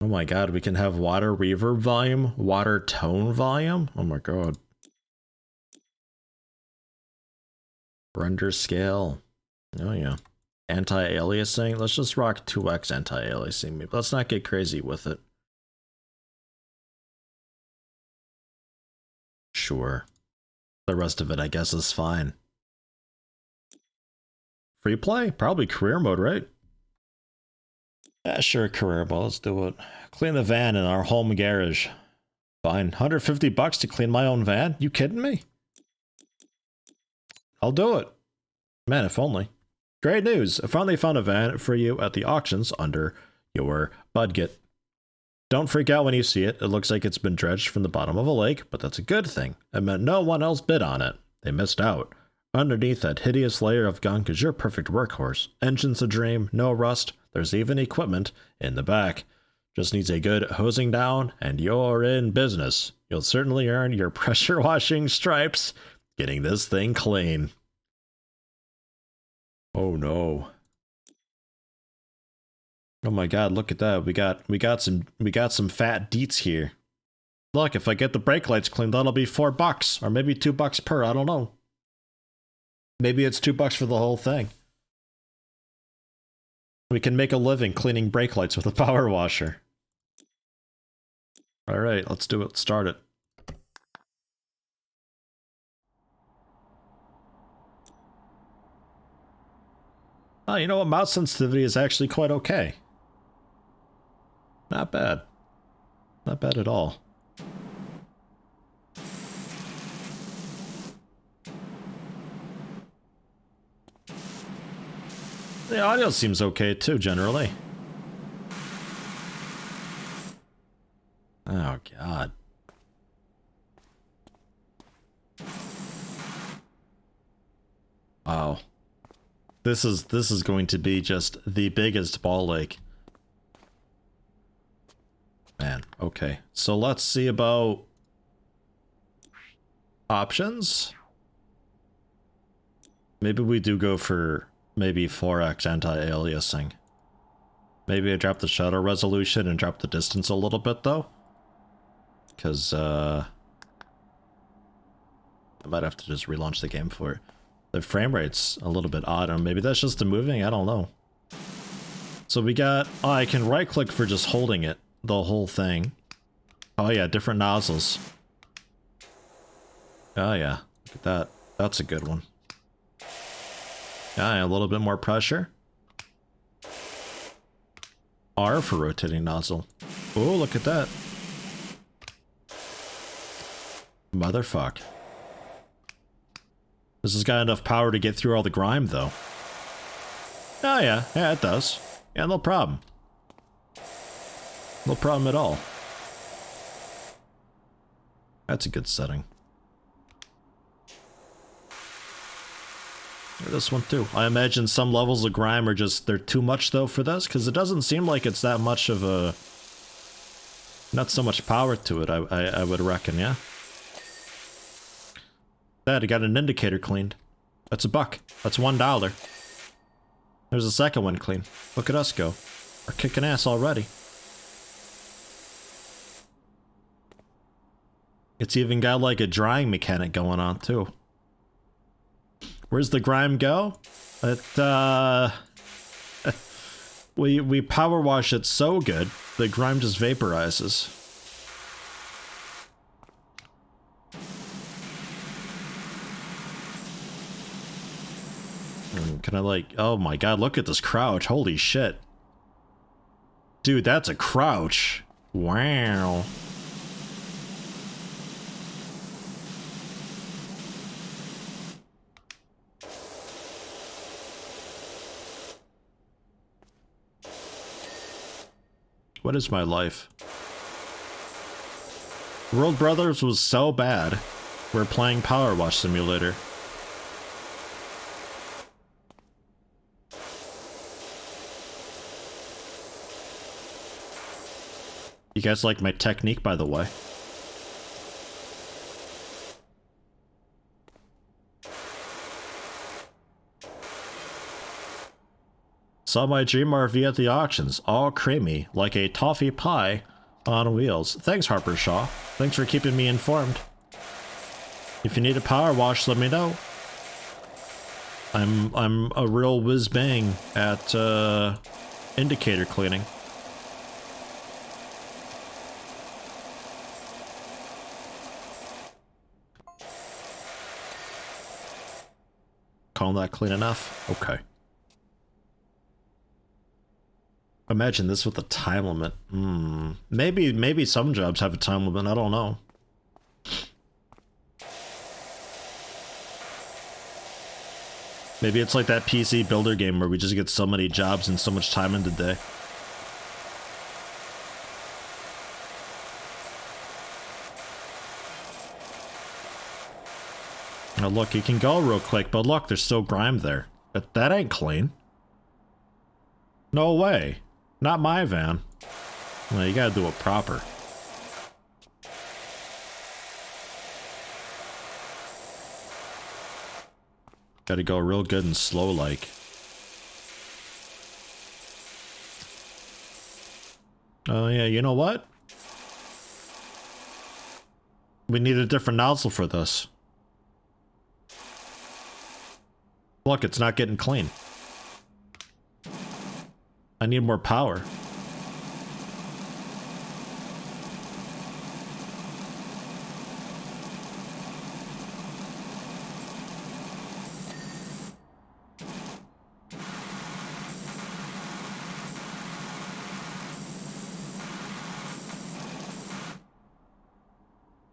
my god, we can have water reverb volume, water tone volume. Oh my god. Render scale. Oh yeah. Anti-aliasing. Let's just rock 2x anti-aliasing. Maybe let's not get crazy with it. Sure. The rest of it, I guess, is fine. Free play? Probably career mode, right? Yeah, sure, career mode. Let's do it. Clean the van in our home garage. Fine. $150 to clean my own van? You kidding me? I'll do it. Man, if only. Great news! I finally found a van for you at the auctions under your budget. Don't freak out when you see it. It looks like it's been dredged from the bottom of a lake, but that's a good thing. It meant no one else bid on it. They missed out. Underneath that hideous layer of gunk is your perfect workhorse. Engine's a dream, no rust. There's even equipment in the back. Just needs a good hosing down, and you're in business. You'll certainly earn your pressure washing stripes getting this thing clean. Oh no. Oh my god, look at that. We got some fat deets here. Look, if I get the brake lights cleaned, that'll be $4 or maybe $2 per, I don't know. Maybe it's $2 for the whole thing. We can make a living cleaning brake lights with a power washer. All right, let's do it. Start it. Oh, you know what? Mouse sensitivity is actually quite okay. Not bad. Not bad at all. The audio seems okay too, generally. Oh god. Wow. This is going to be just the biggest ball lake. Man, okay. So let's see about options. Maybe we do go for maybe 4x anti-aliasing. Maybe I drop the shutter resolution and drop the distance a little bit though. Because I might have to just relaunch the game for it. The frame rate's a little bit odd, and maybe that's just the moving, I don't know. So we got, oh, I can right click for just holding it, the whole thing. Oh yeah, different nozzles. Oh yeah, look at that. That's a good one. Yeah, a little bit more pressure. R for rotating nozzle. Oh, look at that. Motherfuck. This has got enough power to get through all the grime, though. Oh yeah, yeah, it does. Yeah, no problem. No problem at all. That's a good setting. This one too. I imagine some levels of grime are just, they're too much though for this, because it doesn't seem like it's that much of a, not so much power to it, I would reckon, yeah? That, I got an indicator cleaned. That's $1. That's $1. There's a second one clean. Look at us go. We're kicking ass already. It's even got like a drying mechanic going on too. Where's the grime go? We power wash it so good, the grime just vaporizes. Can I like, oh my god, look at this crouch, holy shit. Dude, that's a crouch. Wow. What is my life? World Brothers was so bad. We're playing PowerWash Simulator. You guys like my technique, by the way? Saw my dream RV at the auctions, all creamy, like a toffee pie on wheels. Thanks, Harper Shaw. Thanks for keeping me informed. If you need a power wash, let me know. I'm a real whiz bang at indicator cleaning. Calling that clean enough? Okay. Imagine this with a time limit. Maybe some jobs have a time limit, I don't know. Maybe it's like that PC builder game where we just get so many jobs and so much time in the day. Now look, you can go real quick, but look, there's still grime there. But that ain't clean. No way. Not my van. Well, you gotta do it proper. Gotta go real good and slow like. Oh yeah, you know what? We need a different nozzle for this. Look, it's not getting clean. I need more power.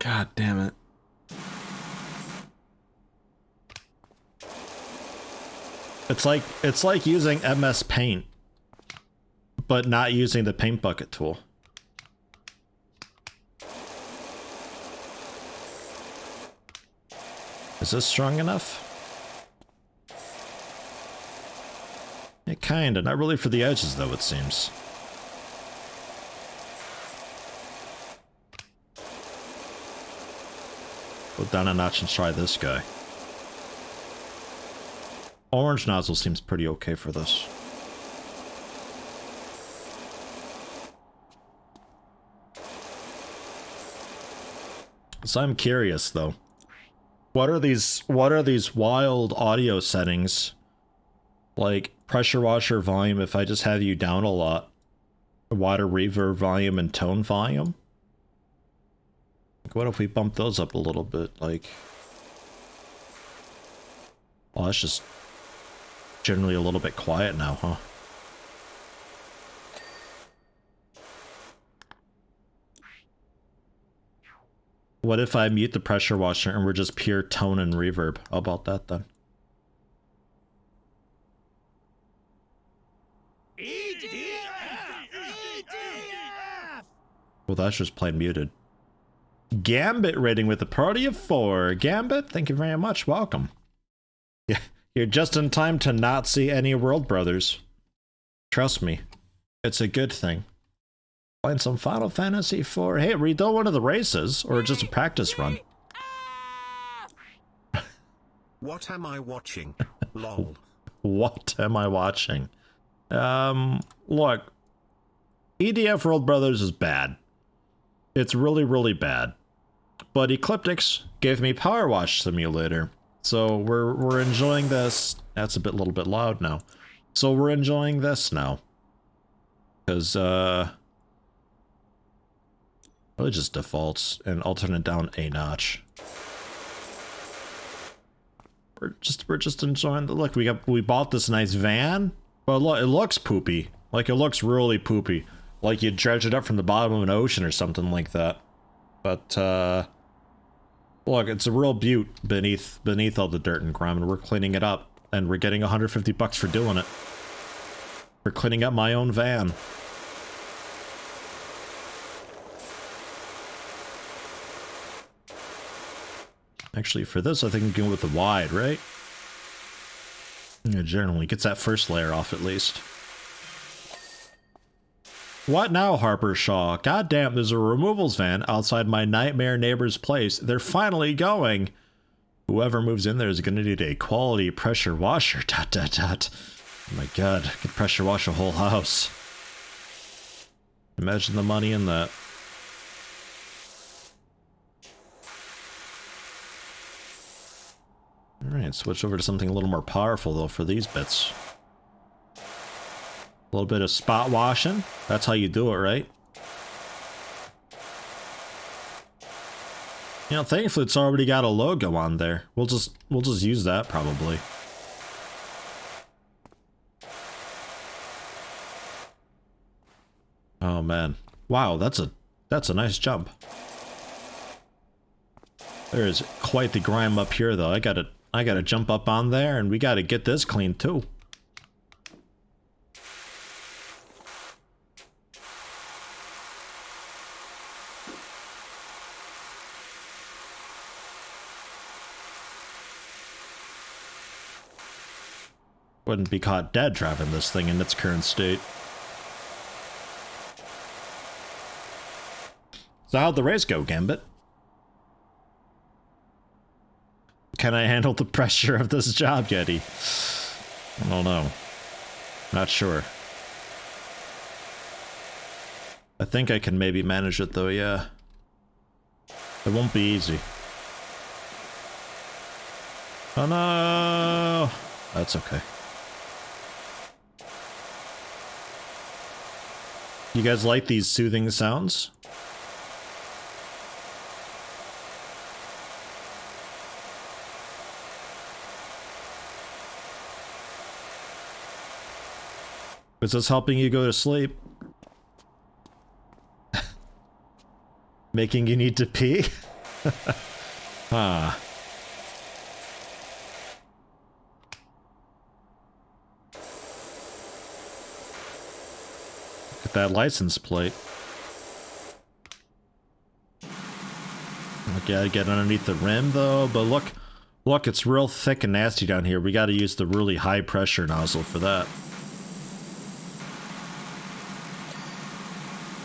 God damn it. It's like using MS Paint, but not using the paint bucket tool. Is this strong enough? Yeah, kinda. Not really for the edges though, it seems. Go down a notch and try this guy. Orange nozzle seems pretty okay for this. So I'm curious though. What are these wild audio settings? Like pressure washer volume if I just have you down a lot. Water reverb volume and tone volume? What if we bump those up a little bit, like... Well, that's just generally a little bit quiet now, huh? What if I mute the pressure washer and we're just pure tone and reverb? How about that then? Well, that's just plain muted. Gambit rating with a party of 4. Gambit, thank you very much. Welcome. Yeah, you're just in time to not see any World Brothers. Trust me, it's a good thing. Playing some Final Fantasy 4. Hey, are you done one of the races or just a practice run? What am I watching? Lol. What am I watching? Look, EDF World Brothers is bad. It's really, really bad. But Ecliptics gave me PowerWash Simulator. So we're enjoying this. That's a little bit loud now. So we're enjoying this now. Because, really just defaults and alternate down a notch. We're just enjoying the look. We bought this nice van. But look, it looks poopy. Like it looks really poopy. Like you dredge it up from the bottom of an ocean or something like that. But look, it's a real beaut beneath all the dirt and grime, and we're cleaning it up, and we're getting 150 bucks for doing it. For cleaning up my own van. Actually, for this, I think I'm going with the wide, right? Yeah, generally gets that first layer off at least. What now, Harper Shaw? Goddamn, there's a removals van outside my nightmare neighbor's place. They're finally going. Whoever moves in there is gonna need a quality pressure washer. ... Oh my god, I could pressure wash a whole house. Imagine the money in that. Alright, switch over to something a little more powerful though for these bits. A little bit of spot washing. That's how you do it, right? You know, thankfully it's already got a logo on there. We'll just use that probably. Oh man. Wow, that's a nice jump. There is quite the grime up here though. I gotta jump up on there and we gotta get this clean too. Wouldn't be caught dead driving this thing in its current state. So how'd the race go, Gambit? Can I handle the pressure of this job, Yeti? I don't know. Not sure. I think I can maybe manage it though, yeah. It won't be easy. Oh no! That's okay. You guys like these soothing sounds? Is this helping you go to sleep? Making you need to pee? Ah. Look at that license plate. I gotta get underneath the rim though, but look, it's real thick and nasty down here. We gotta use the really high pressure nozzle for that.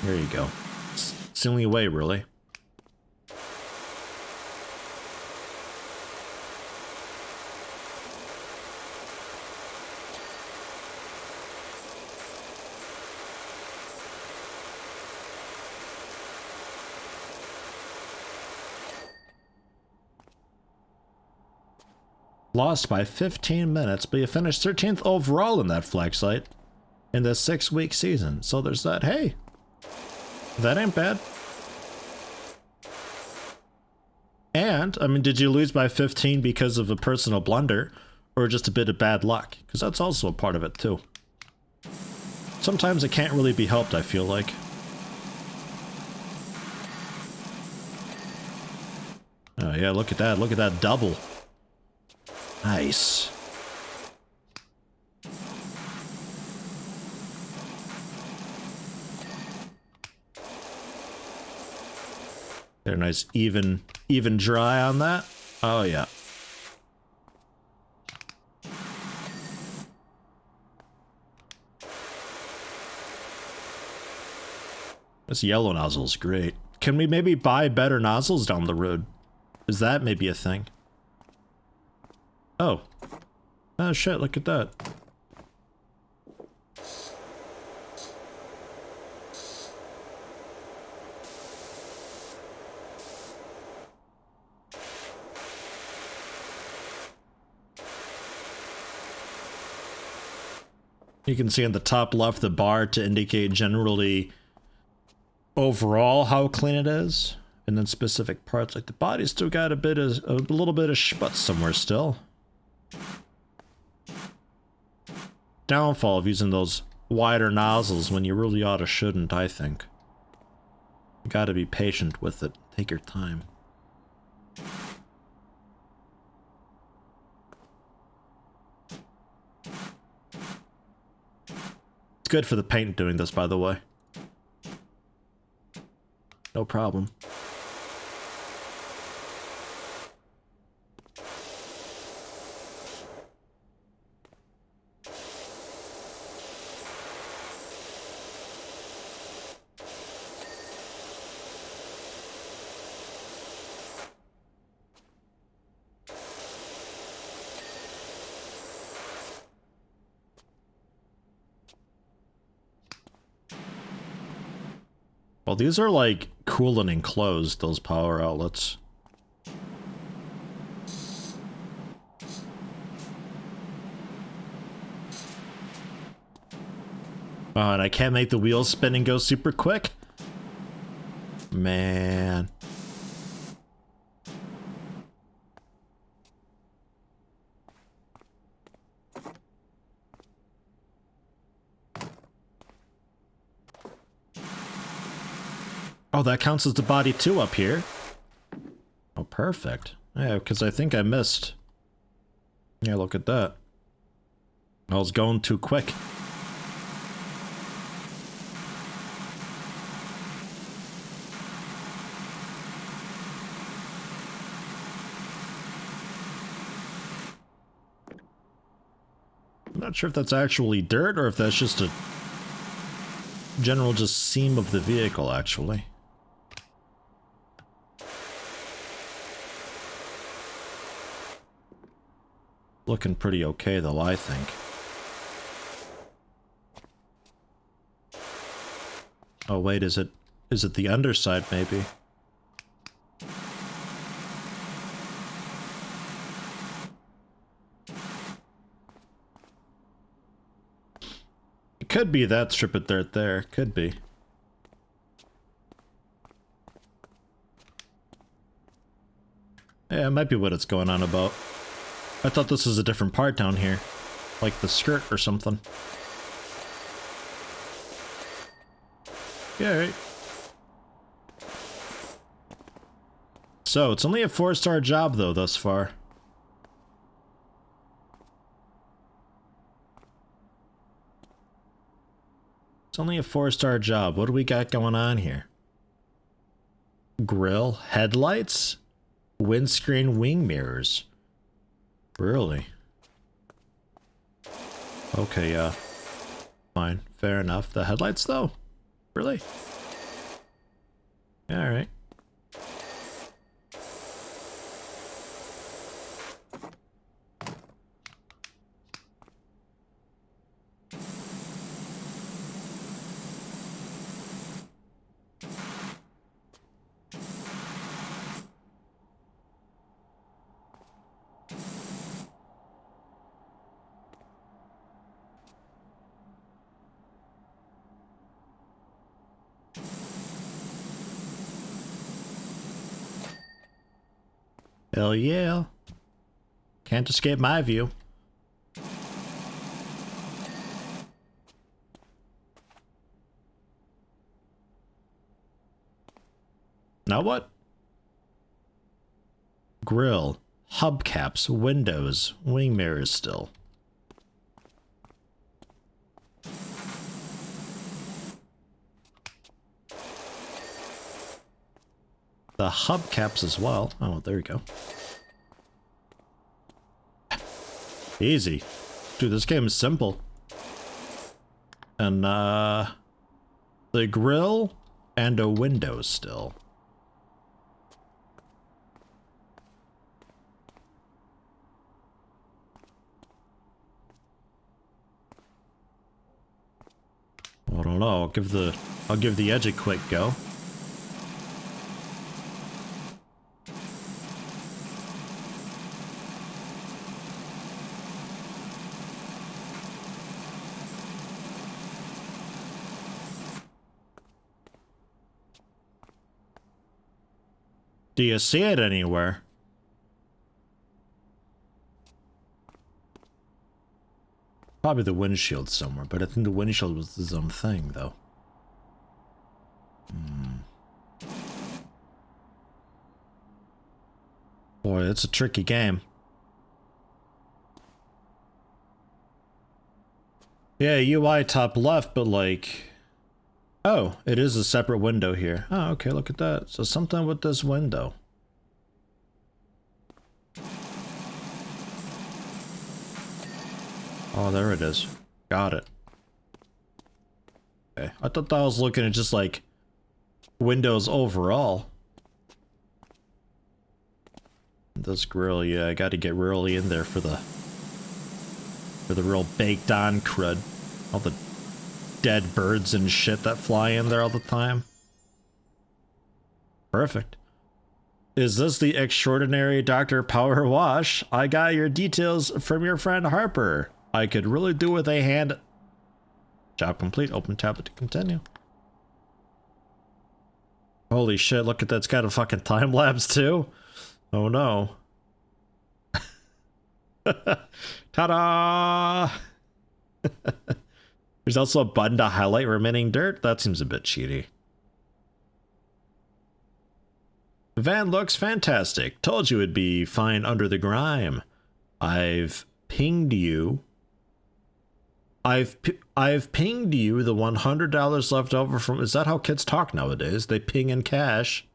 There you go. It's the only way, really. Lost by 15 minutes, but you finished 13th overall in that flag site in the 6-week season. So there's that. Hey, that ain't bad. And, I mean, did you lose by 15 because of a personal blunder or just a bit of bad luck? Because that's also a part of it, too. Sometimes it can't really be helped, I feel like. Oh, yeah, look at that. Look at that double. Nice. They're nice, even dry on that. Oh yeah. This yellow nozzle is great. Can we maybe buy better nozzles down the road? Is that maybe a thing? Oh. Oh shit, look at that. You can see in the top left the bar to indicate generally overall how clean it is, and then specific parts like the body's still got a little bit of schmutz somewhere still. Downfall of using those wider nozzles when you really ought to shouldn't, I think. You gotta be patient with it. Take your time. It's good for the paint doing this, by the way. No problem. Well, these are like cool and enclosed, those power outlets. Oh, and I can't make the wheels spin and go super quick? Man. Oh, that counts as the body too up here. Oh, perfect. Yeah, because I think I missed. Yeah, look at that. I was going too quick. I'm not sure if that's actually dirt or if that's just a general just seam of the vehicle, actually. Looking pretty okay though, I think. Oh wait, is it the underside maybe? It could be that strip of dirt there, could be. Yeah, it might be what it's going on about. I thought this was a different part down here. Like the skirt or something. Yeah, right. So, it's only a 4-star job though thus far. It's only a 4-star job. What do we got going on here? Grill, headlights, windscreen, wing mirrors. Really? Okay, yeah. Fine, fair enough. The headlights though? Really? Yeah, alright. Hell yeah. Can't escape my view. Now what? Grill, hubcaps, windows, wing mirrors still. The hubcaps as well. Oh, there we go. Easy. Dude, this game is simple. And, the grill and a window still. I don't know. I'll give the edge a quick go. Do you see it anywhere? Probably the windshield somewhere, but I think the windshield was its own thing, though. Boy, it's a tricky game. Yeah, UI top left, but like... Oh, it is a separate window here. Oh, okay, look at that. So something with this window. Oh, there it is. Got it. Okay, I thought that I was looking at just like windows overall. This grill, yeah, I gotta get really in there for the real baked on crud. All the dead birds and shit that fly in there all the time. Perfect. Is this the extraordinary Dr. PowerWash? I got your details from your friend Harper. I could really do with a hand. Job complete. Open tablet to continue. Holy shit, look at that. It's got a fucking time lapse too. Oh no. Ta-da! There's also a button to highlight remaining dirt. That seems a bit cheaty. The van looks fantastic. Told you it'd be fine under the grime. I've pinged you. I've pinged you the $100 left over from... Is that how kids talk nowadays? They ping in cash.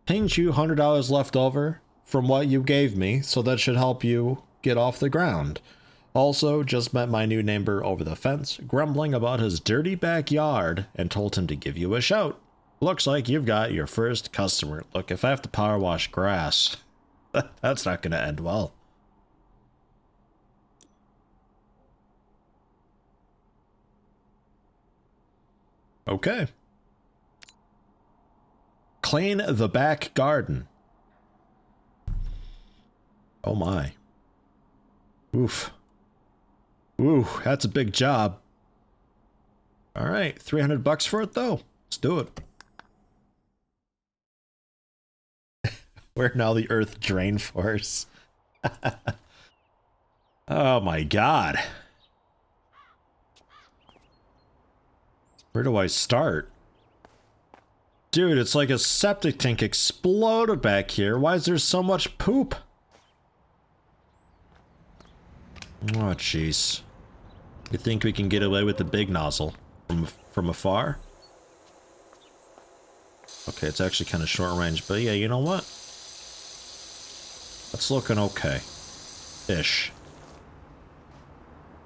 Pinged you $100 left over from what you gave me, so that should help you get off the ground. Also, just met my new neighbor over the fence, grumbling about his dirty backyard, and told him to give you a shout. Looks like you've got your first customer. Look, if I have to power wash grass, that's not going to end well. Okay. Clean the back garden. Oh my. Oof. Ooh, that's a big job. All right, $300 for it though. Let's do it. We're now the Earth Drain Force. Oh my god. Where do I start? Dude, it's like a septic tank exploded back here. Why is there so much poop? Oh, jeez. You think we can get away with the big nozzle from afar? Okay, it's actually kind of short range, but yeah, you know what? That's looking okay. Ish.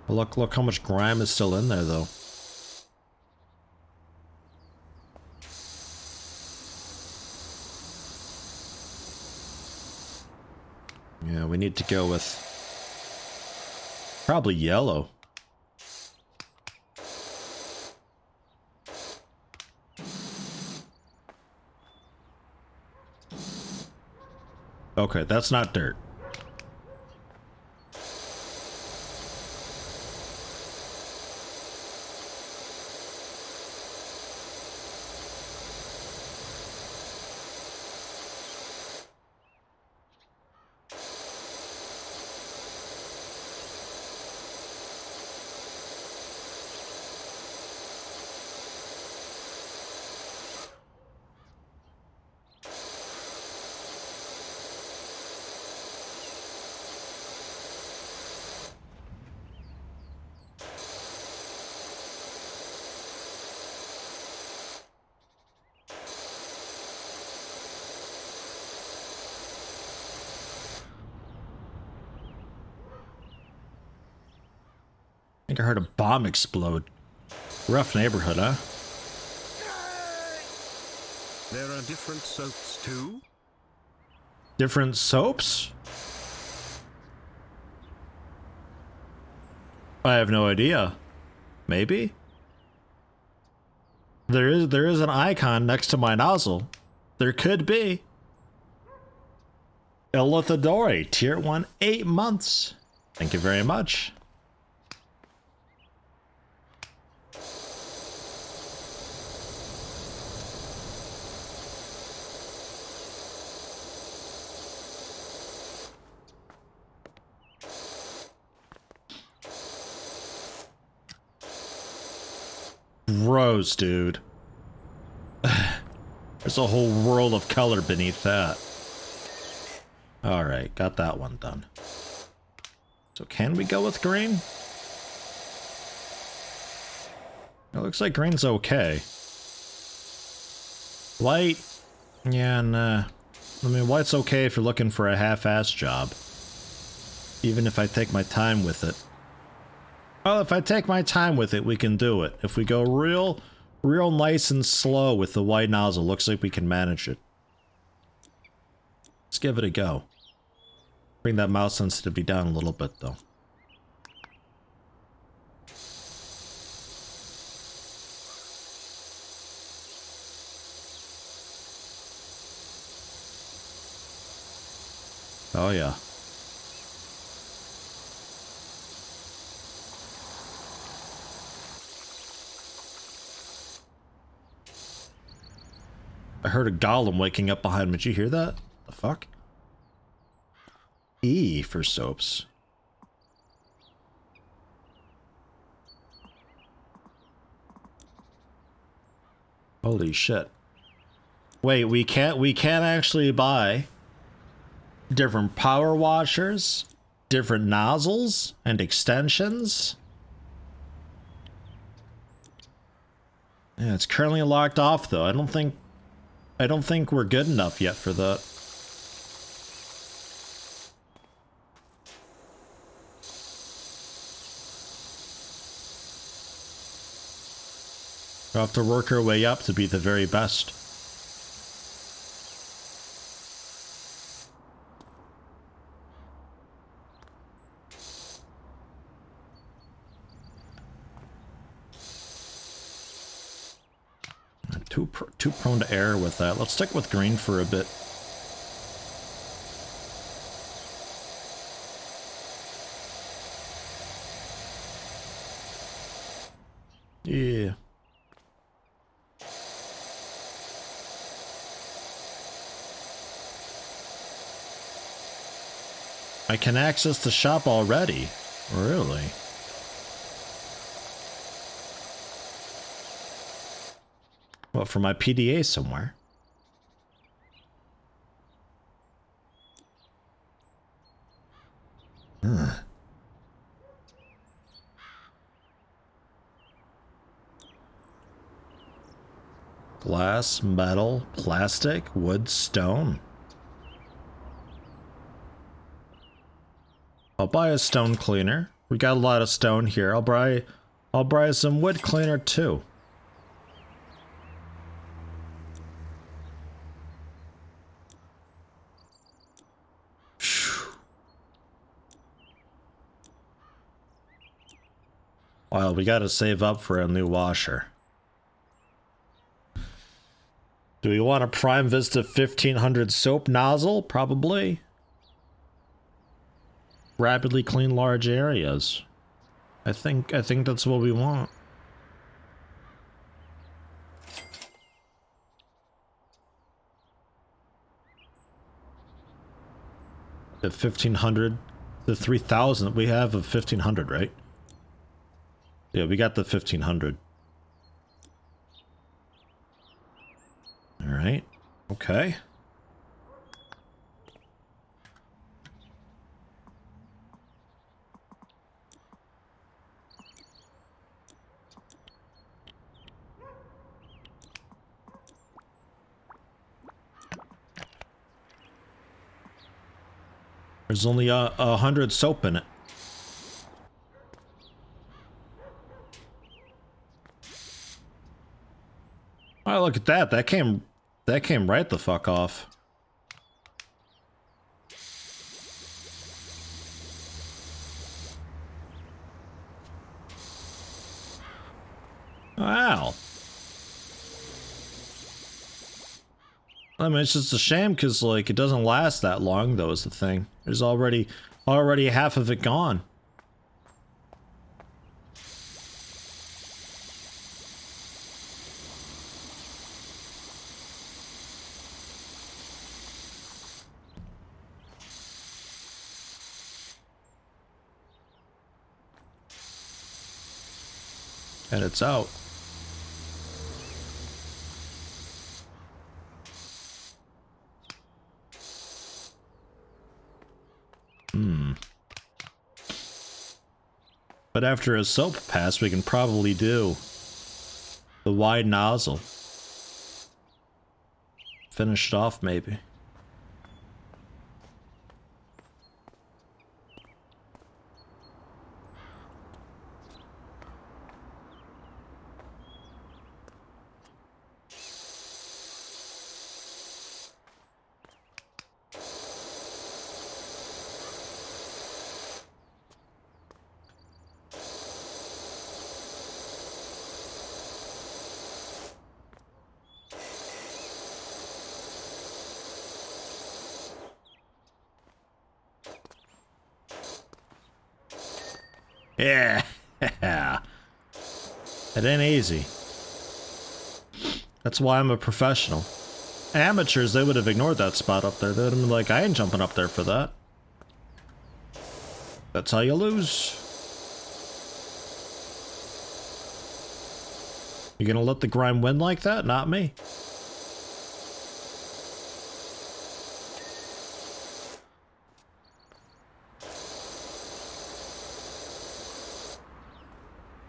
Look how much grime is still in there, though. Yeah, we need to go with probably yellow. Okay, that's not dirt. I think I heard a bomb explode. Rough neighborhood, huh? There are different soaps too? Different soaps? I have no idea. Maybe? There is an icon next to my nozzle. There could be. Elithadori, tier 1, 8 months. Thank you very much. Gross, dude. There's a whole world of color beneath that. Alright, got that one done. So can we go with green? It looks like green's okay. White? Yeah, nah. I mean, white's okay if you're looking for a half-ass job. Even if I take my time with it. Well, if I take my time with it, we can do it. If we go real nice and slow with the white nozzle, looks like we can manage it. Let's give it a go. Bring that mouse sensitivity down a little bit, though. Oh yeah. I heard a golem waking up behind me. Did you hear that? The fuck? E for soaps. Holy shit. Wait, we can't actually buy different power washers, different nozzles, and extensions. Yeah, it's currently locked off though. I don't think we're good enough yet for that. We'll have to work our way up to be the very best. Too prone to error with that. Let's stick with green for a bit. Yeah. I can access the shop already. Really? What, for my PDA somewhere? Huh. Glass, metal, plastic, wood, stone. I'll buy a stone cleaner. We got a lot of stone here. I'll buy some wood cleaner too. Well, we gotta save up for a new washer. Do we want a Prime Vista 1500 soap nozzle? Probably. Rapidly clean large areas. I think that's what we want. The 1500, the 3000 we have of 1500, right? Yeah, we got the 1500. All right. Okay. There's only 100 soap in it. Oh, look at that. That came right the fuck off. Wow. I mean, it's just a shame because, like, it doesn't last that long, though, is the thing. There's already half of it gone. And it's out. But after a soap pass, we can probably do the wide nozzle. Finish it off, maybe. Yeah. It ain't easy. That's why I'm a professional. Amateurs, they would have ignored that spot up there. They would have been like, I ain't jumping up there for that. That's how you lose. You gonna let the grime win like that? Not me.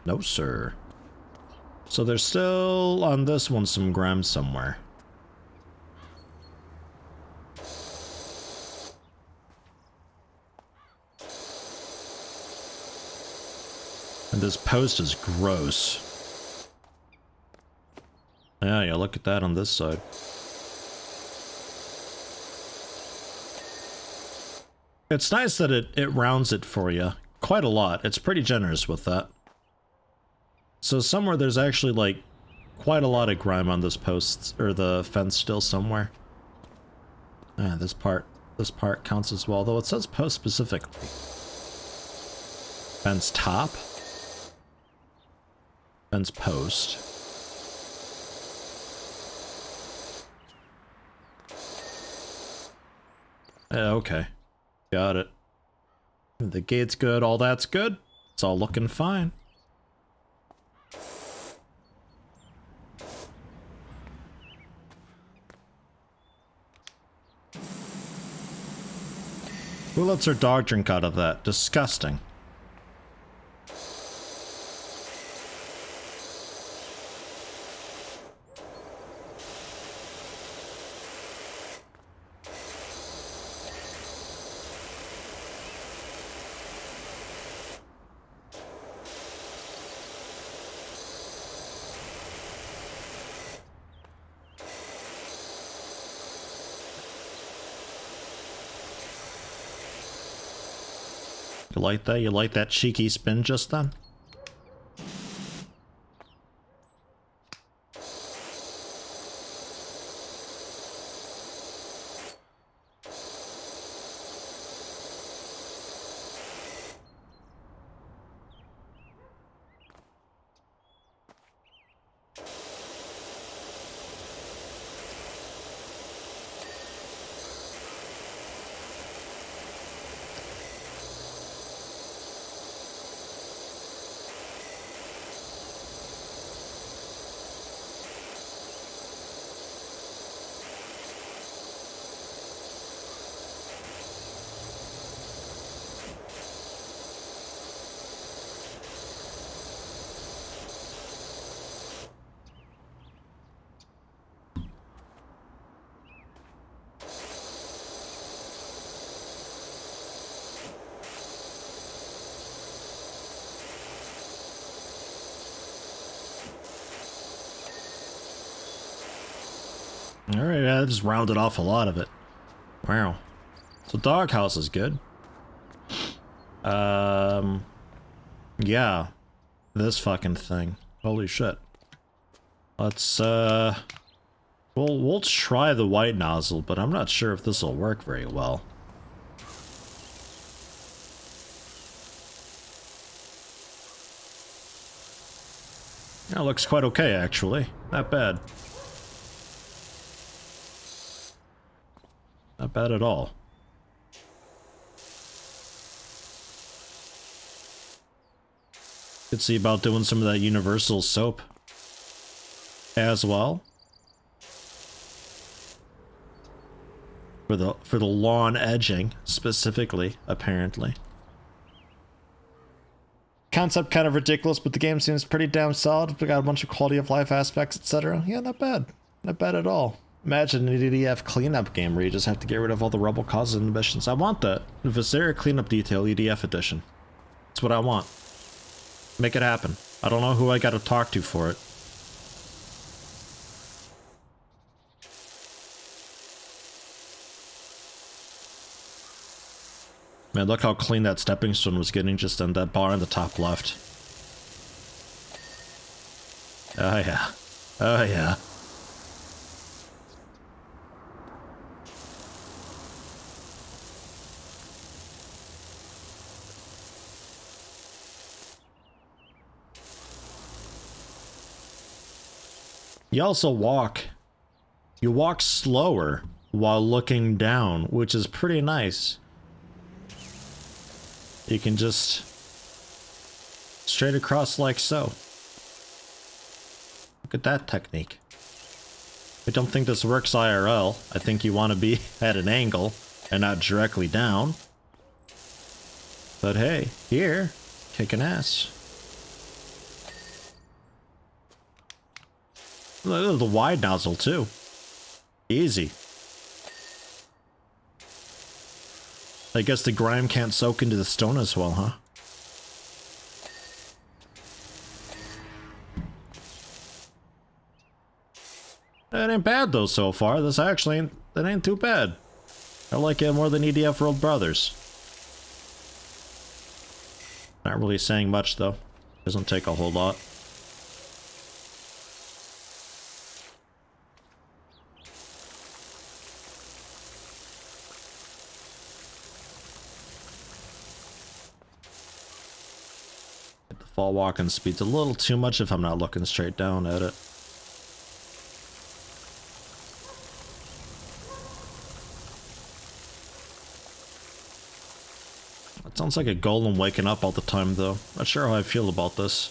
No, sir. So there's still, on this one, some grime somewhere. And this post is gross. Yeah, you look at that on this side. It's nice that it rounds it for you quite a lot. It's pretty generous with that. So somewhere there's actually like quite a lot of grime on this post, or the fence still somewhere. Ah, this part counts as well, though it says post specifically. Fence top. Fence post. Okay. Got it. The gate's good, all that's good. It's all looking fine. Who lets their dog drink out of that? Disgusting. You like that? You like that cheeky spin just then? Alright, I just rounded off a lot of it. Wow. So doghouse is good. Yeah. This fucking thing. Holy shit. Let's, we'll try the white nozzle, but I'm not sure if this will work very well. That looks quite okay, actually. Not bad. Not bad at all. Could see about doing some of that universal soap as well. For the lawn edging, specifically, apparently. Concept kind of ridiculous, but the game seems pretty damn solid. We got a bunch of quality of life aspects, etc. Yeah, not bad. Not bad at all. Imagine an EDF cleanup game where you just have to get rid of all the rebel causes and missions. I want that. Viscera Cleanup Detail EDF edition. That's what I want. Make it happen. I don't know who I gotta talk to for it. Man, look how clean that stepping stone was getting just on that bar in the top left. Oh yeah. Oh yeah. You also walk. You walk slower while looking down, which is pretty nice. You can just straight across like so. Look at that technique. I don't think this works IRL. I think you want to be at an angle and not directly down. But hey, here, kicking ass. Look at the wide nozzle too. Easy. I guess the grime can't soak into the stone as well, huh? It ain't bad though so far. This actually ain't, it ain't too bad. I like it more than EDF World Brothers. Not really saying much though. Doesn't take a whole lot. The fall walking speed's a little too much if I'm not looking straight down at it. It sounds like a golem waking up all the time though. Not sure how I feel about this.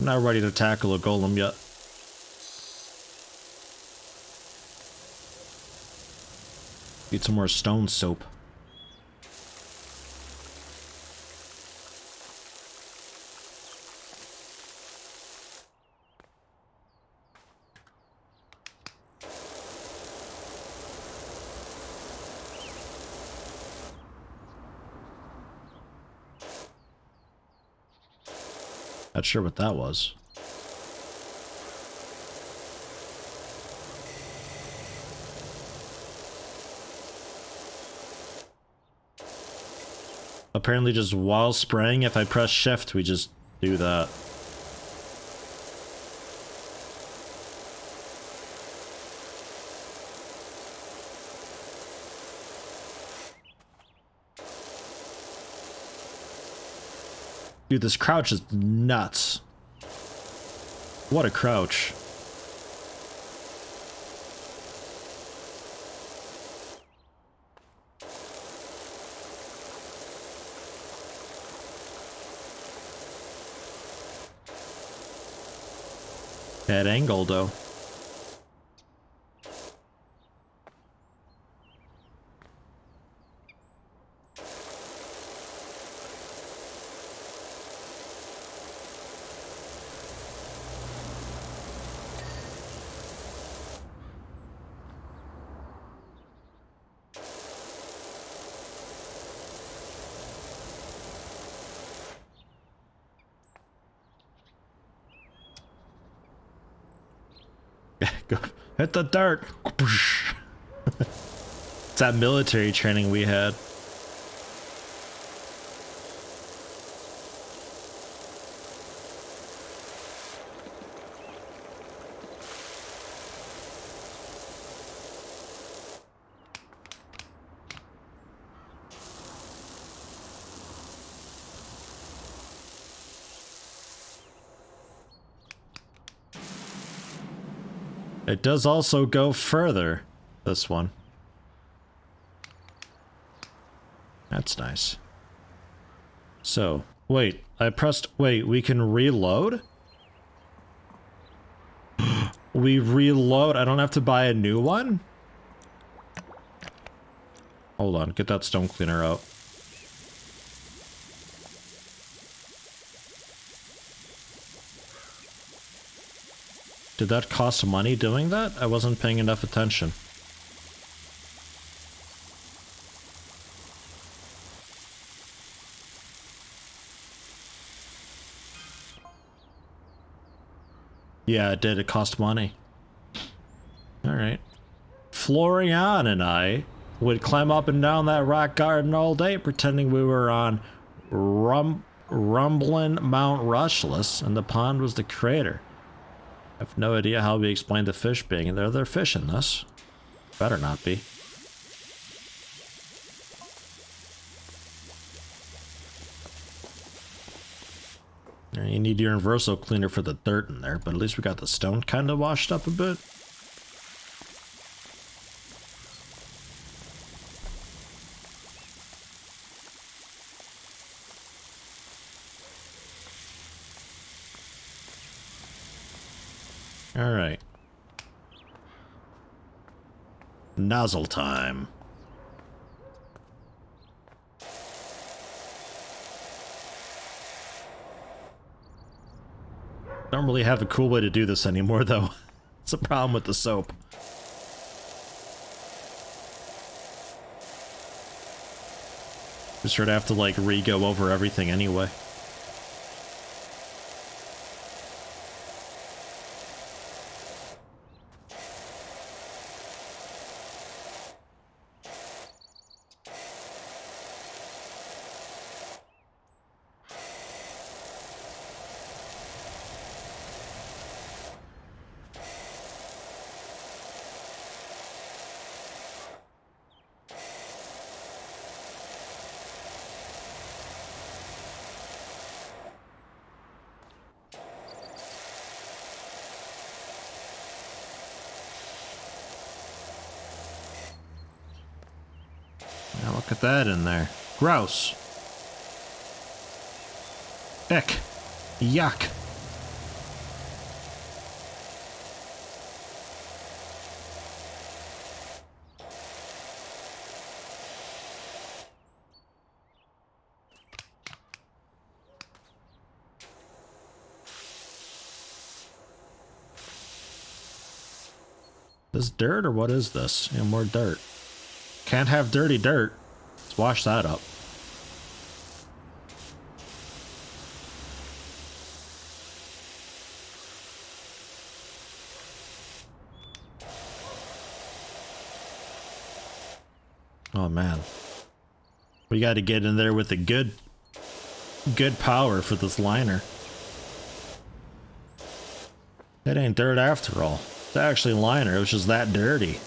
I'm not ready to tackle a golem yet. Need some more stone soap. Not sure what that was. Apparently just while spraying, if I press shift, we just do that. Dude, this crouch is nuts. What a crouch. That angle, though. Go hit the dirt. It's that military training we had. It does also go further, this one. That's nice. So, wait, I pressed, wait, we can reload? We reload, I don't have to buy a new one? Hold on, get that stone cleaner out. Did that cost money doing that? I wasn't paying enough attention. Yeah, it did. It cost money. Alright. Florian and I would climb up and down that rock garden all day pretending we were on Rumblin' Mount Rushless and the pond was the crater. I have no idea how we explain the fish being in there. They're fish in this. Better not be. You need your universal cleaner for the dirt in there, but at least we got the stone kind of washed up a bit. All right. Nozzle time. Don't really have a cool way to do this anymore, though. It's a problem with the soap. Just sort of have to, like, re-go over everything anyway. Now look at that in there. Gross. Ick. Yuck. This dirt or what is this? Yeah, more dirt. Can't have dirty dirt. Let's wash that up. Oh man. We got to get in there with the good power for this liner. It ain't dirt after all. It's actually liner. It was just that dirty.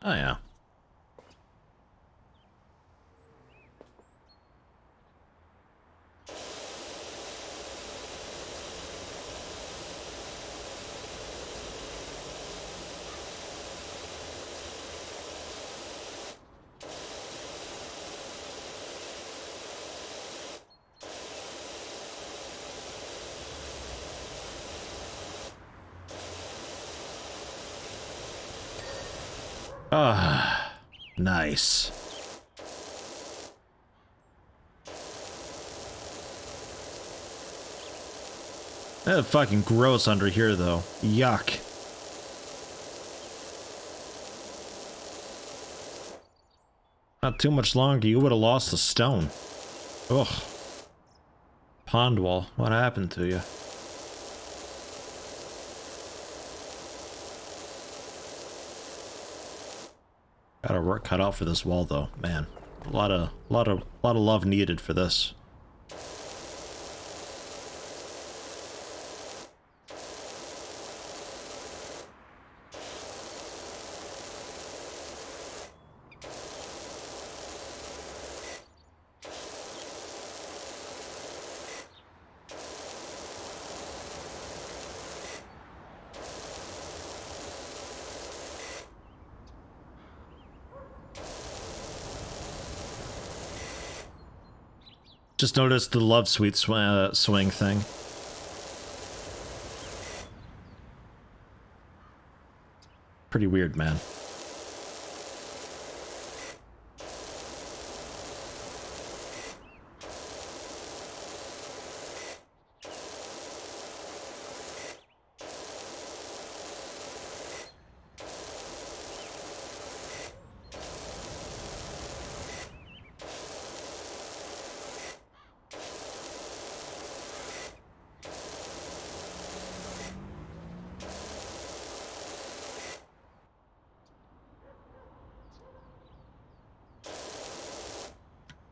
Oh yeah. Ah, nice. That's fucking gross under here, though. Yuck. Not too much longer, you would have lost the stone. Ugh. Pond wall, what happened to you? Got our work cut out for this wall, though. Man, a lot of love needed for this. Just noticed the love sweet swing thing. Pretty weird, man.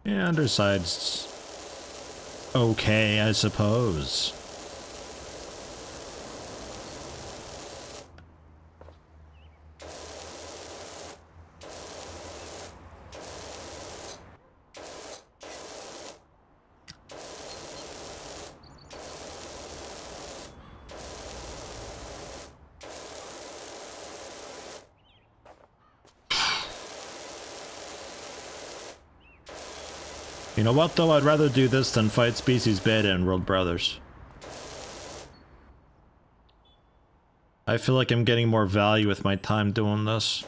Yeah, underside's okay, I suppose. You know what, though? I'd rather do this than fight Species Beta and World Brothers. I feel like I'm getting more value with my time doing this.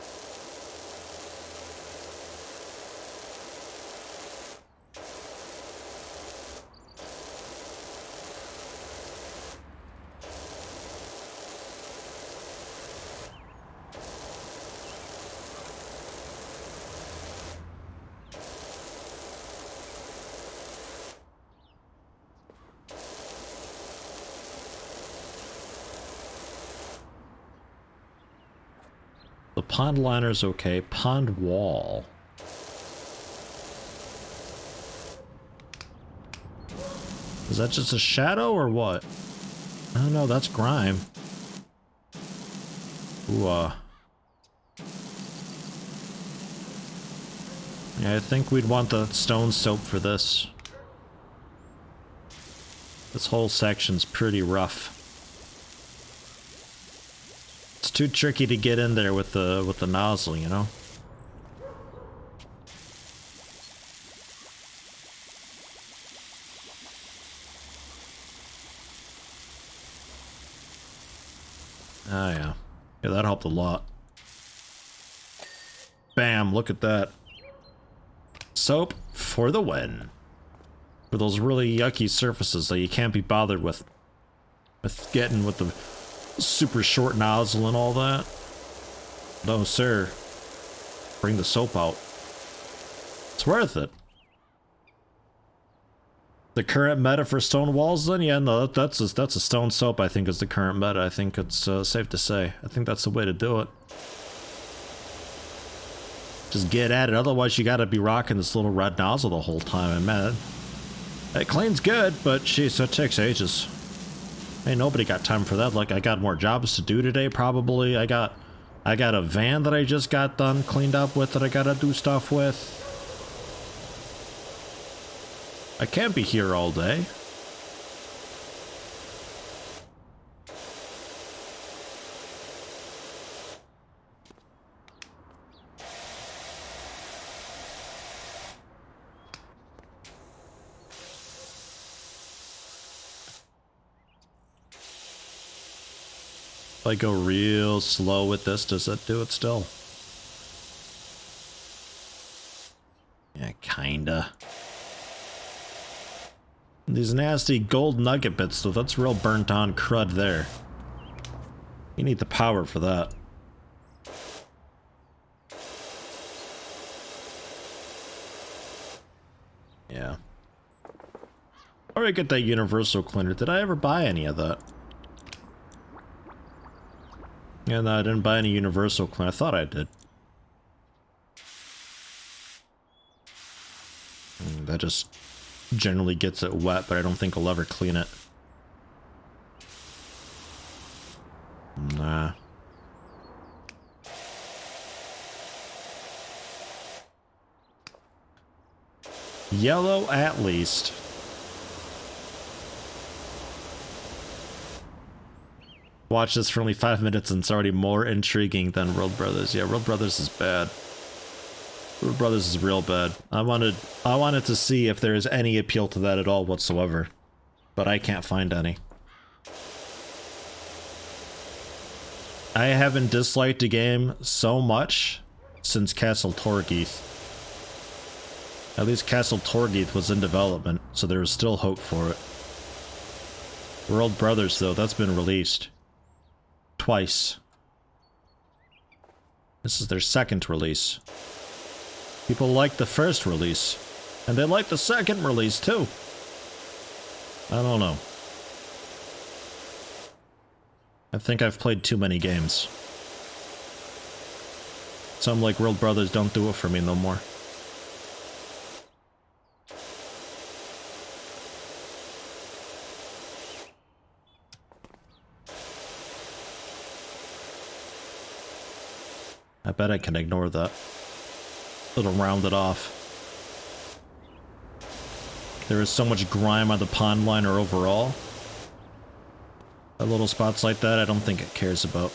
The pond liner's okay. Pond wall. Is that just a shadow or what? Oh no, that's grime. Ooh, yeah, I think we'd want the stone soap for this. This whole section's pretty rough. It's too tricky to get in there with the nozzle, you know? Ah, yeah. Yeah, that helped a lot. Bam, look at that. Soap for the win. For those really yucky surfaces that you can't be bothered with getting with the super short nozzle and all that. No, sir. Bring the soap out. It's worth it. The current meta for stone walls, then? Yeah, no, that's a stone soap, I think, is the current meta. I think it's safe to say. I think that's the way to do it. Just get at it, otherwise you gotta be rocking this little red nozzle the whole time, and man, it cleans good, but jeez, that takes ages. Ain't nobody got time for that. Like, I got more jobs to do today, probably. I got a van that I just got done, cleaned up with, that I gotta do stuff with. I can't be here all day. If I go real slow with this, does that do it still? Yeah, kinda. These nasty gold nugget bits, though, that's real burnt on crud there. You need the power for that. Yeah. Or I get that universal cleaner. Did I ever buy any of that? Yeah, no, I didn't buy any universal cleaner. I thought I did. That just generally gets it wet, but I don't think I'll ever clean it. Nah. Yellow at least. Watch this for only 5 minutes and it's already more intriguing than World Brothers. Yeah, World Brothers is bad. World Brothers is real bad. I wanted to see if there is any appeal to that at all whatsoever, but I can't find any. I haven't disliked a game so much since Castle Torgeith. At least Castle Torgeith was in development, so there was still hope for it. World Brothers, though, that's been released. Twice. This is their second release. People like the first release, and they like the second release, too. I don't know. I think I've played too many games. Some like World Brothers don't do it for me no more. I bet I can ignore that. It'll round it off. There is so much grime on the pond liner overall. The little spots like that, I don't think it cares about.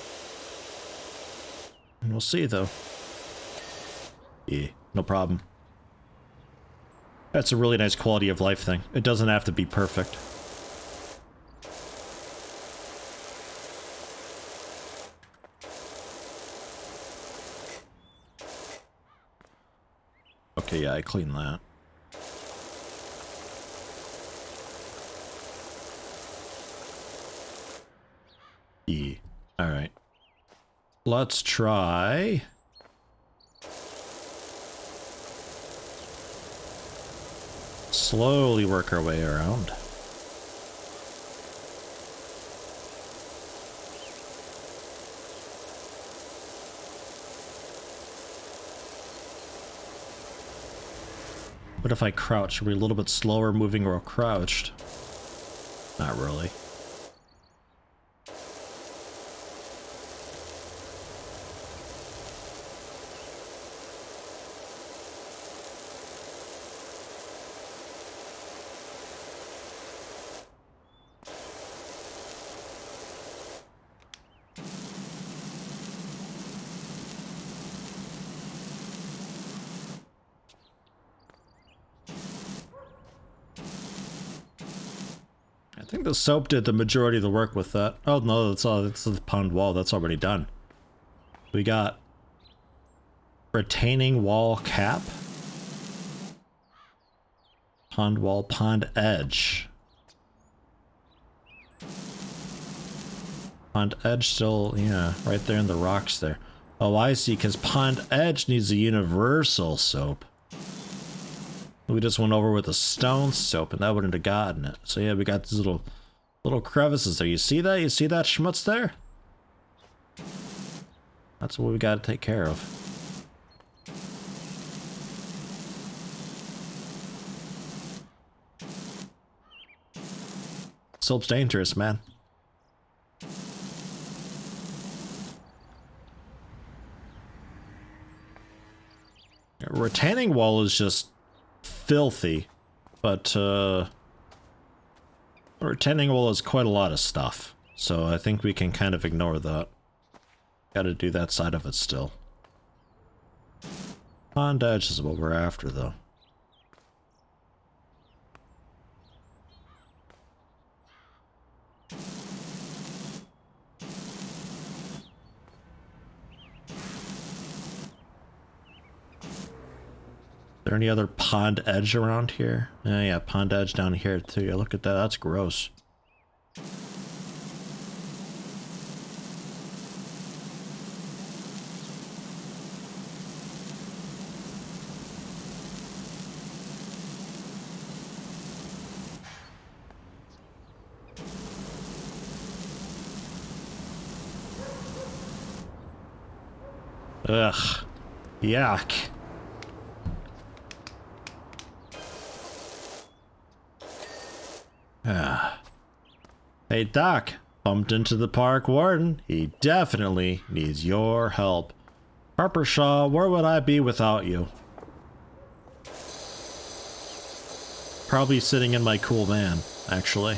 We'll see, though. Yeah, no problem. That's a really nice quality of life thing. It doesn't have to be perfect. Okay, yeah, I cleaned that. E. Alright. Let's try... slowly work our way around. What if I crouch? Are we a little bit slower moving while crouched? Not really. I think the soap did the majority of the work with that. Oh no, that's all. It's the pond wall. That's already done. We got retaining wall cap, pond wall, pond edge. Pond edge still, yeah, right there in the rocks there. Oh, I see, because pond edge needs a universal soap. We just went over with a stone soap and that wouldn't have gotten it. So yeah, we got these little crevices there. You see that? You see that schmutz there? That's what we got to take care of. Soap's dangerous, man. Retaining wall is just filthy, but retaining wall is quite a lot of stuff, so I think we can kind of ignore that. Gotta do that side of it still. Pond edge is what we're after, though. Is there any other pond edge around here? Yeah, pond edge down here too. Yeah, look at that. That's gross. Ugh. Yuck. Hey Doc, bumped into the park warden. He definitely needs your help. Harper Shaw, where would I be without you? Probably sitting in my cool van, actually.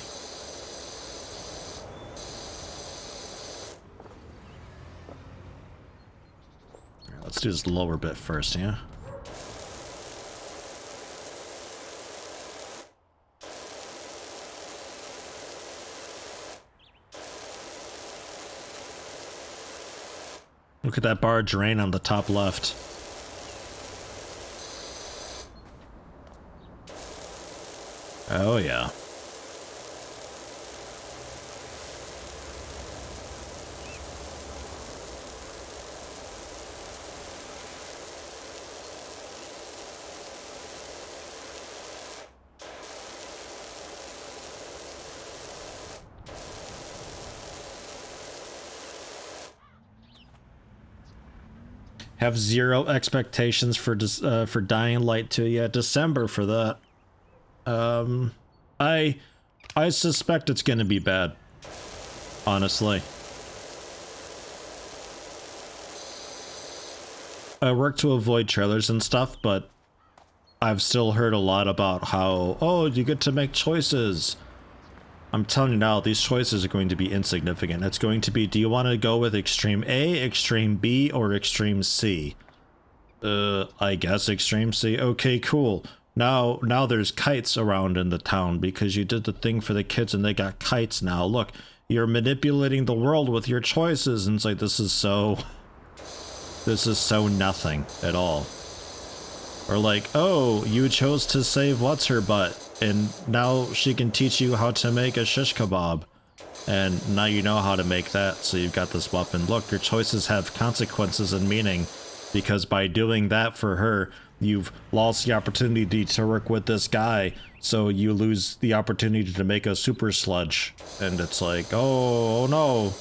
Let's do this lower bit first, yeah? Look at that bar drain on the top left. Oh yeah. Have zero expectations for Dying Light 2. Yeah, December for that. I suspect it's gonna be bad. Honestly. I work to avoid trailers and stuff, but I've still heard a lot about how, oh, you get to make choices. I'm telling you now, these choices are going to be insignificant. It's going to be, do you want to go with extreme A, extreme B, or extreme C? I guess extreme C. Okay, cool. Now there's kites around in the town because you did the thing for the kids and they got kites now. Look, you're manipulating the world with your choices, and it's like, this is so nothing at all. Or like, oh, you chose to save what's her butt, and now she can teach you how to make a shish kebab. And now you know how to make that, so you've got this weapon. Look, your choices have consequences and meaning, because by doing that for her, you've lost the opportunity to work with this guy, so you lose the opportunity to make a super sludge. And it's like, oh no.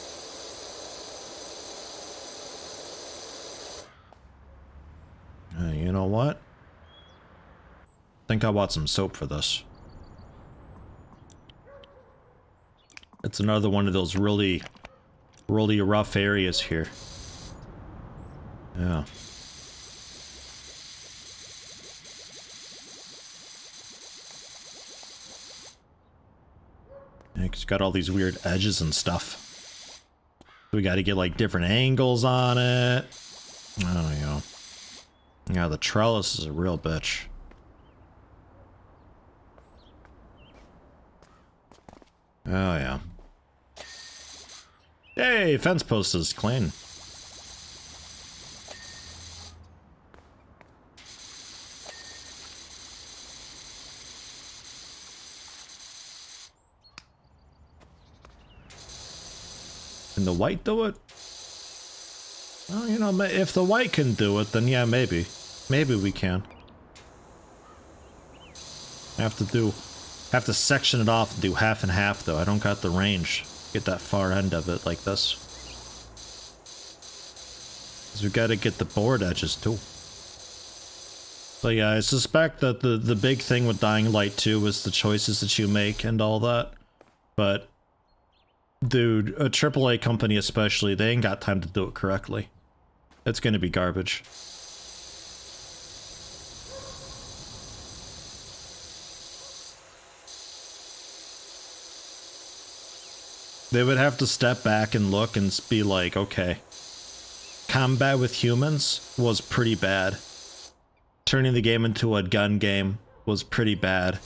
You know what? I think I bought some soap for this. It's another one of those really rough areas here. Yeah. It's got all these weird edges and stuff. We got to get like different angles on it. Oh, you know. Yeah, the trellis is a real bitch. Oh, yeah. Hey, fence post is clean. Can the white do it? Well, you know, if the white can do it, then yeah, maybe. Maybe we can. Have to section it off and do half and half, though. I don't got the range. Get that far end of it like this. Because we gotta get the board edges, too. But yeah, I suspect that the big thing with Dying Light 2 is the choices that you make and all that. But, dude, a AAA company especially, they ain't got time to do it correctly. It's gonna be garbage. They would have to step back and look and be like, okay, combat with humans was pretty bad. Turning the game into a gun game was pretty bad.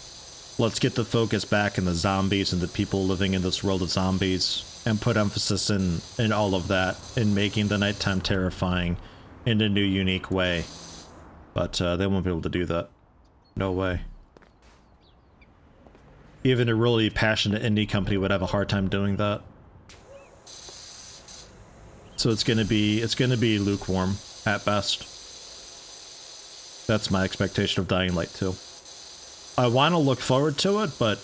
Let's get the focus back in the zombies and the people living in this world of zombies, and put emphasis in all of that, in making the nighttime terrifying in a new, unique way. But they won't be able to do that. No way. Even a really passionate indie company would have a hard time doing that. So it's gonna be lukewarm at best. That's my expectation of Dying Light 2. I want to look forward to it, but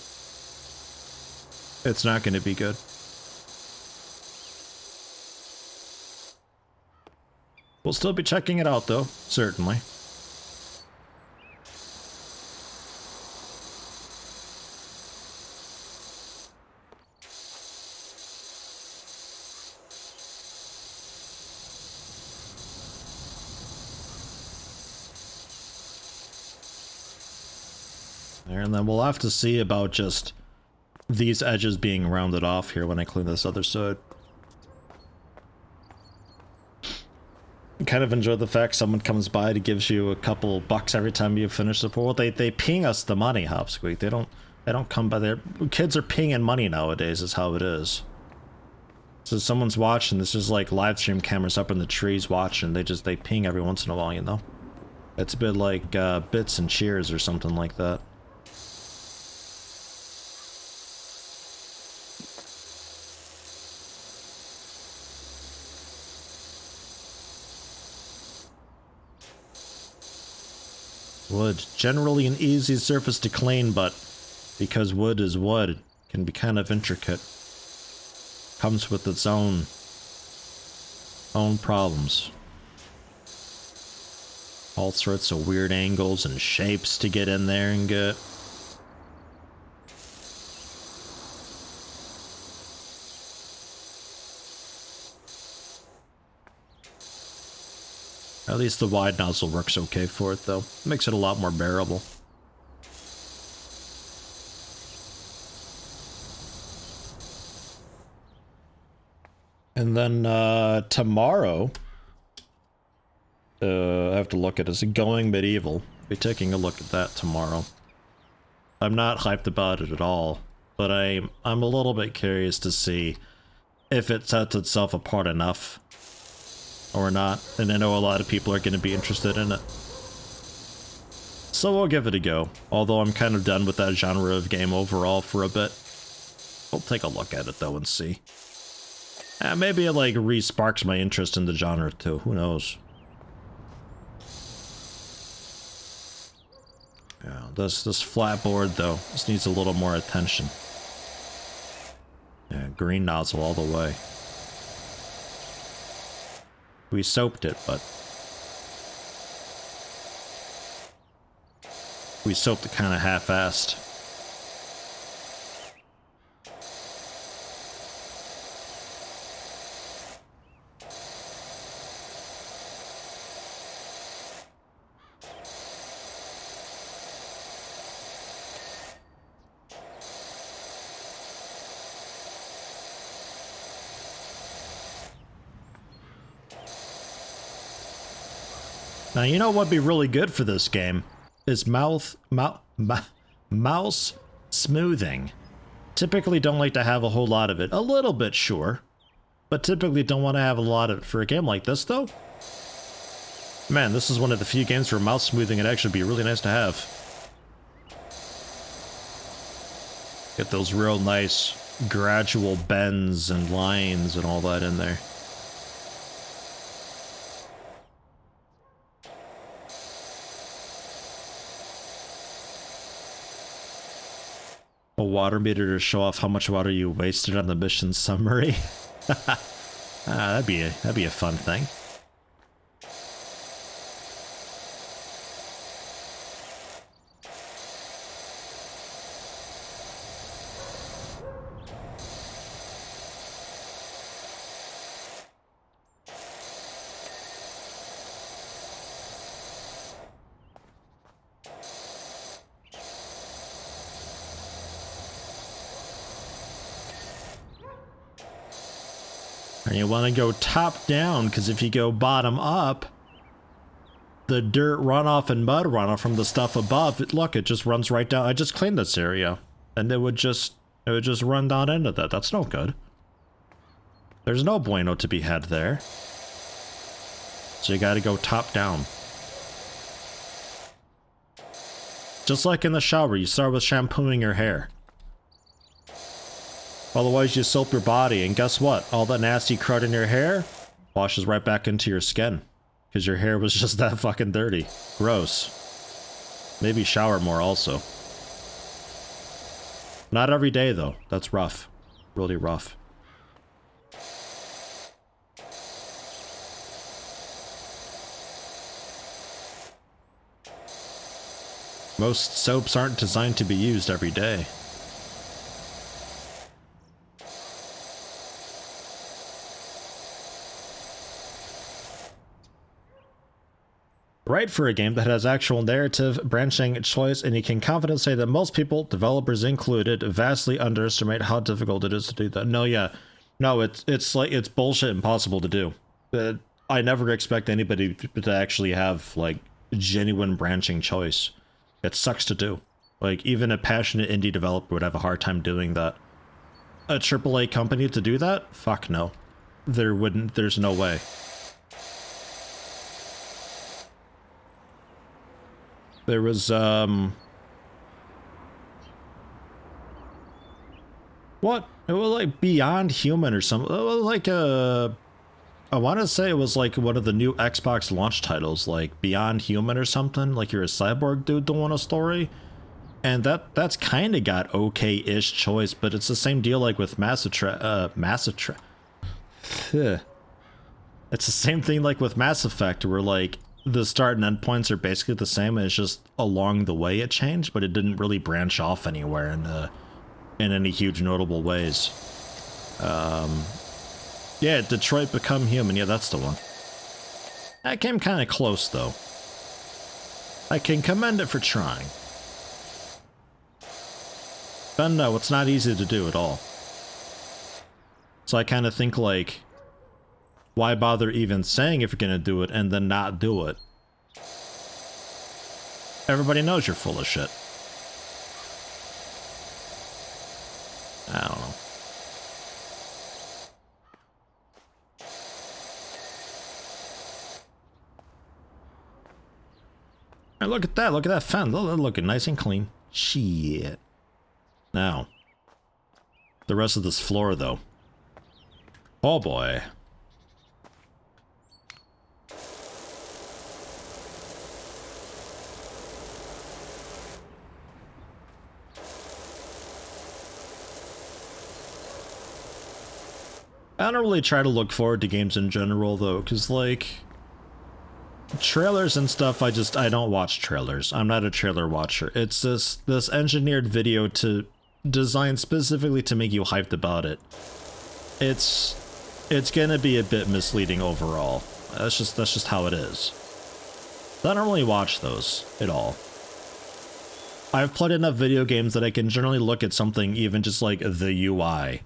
it's not going to be good. We'll still be checking it out, though, certainly. There, and then we'll have to see about just these edges being rounded off here when I clean this other side. Kind of enjoy the fact someone comes by to gives you a couple bucks every time you finish the pool. They ping us the money, Hopsqueak. They don't come by there. Kids are pinging money nowadays, is how it is. So someone's watching, this is like live stream cameras up in the trees watching, they ping every once in a while, you know? It's a bit like Bits and Cheers or something like that. Wood, generally an easy surface to clean, but because wood is wood, it can be kind of intricate. Comes with its own problems. All sorts of weird angles and shapes to get in there and get. At least the wide nozzle works okay for it, though. Makes it a lot more bearable. And then tomorrow, I have to look at this. Going Medieval. Be taking a look at that tomorrow. I'm not hyped about it at all, but I'm a little bit curious to see if it sets itself apart enough or not, and I know a lot of people are going to be interested in it. So we'll give it a go, although I'm kind of done with that genre of game overall for a bit. We'll take a look at it though and see. Maybe it like re-sparks my interest in the genre too, who knows. Yeah, this flat board though, this needs a little more attention. Yeah, green nozzle all the way. We soaped it, but we soaped it kind of half-assed. Now, you know what'd be really good for this game is mouse smoothing. Typically don't like to have a whole lot of it. A little bit, sure. But typically don't want to have a lot of it. For a game like this, though, man, this is one of the few games where mouse smoothing would actually be really nice to have. Get those real nice gradual bends and lines and all that in there. A water meter to show off how much water you wasted on the mission summary. that'd be a fun thing. And you want to go top down, because if you go bottom up, the dirt runoff and mud runoff from the stuff above, look, it just runs right down. I just cleaned this area, and it would just run down into that. That's no good. There's no bueno to be had there. So you got to go top down. Just like in the shower, you start with shampooing your hair. Otherwise, you soap your body, and guess what? All that nasty crud in your hair washes right back into your skin. Because your hair was just that fucking dirty. Gross. Maybe shower more also. Not every day, though. That's rough. Really rough. Most soaps aren't designed to be used every day. Right for a game that has actual narrative, branching choice, and you can confidently say that most people, developers included, vastly underestimate how difficult it is to do that. No, yeah. No, it's like, it's bullshit impossible to do. I never expect anybody to actually have, like, genuine branching choice. It sucks to do. Like, even a passionate indie developer would have a hard time doing that. A AAA company to do that? Fuck no. There's no way. There was, what? It was like Beyond Human or something. It was like I want to say it was like one of the new Xbox launch titles, like Beyond Human or something. Like you're a cyborg dude doing a story. And that's kind of got okay-ish choice, but it's the same deal like with It's the same thing like with Mass Effect, where like the start and end points are basically the same, and it's just along the way it changed, but it didn't really branch off anywhere in any huge notable ways. Yeah, Detroit Become Human. Yeah, that's the one. That came kind of close, though. I can commend it for trying. But no, it's not easy to do at all. So I kind of think, like, why bother even saying if you're going to do it and then not do it? Everybody knows you're full of shit. I don't know. Hey, look at that. Look at that fence. Looking nice and clean. Shit. Now, the rest of this floor, though. Oh boy. I don't really try to look forward to games in general, though, because, like, trailers and stuff, I don't watch trailers. I'm not a trailer watcher. It's this engineered video to design specifically to make you hyped about it. It's gonna be a bit misleading overall. That's just how it is. I don't really watch those at all. I've played enough video games that I can generally look at something, even just like the UI,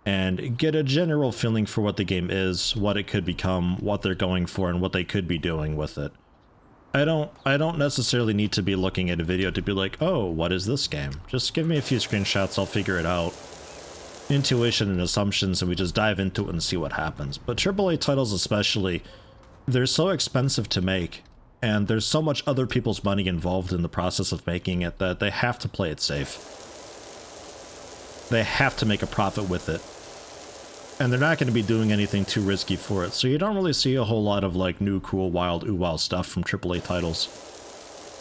and get a general feeling for what the game is, what it could become, what they're going for, and what they could be doing with it. I don't necessarily need to be looking at a video to be like, oh, what is this game? Just give me a few screenshots, I'll figure it out. Intuition and assumptions, and we just dive into it and see what happens. But AAA titles especially, they're so expensive to make, and there's so much other people's money involved in the process of making it that they have to play it safe. They have to make a profit with it. And they're not going to be doing anything too risky for it, so you don't really see a whole lot of like new, cool, wild, ooh-wow stuff from AAA titles.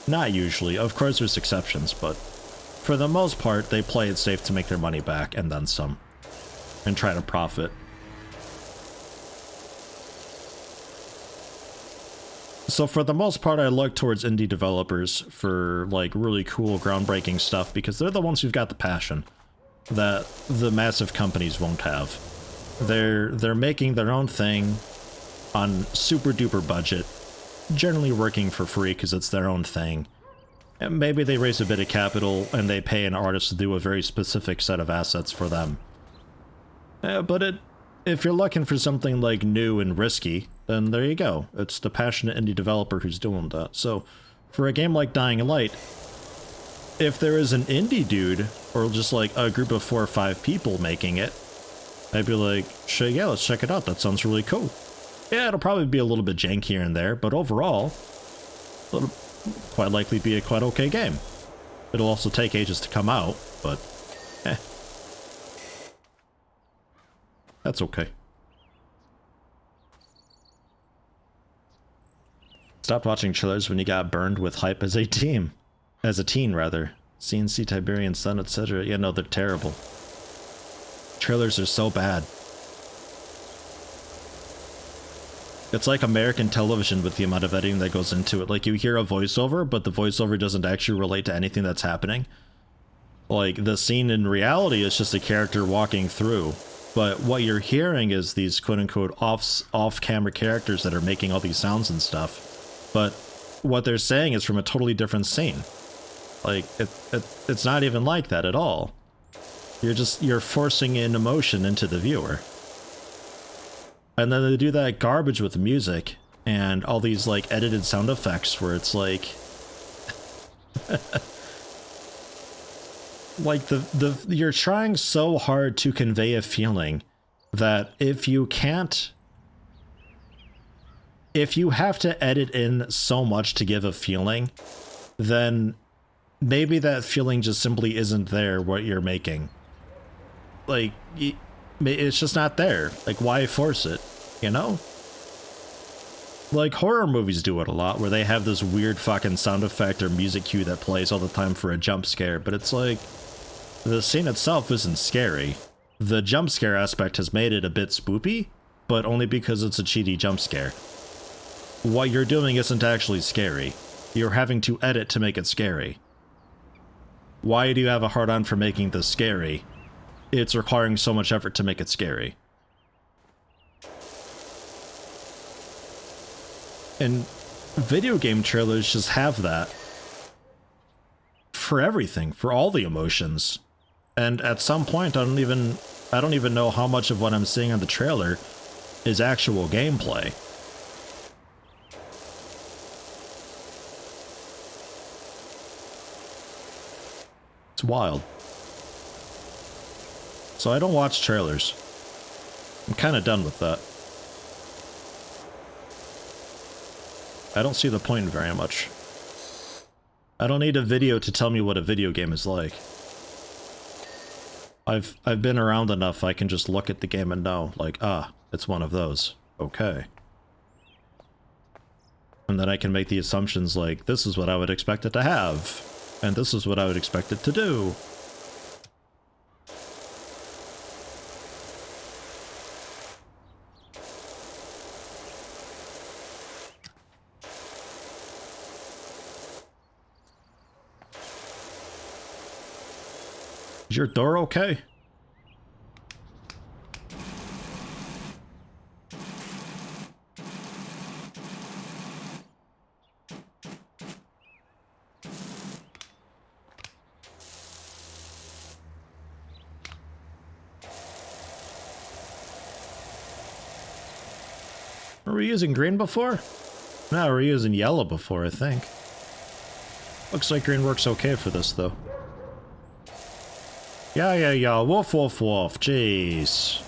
Not usually. Of course there's exceptions, but for the most part, they play it safe to make their money back, and then some. And try to profit. So for the most part, I look towards indie developers for like really cool, groundbreaking stuff, because they're the ones who've got the passion that the massive companies won't have. They're making their own thing on super duper budget, generally working for free because it's their own thing. And maybe they raise a bit of capital and they pay an artist to do a very specific set of assets for them. But if you're looking for something like new and risky, then there you go. It's the passionate indie developer who's doing that. So for a game like Dying Light, if there is an indie dude or just like a group of 4 or 5 people making it, I'd be like, sure, yeah, let's check it out. That sounds really cool. Yeah, it'll probably be a little bit jank here and there, but overall, it'll quite likely be a quite okay game. It'll also take ages to come out, but that's okay. Stopped watching trailers when you got burned with hype as a teen, rather. CNC, Tiberian Sun, etc. Yeah, no, they're terrible. Trailers are so bad. It's like American television with the amount of editing that goes into it. Like, you hear a voiceover, but the voiceover doesn't actually relate to anything that's happening. Like, the scene in reality is just a character walking through, but what you're hearing is these quote-unquote off-camera characters that are making all these sounds and stuff. But what they're saying is from a totally different scene. Like, it's not even like that at all. You're forcing in emotion into the viewer. And then they do that garbage with the music and all these like edited sound effects where it's like like you're trying so hard to convey a feeling that if you have to edit in so much to give a feeling, then maybe that feeling just simply isn't there what you're making. Like, it's just not there. Like, why force it, you know? Like, horror movies do it a lot, where they have this weird fucking sound effect or music cue that plays all the time for a jump scare, but it's like, the scene itself isn't scary. The jump scare aspect has made it a bit spoopy, but only because it's a cheaty jump scare. What you're doing isn't actually scary. You're having to edit to make it scary. Why do you have a hard-on for making this scary? It's requiring so much effort to make it scary. And video game trailers just have that for everything, for all the emotions. And at some point, I don't even know how much of what I'm seeing on the trailer is actual gameplay. It's wild. So I don't watch trailers. I'm kind of done with that. I don't see the point very much. I don't need a video to tell me what a video game is like. I've been around enough, I can just look at the game and know, like, ah, it's one of those. Okay. And then I can make the assumptions like, this is what I would expect it to have, and this is what I would expect it to do. Is your door okay? Were we using green before? No, we're using yellow before, I think. Looks like green works okay for this, though. Yeah, woof, woof, woof, jeez.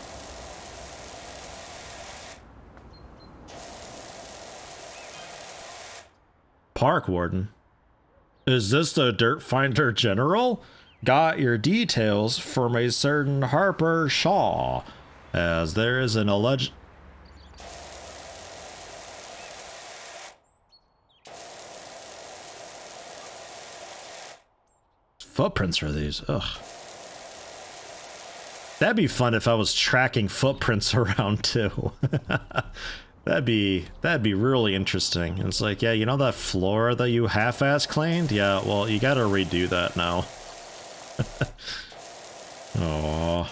Park Warden. Is this the Dirt Finder General? Got your details from a certain Harper Shaw, as there is an alleged... Footprints are these? Ugh. That'd be fun if I was tracking footprints around too. That'd be really interesting. It's like, yeah, you know that floor that you half-ass cleaned? Yeah, well, you gotta redo that now. Aww.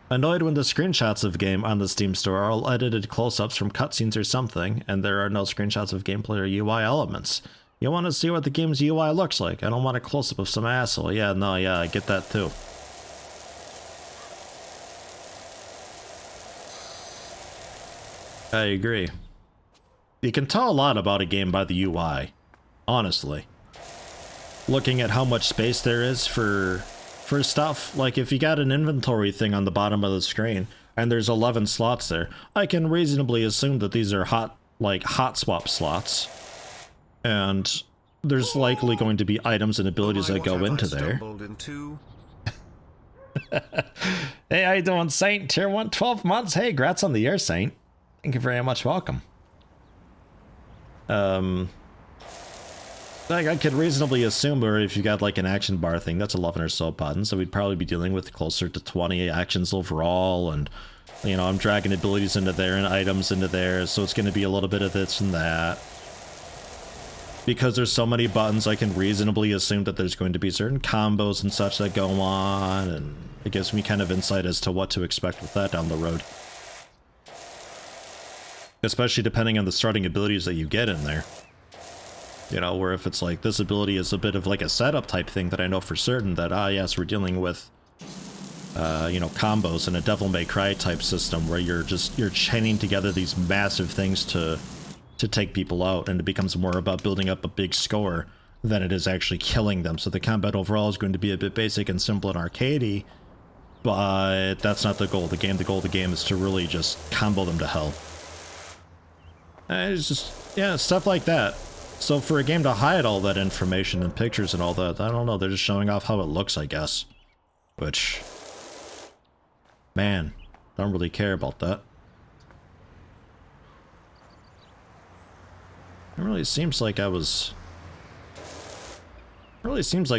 Annoyed when the screenshots of game on the Steam store are all edited close-ups from cutscenes or something, and there are no screenshots of gameplay or UI elements. You want to see what the game's UI looks like. I don't want a close-up of some asshole. Yeah, no, yeah, I get that too. I agree. You can tell a lot about a game by the UI, honestly. Looking at how much space there is for stuff, like if you got an inventory thing on the bottom of the screen and there's 11 slots there, I can reasonably assume that these are hot swap slots. And there's likely going to be items and abilities that go into there. Hey, how you doing, Saint? Tier 1, 12 months. Hey, grats on the year, Saint. Thank you very much. Welcome. Like, I could reasonably assume, or if you got like an action bar thing, that's 11 or so buttons, so we'd probably be dealing with closer to 20 actions overall, and, you know, I'm dragging abilities into there and items into there, so it's going to be a little bit of this and that. Because there's so many buttons, I can reasonably assume that there's going to be certain combos and such that go on, and it gives me kind of insight as to what to expect with that down the road. Especially depending on the starting abilities that you get in there. You know, where if it's like, this ability is a bit of like a setup type thing that I know for certain that, yes, we're dealing with, you know, combos in a Devil May Cry type system where you're chaining together these massive things to take people out, and it becomes more about building up a big score than it is actually killing them. So the combat overall is going to be a bit basic and simple and arcadey, but that's not the goal of the game. The goal of the game is to really just combo them to hell. It's just, yeah, stuff like that. So for a game to hide all that information and pictures and all that, I don't know, they're just showing off how it looks, I guess. Which, man, don't really care about that. It really seems like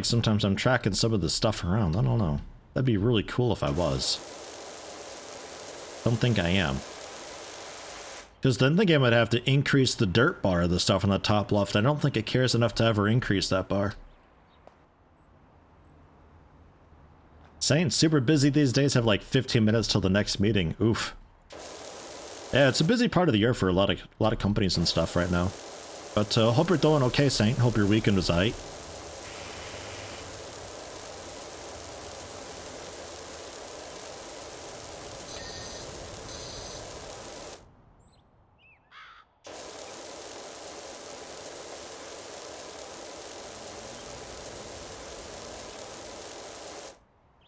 sometimes I'm tracking some of the stuff around. I don't know. That'd be really cool if I was. Don't think I am. Because then the game would have to increase the dirt bar of the stuff on the top left. I don't think it cares enough to ever increase that bar. Saint, super busy these days, have like 15 minutes till the next meeting. Oof. Yeah, it's a busy part of the year for a lot of companies and stuff right now. But hope you're doing okay, Saint. Hope your weekend was aight.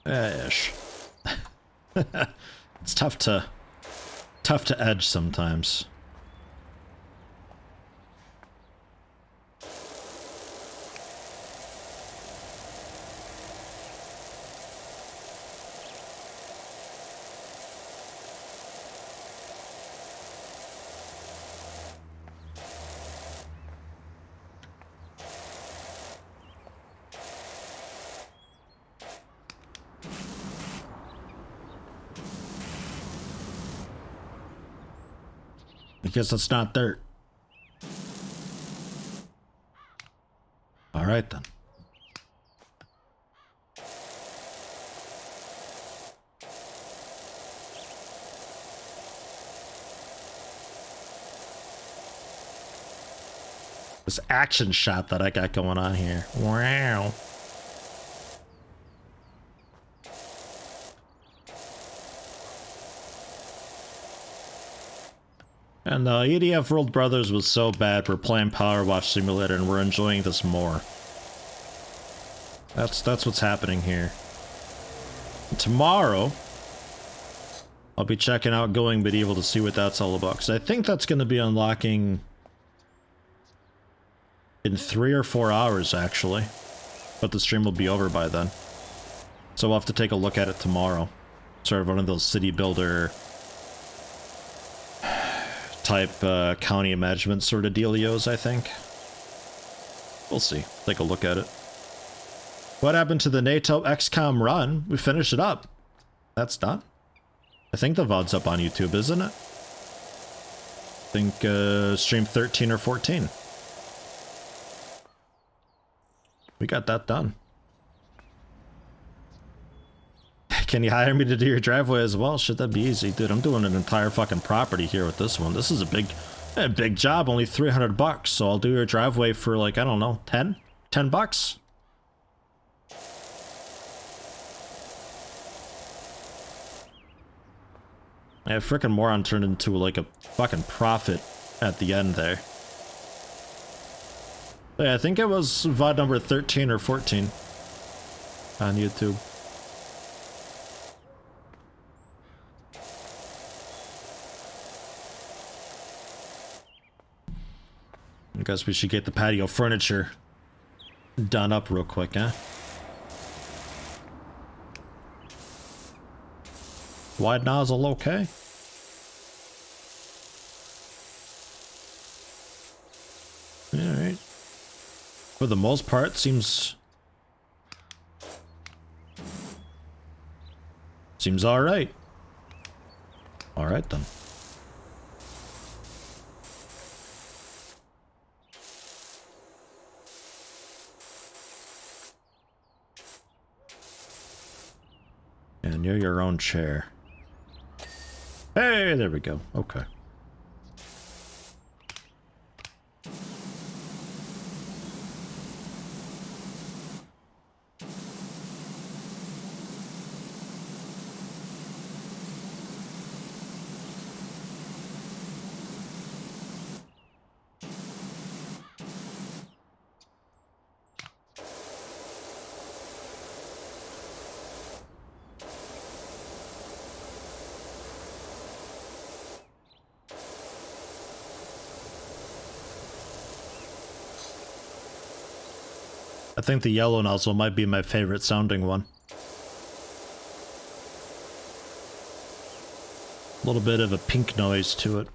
Ish. It's tough to edge sometimes. I guess it's not dirt. All right then. This action shot that I got going on here. Wow. And EDF World Brothers was so bad, we're playing PowerWash Simulator and we're enjoying this more. That's what's happening here. Tomorrow, I'll be checking out Going Medieval to see what that's all about, because I think that's going to be unlocking in 3 or 4 hours, actually. But the stream will be over by then. So we'll have to take a look at it tomorrow. Sort of one of those city builder type county management sort of dealios, I think. We'll see. Take a look at it. What happened to the NATO XCOM run? We finished it up. That's done. I think the VOD's up on YouTube, isn't it? I think stream 13 or 14. We got that done. Can you hire me to do your driveway as well? Should that be easy? Dude, I'm doing an entire fucking property here with this one. This is a big job, only 300 bucks. So I'll do your driveway for like, I don't know, 10 bucks. Yeah, frickin' moron turned into like a fucking profit at the end there. Yeah, I think it was VOD number 13 or 14 on YouTube. I guess we should get the patio furniture done up real quick, huh? Wide nozzle, okay. Alright. For the most part, seems alright. Alright then. And you're your own chair. Hey, there we go. Okay. I think the yellow nozzle might be my favorite sounding one. A little bit of a pink noise to it.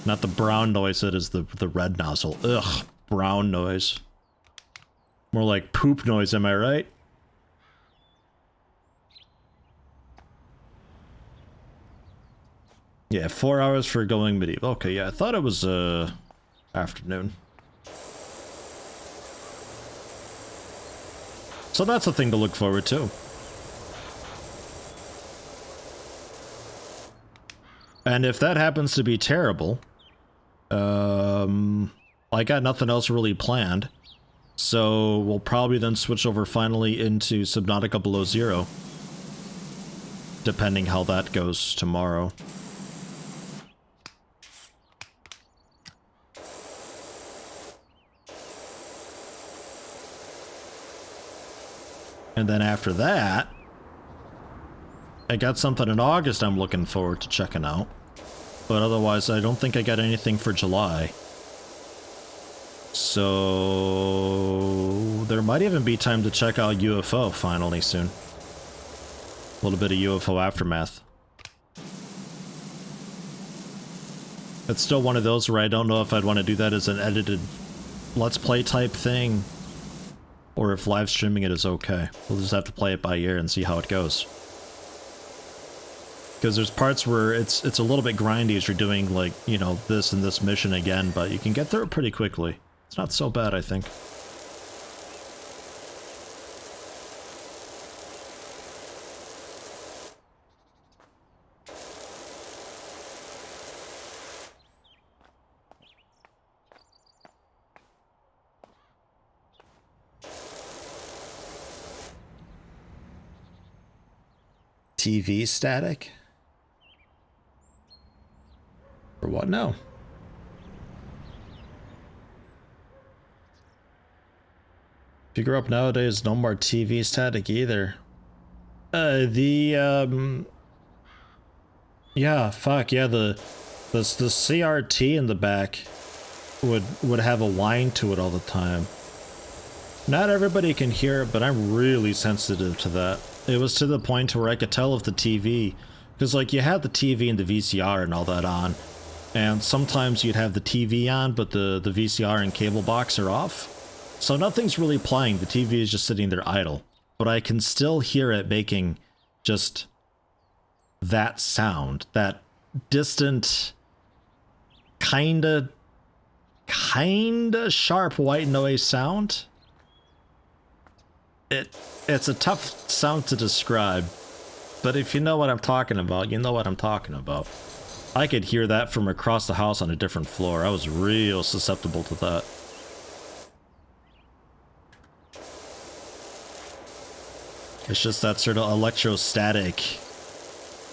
Not the brown noise that is the red nozzle. Ugh, brown noise. More like poop noise, am I right? Yeah, 4 hours for Going Medieval. Okay, yeah, I thought it was afternoon. So that's a thing to look forward to. And if that happens to be terrible, I got nothing else really planned. So we'll probably then switch over finally into Subnautica Below Zero. Depending how that goes tomorrow. And then after that, I got something in August I'm looking forward to checking out. But otherwise, I don't think I got anything for July. So there might even be time to check out UFO finally soon. A little bit of UFO Aftermath. It's still one of those where I don't know if I'd want to do that as an edited Let's Play type thing, or if live streaming it is okay. We'll just have to play it by ear and see how it goes. Because there's parts where it's a little bit grindy as you're doing, like, you know, this and this mission again, but you can get through it pretty quickly. It's not so bad, I think. TV static? Or what? No. If you grew up nowadays, no more TV static either. Yeah, fuck, yeah, the CRT in the back would have a whine to it all the time. Not everybody can hear it, but I'm really sensitive to that. It was to the point where I could tell if the TV, because like you had the TV and the VCR and all that on, and sometimes you'd have the TV on, but the VCR and cable box are off. So nothing's really playing, the TV is just sitting there idle. But I can still hear it making just that sound, that distant, kinda sharp white noise sound. It's a tough sound to describe, but if you know what I'm talking about, you know what I'm talking about. I could hear that from across the house on a different floor. I was real susceptible to that. It's just that sort of electrostatic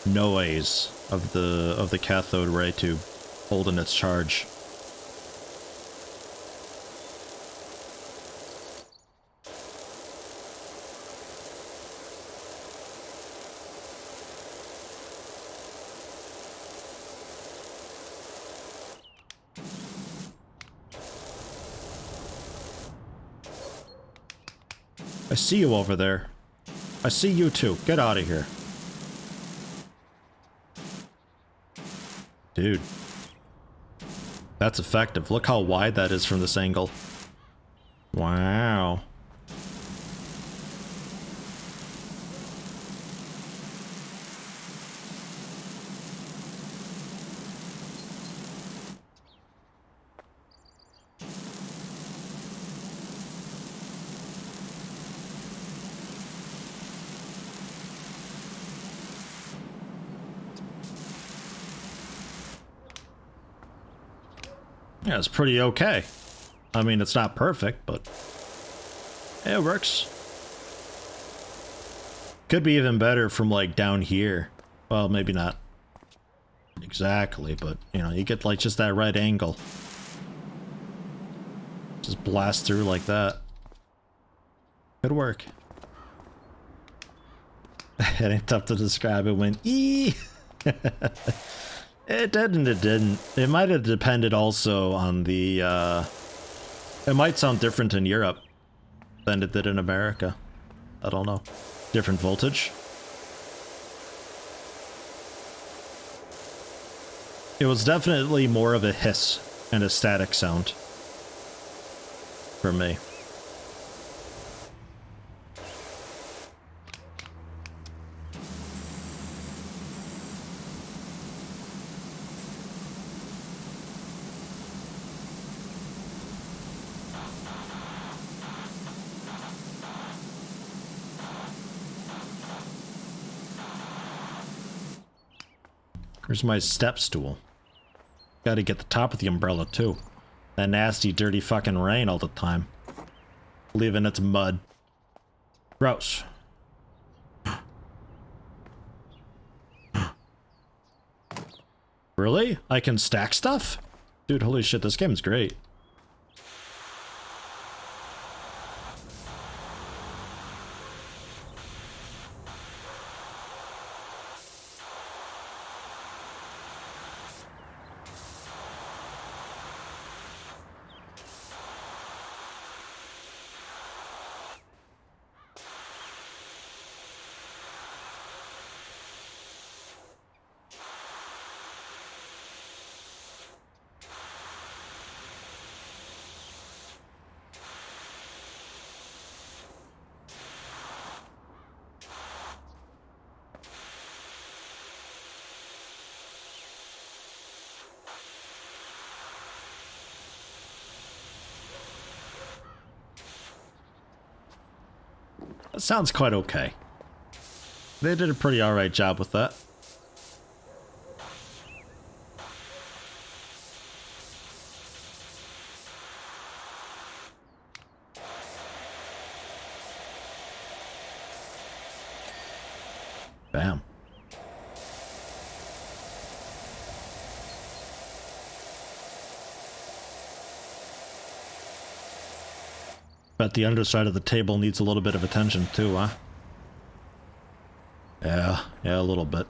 noise of the cathode ray tube holding its charge. I see you over there. I see you too. Get out of here. Dude. That's effective. Look how wide that is from this angle. Wow. Yeah, it's pretty okay. I mean, it's not perfect, but it works. Could be even better from like down here. Well, maybe not exactly, but you know, you get like just that right angle. Just blast through like that. Could work. It ain't tough to describe. It went ee. It did and it didn't. It might have depended also on the, it might sound different in Europe than it did in America. I don't know. Different voltage. It was definitely more of a hiss and a static sound for me. Where's my step stool? Gotta get the top of the umbrella too. That nasty, dirty fucking rain all the time. Leaving its mud. Gross. Really? I can stack stuff? Dude, holy shit, this game's great. That sounds quite okay. They did a pretty alright job with that. Bam. Bet the underside of the table needs a little bit of attention too, huh? Yeah, a little bit.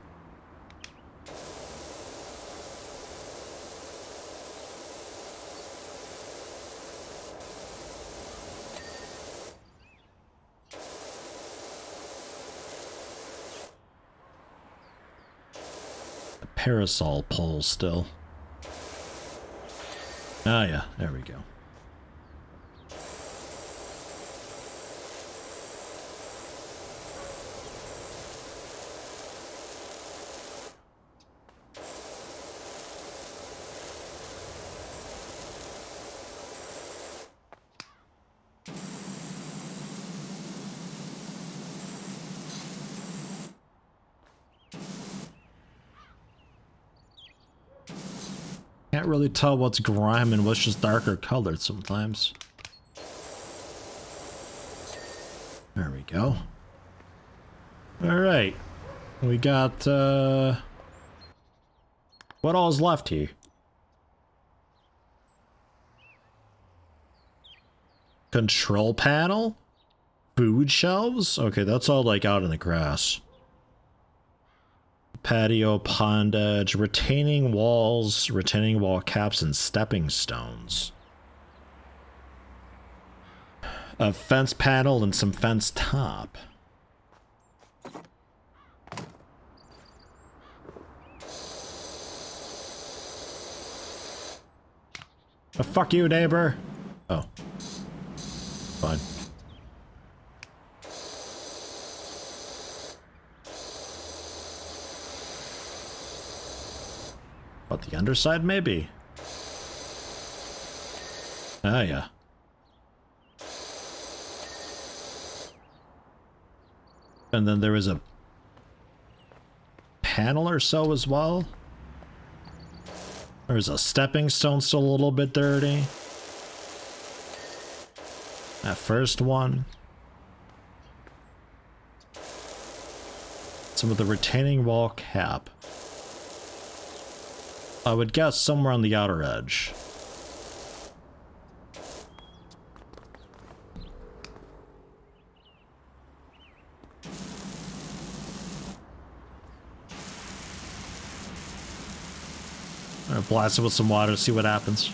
The parasol pole still. Ah, yeah, there we go. Can't really tell what's grime and what's just darker colored sometimes. There we go. Alright. We got, what all's left here? Control panel? Food shelves? Okay, that's all like out in the grass. Patio, pond edge, retaining walls, retaining wall caps, and stepping stones. A fence panel and some fence top. Oh, fuck you, neighbor. Oh. Fine. What, the underside, maybe? Ah, yeah. And then there was a panel or so as well. There's a stepping stone still a little bit dirty. That first one. Some of the retaining wall cap. I would guess somewhere on the outer edge. I'm gonna blast it with some water, see what happens.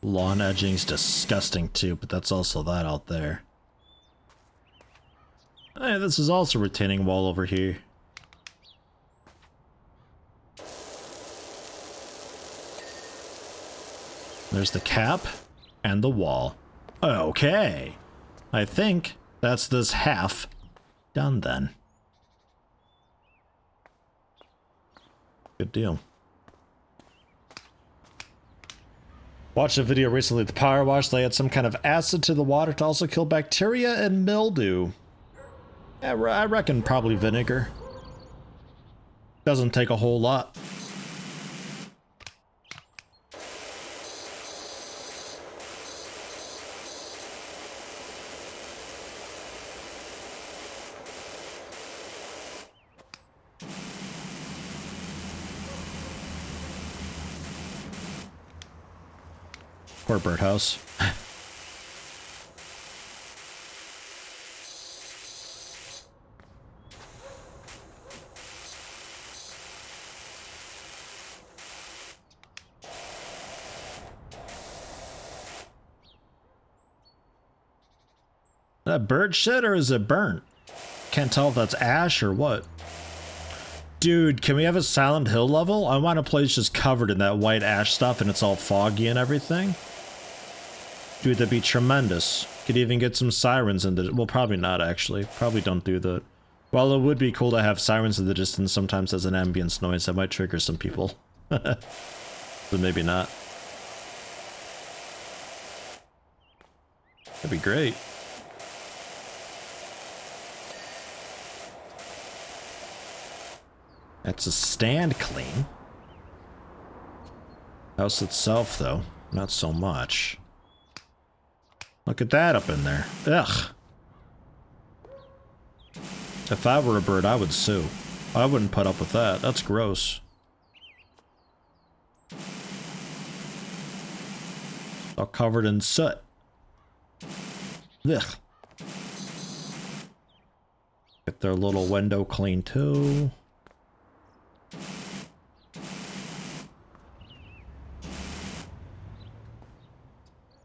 Lawn edging's disgusting too, but that's also that out there. Hey, this is also retaining wall over here. There's the cap and the wall. Okay. I think that's this half done then. Good deal. Watched a video recently at the PowerWash. They had some kind of acid to the water to also kill bacteria and mildew. Yeah, I reckon probably vinegar. Doesn't take a whole lot. Poor birdhouse. That bird shit, or is it burnt? Can't tell if that's ash or what. Dude, can we have a Silent Hill level? I want a place just covered in that white ash stuff and it's all foggy and everything. Dude, that'd be tremendous. Could even get some sirens in the... Well, probably not, actually. Probably don't do that. Well, it would be cool to have sirens in the distance sometimes as an ambience noise. That might trigger some people. But maybe not. That'd be great. That's a stand clean. House itself, though, not so much. Look at that up in there. Ugh. If I were a bird, I would sue. I wouldn't put up with that. That's gross. All covered in soot. Ugh. Get their little window clean, too.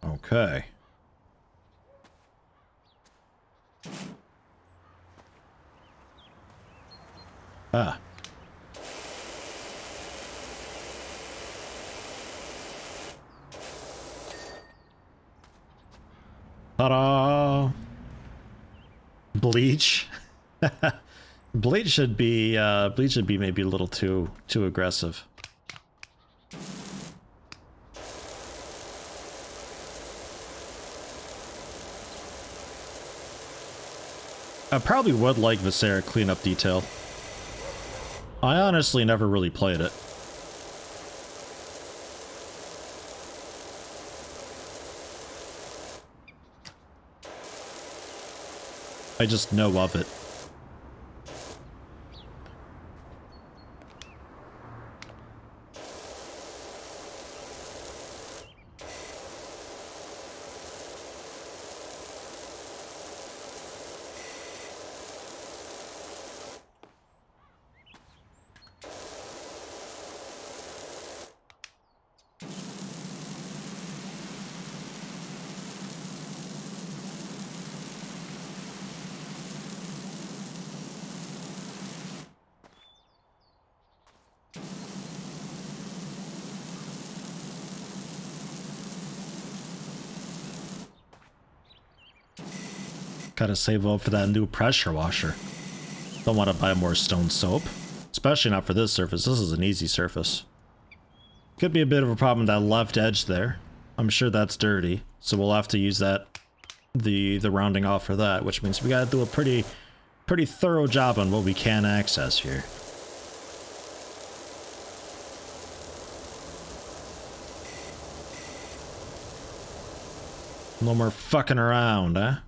Okay. Ah. Ta-da! Bleach. Bleach should be maybe a little too aggressive. I probably would like Viscera cleanup detail. I honestly never really played it. I just know of it. Gotta save up for that new pressure washer. Don't want to buy more stone soap. Especially not for this surface. This is an easy surface. Could be a bit of a problem with that left edge there. I'm sure that's dirty. So we'll have to use that, the rounding off for that, which means we gotta do a pretty thorough job on what we can access here. No more fucking around, huh?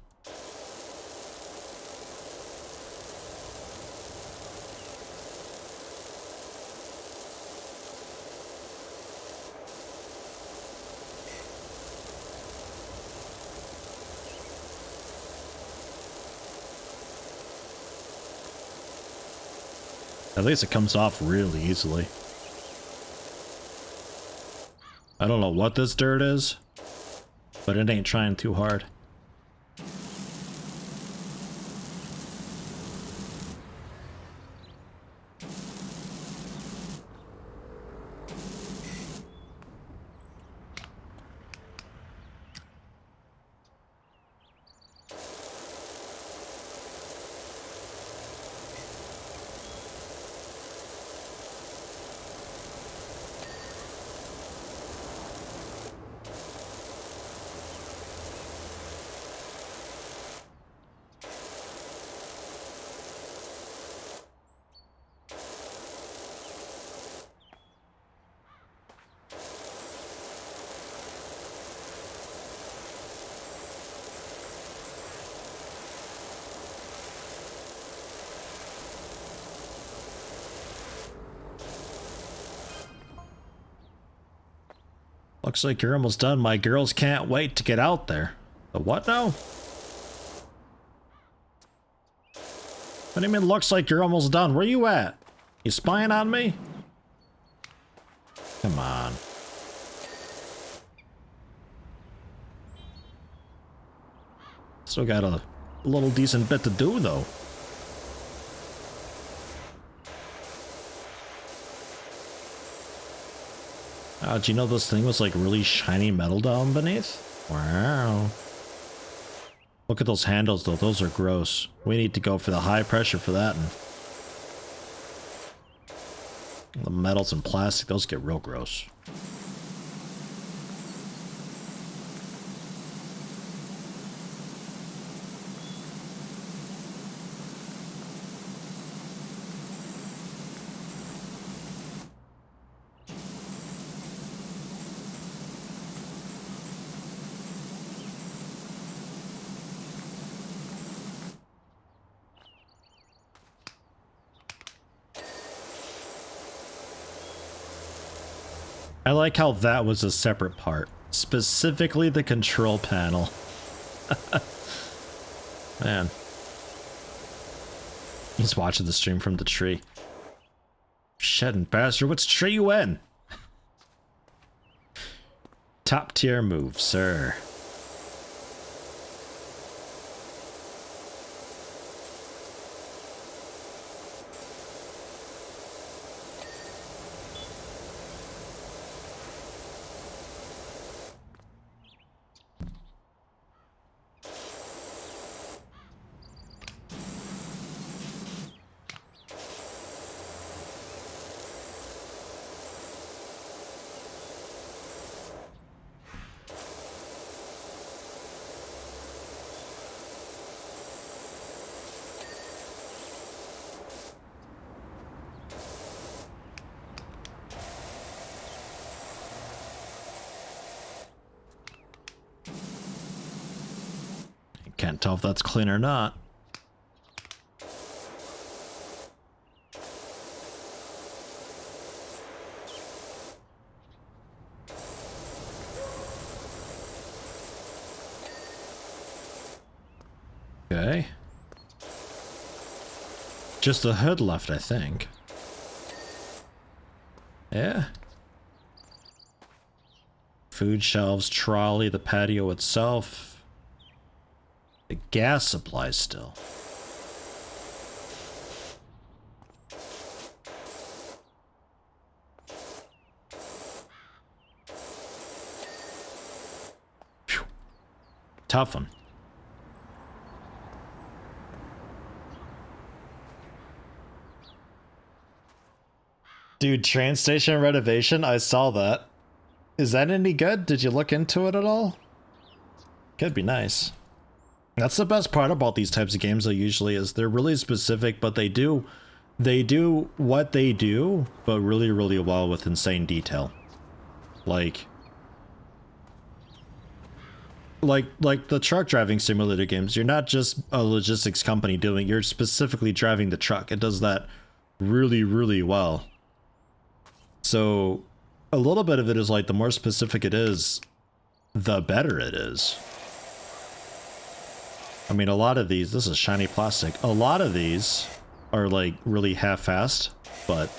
At least it comes off really easily. I don't know what this dirt is, but it ain't trying too hard. Looks like you're almost done. My girls can't wait to get out there. The what now? What do you mean looks like you're almost done? Where you at? You spying on me? Come on. Still got a little decent bit to do though. Did you know this thing was like really shiny metal down beneath? Wow. Look at those handles though, those are gross. We need to go for the high pressure for that. And the metals and plastic, those get real gross. I like how that was a separate part. Specifically the control panel. Man. He's watching the stream from the tree. Shedding bastard, what's tree you in? Top tier move, sir. Can't tell if that's clean or not. Okay. Just the hood left, I think. Yeah. Food shelves, trolley, the patio itself. The gas supply still. Phew. Tough one. Dude, train station renovation, I saw that. Is that any good? Did you look into it at all? Could be nice. That's the best part about these types of games though, usually, is they're really specific, but they do what they do, but really, really well with insane detail. Like the truck driving simulator games, you're not just a logistics company doing, you're specifically driving the truck. It does that really, really well. So a little bit of it is like, the more specific it is, the better it is. I mean, a lot of these, this is shiny plastic. A lot of these are like really half-assed, but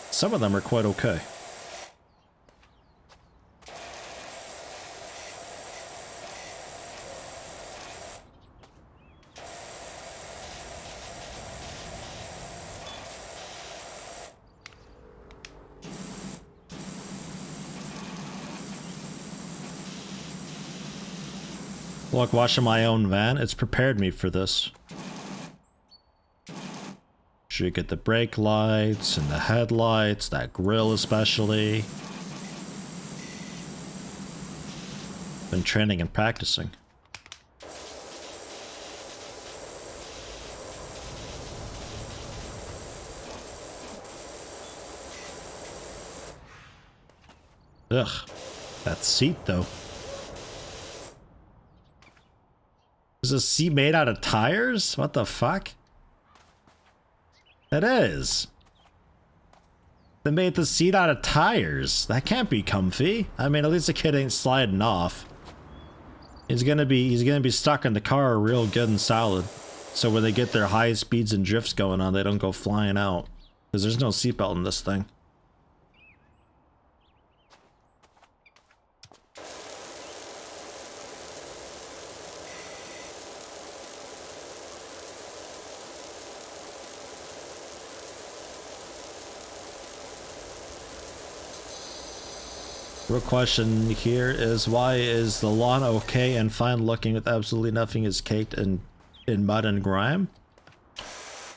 some of them are quite okay. Look, washing my own van, it's prepared me for this. Should get the brake lights and the headlights, that grill especially. Been training and practicing. Ugh, that seat though. Is this seat made out of tires? What the fuck? It is. They made the seat out of tires. That can't be comfy. I mean, at least the kid ain't sliding off. He's gonna be stuck in the car real good and solid. So when they get their high speeds and drifts going on, they don't go flying out. Because there's no seatbelt in this thing. Real question here is, why is the lawn okay and fine looking with absolutely nothing is caked in mud and grime?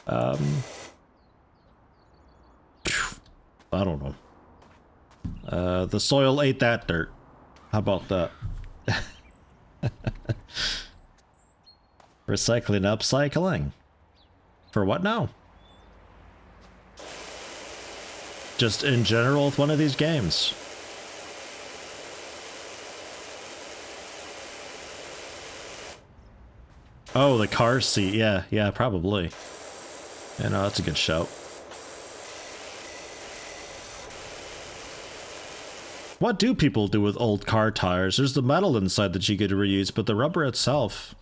I don't know. The soil ate that dirt. How about that? Recycling, upcycling. For what now? Just in general with one of these games. Oh, the car seat. Yeah, probably. Yeah, no, that's a good shout. What do people do with old car tires? There's the metal inside that you could reuse, but the rubber itself...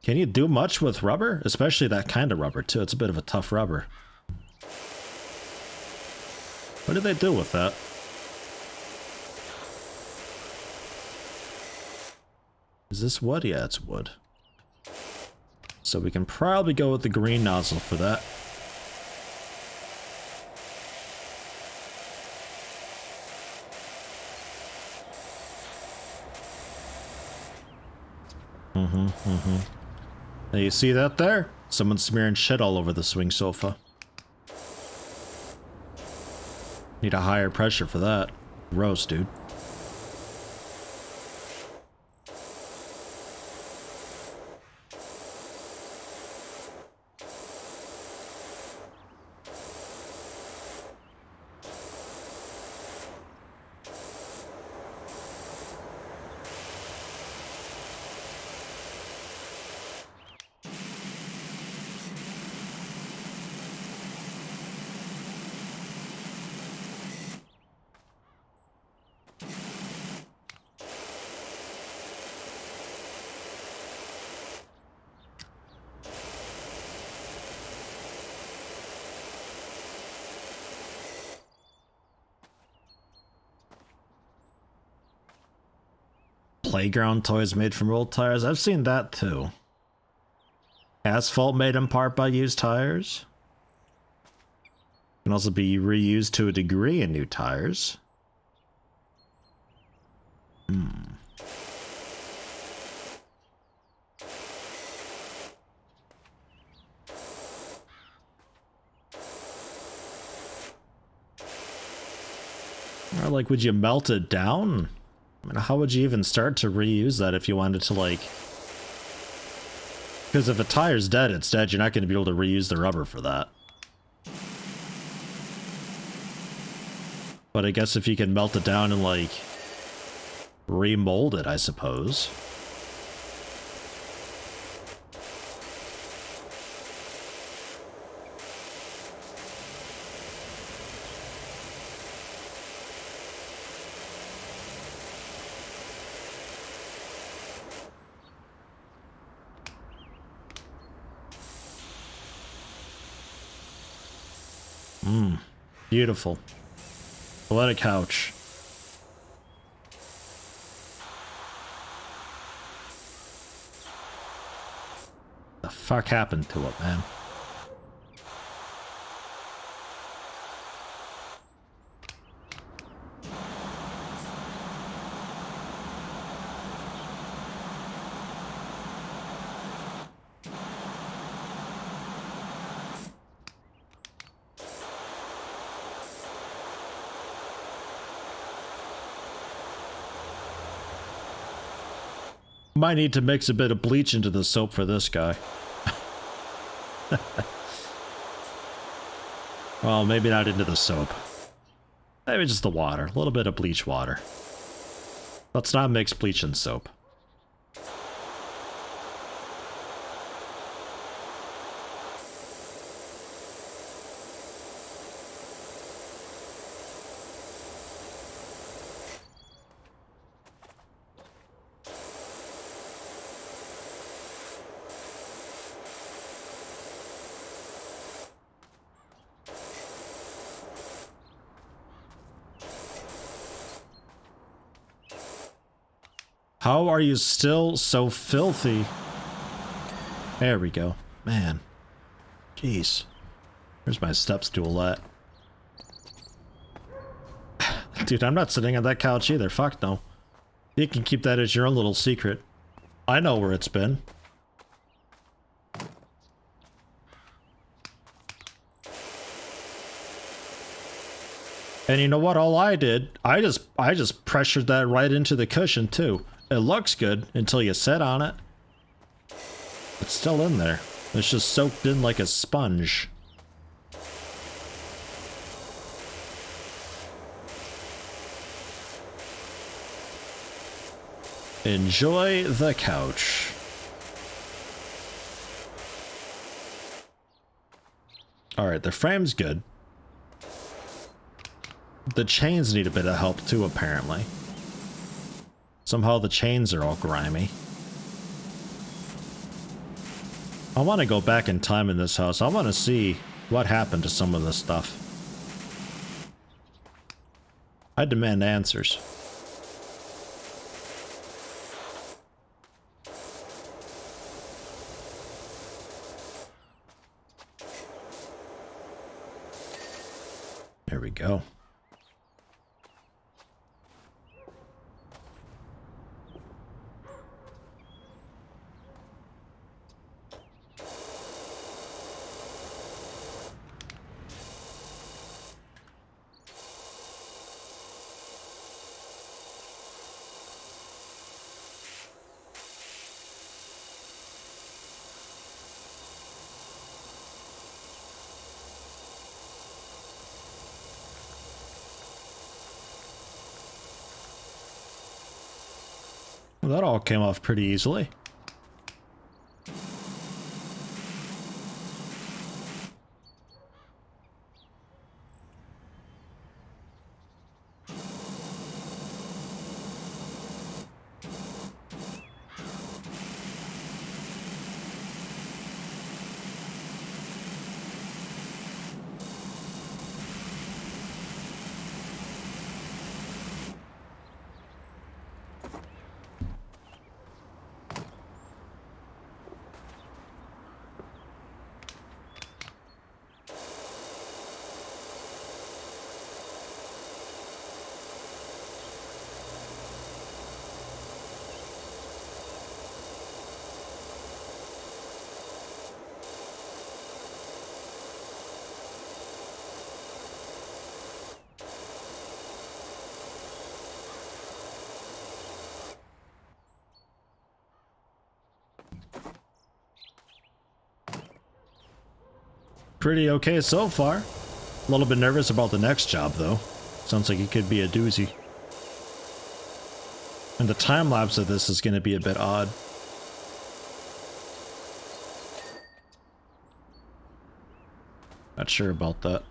Can you do much with rubber? Especially that kind of rubber, too. It's a bit of a tough rubber. What do they do with that? Is this wood? Yeah, it's wood. So we can probably go with the green nozzle for that. Now you see that there? Someone's smearing shit all over the swing sofa. Need a higher pressure for that. Gross, dude. Playground toys made from old tires. I've seen that too. Asphalt made in part by used tires. Can also be reused to a degree in new tires. Or like, would you melt it down? I mean, how would you even start to reuse that if you wanted to, like... Because if a tire's dead, it's dead. You're not going to be able to reuse the rubber for that. But I guess if you can melt it down and, like, remold it, I suppose. Beautiful. What a couch. The fuck happened to it, man? Might need to mix a bit of bleach into the soap for this guy. Well, maybe not into the soap. Maybe just the water. A little bit of bleach water. Let's not mix bleach and soap. How are you still so filthy? There we go. Man. Jeez. Where's my step stool at? Dude, I'm not sitting on that couch either. Fuck no. You can keep that as your own little secret. I know where it's been. And you know what? All I did, I just pressured that right into the cushion too. It looks good until you sit on it. It's still in there. It's just soaked in like a sponge. Enjoy the couch. Alright, the frame's good. The chains need a bit of help too, apparently. Somehow the chains are all grimy. I want to go back in time in this house. I want to see what happened to some of this stuff. I demand answers. There we go. Well, that all came off pretty easily. Pretty okay so far. A little bit nervous about the next job though. Sounds like it could be a doozy. And the time lapse of this is going to be a bit odd. Not sure about that.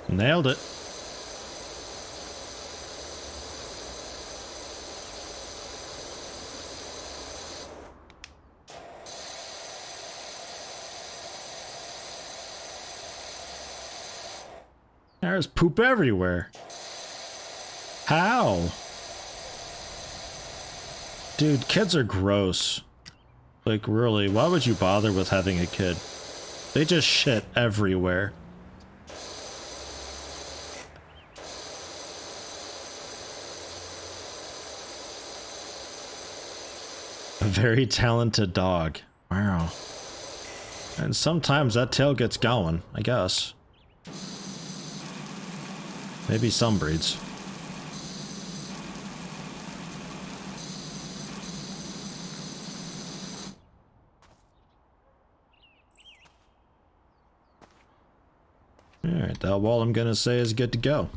Nailed it. There's poop everywhere. How? Dude, kids are gross. Like, really, why would you bother with having a kid? They just shit everywhere. A very talented dog. Wow. And sometimes that tail gets going, I guess. Maybe some breeds. that wall, I'm gonna say, is good to go.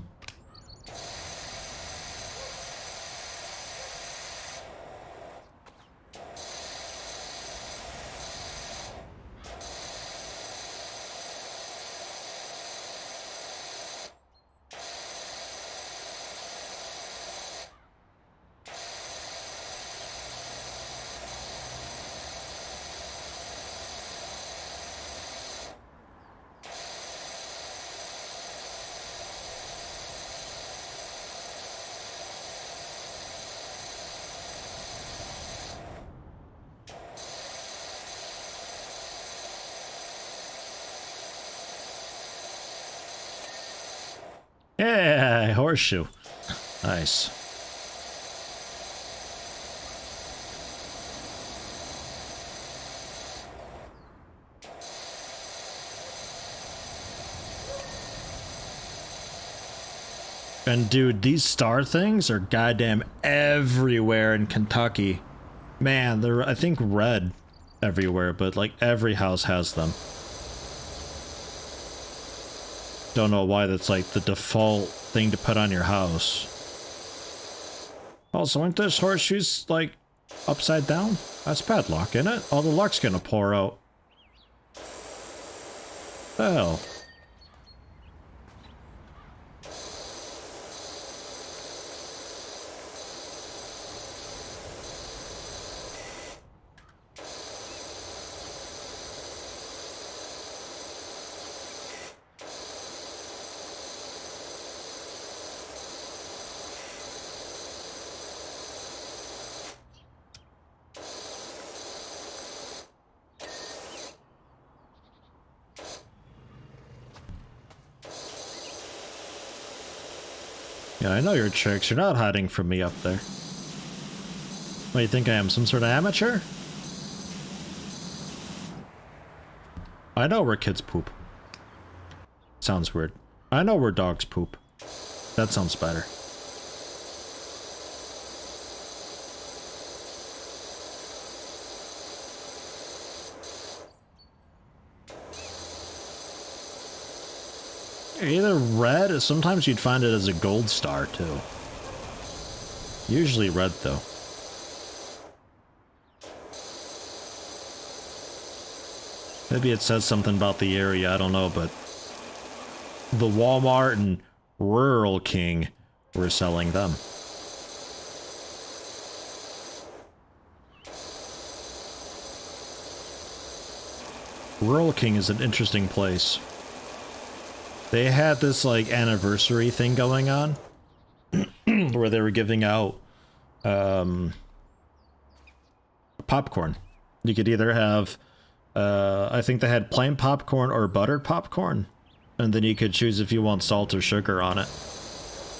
Yeah, horseshoe. Nice. And dude, these star things are goddamn everywhere in Kentucky. Man, they're, I think, red everywhere, but like every house has them. Don't know why that's like the default thing to put on your house. Also, aren't those horseshoes like upside down? That's bad luck, isn't it? All the luck's gonna pour out. The hell? Yeah, I know your tricks. You're not hiding from me up there. What, you think I am, some sort of amateur? I know where kids poop. Sounds weird. I know where dogs poop. That sounds better. Either red, or sometimes you'd find it as a gold star too. Usually red though. Maybe it says something about the area, I don't know, but the Walmart and Rural King were selling them. Rural King is an interesting place. They had this like anniversary thing going on where they were giving out popcorn. You could either have I think they had plain popcorn or buttered popcorn, and then you could choose if you want salt or sugar on it.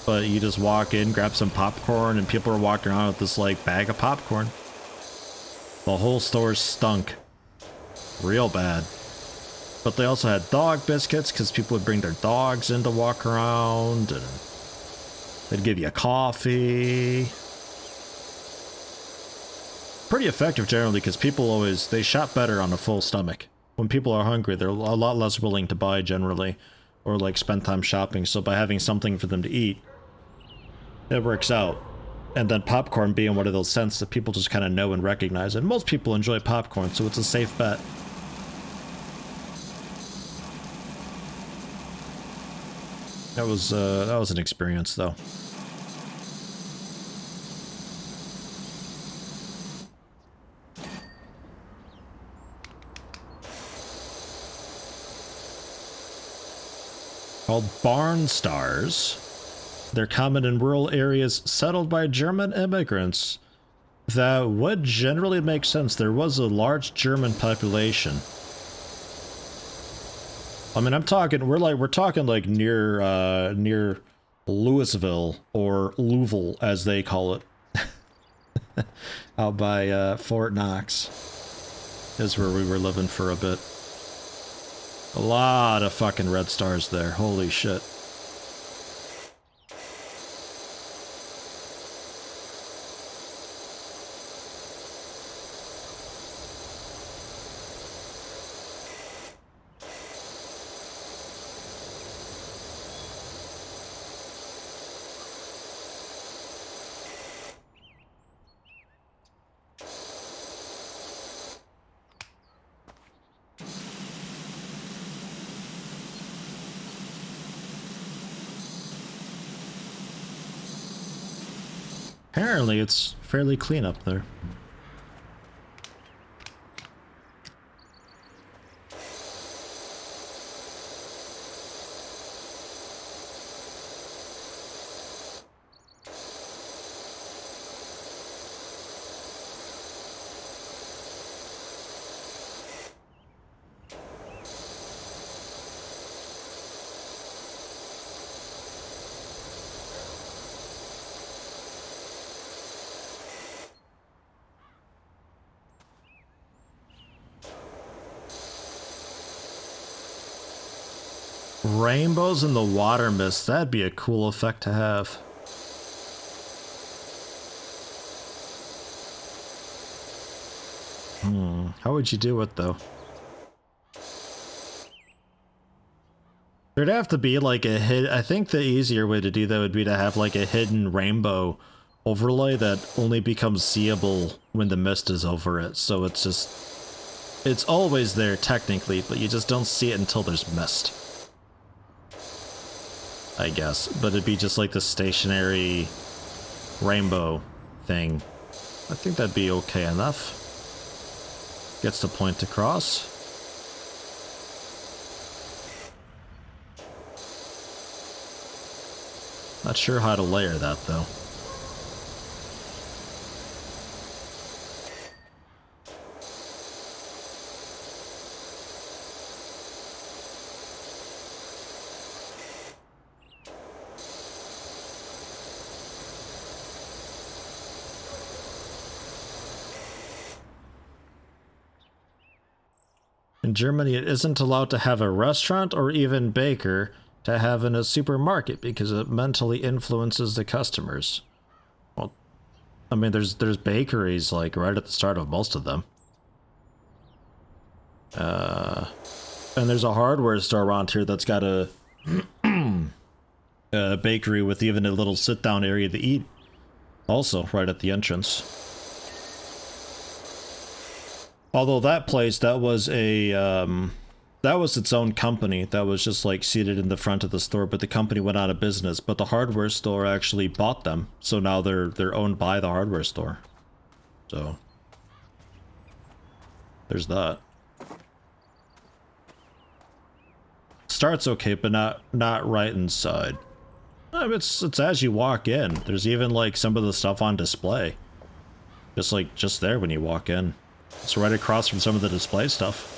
But you just walk in, grab some popcorn, and people are walking around with this like bag of popcorn. The whole store stunk real bad. But they also had dog biscuits because people would bring their dogs in to walk around, and they'd give you coffee. Pretty effective generally because people always, they shop better on a full stomach. When people are hungry, they're a lot less willing to buy generally, or like spend time shopping. So by having something for them to eat, it works out. And then popcorn being one of those scents that people just kind of know and recognize. And most people enjoy popcorn, so it's a safe bet. That was an experience, though. Called barn stars. They're common in rural areas settled by German immigrants. That would generally make sense. There was a large German population. I mean, we're talking like near Louisville, or Louisville as they call it. Out by Fort Knox is where we were living for a bit. A lot of fucking red stars there. Holy shit. Apparently it's fairly clean up there. Rainbows in the water mist, that'd be a cool effect to have. How would you do it though? There'd have to be like a hit. I think the easier way to do that would be to have like a hidden rainbow overlay that only becomes seeable when the mist is over it. So it's just, it's always there technically, but you just don't see it until there's mist, I guess. But it'd be just like the stationary rainbow thing. I think that'd be okay enough. Gets the point across. Not sure how to layer that though. In Germany, it isn't allowed to have a restaurant or even baker to have in a supermarket because it mentally influences the customers. Well, I mean, there's bakeries like right at the start of most of them. And there's a hardware store around here that's got a, a bakery with even a little sit-down area to eat. Also, right at the entrance. Although that place, that was a, that was its own company that was just like seated in the front of the store, but the company went out of business, but the hardware store actually bought them. So now they're owned by the hardware store. So there's that. Starts okay, but not right inside. It's as you walk in. There's even like some of the stuff on display. Just there when you walk in. It's right across from some of the display stuff.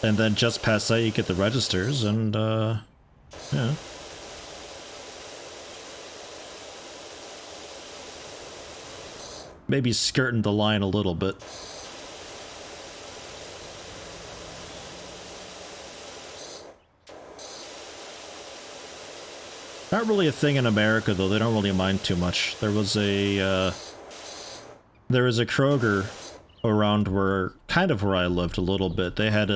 And then just past that you get the registers and yeah. Maybe skirting the line a little bit. Not really a thing in America though, they don't really mind too much. There was a Kroger around where I lived a little bit. They had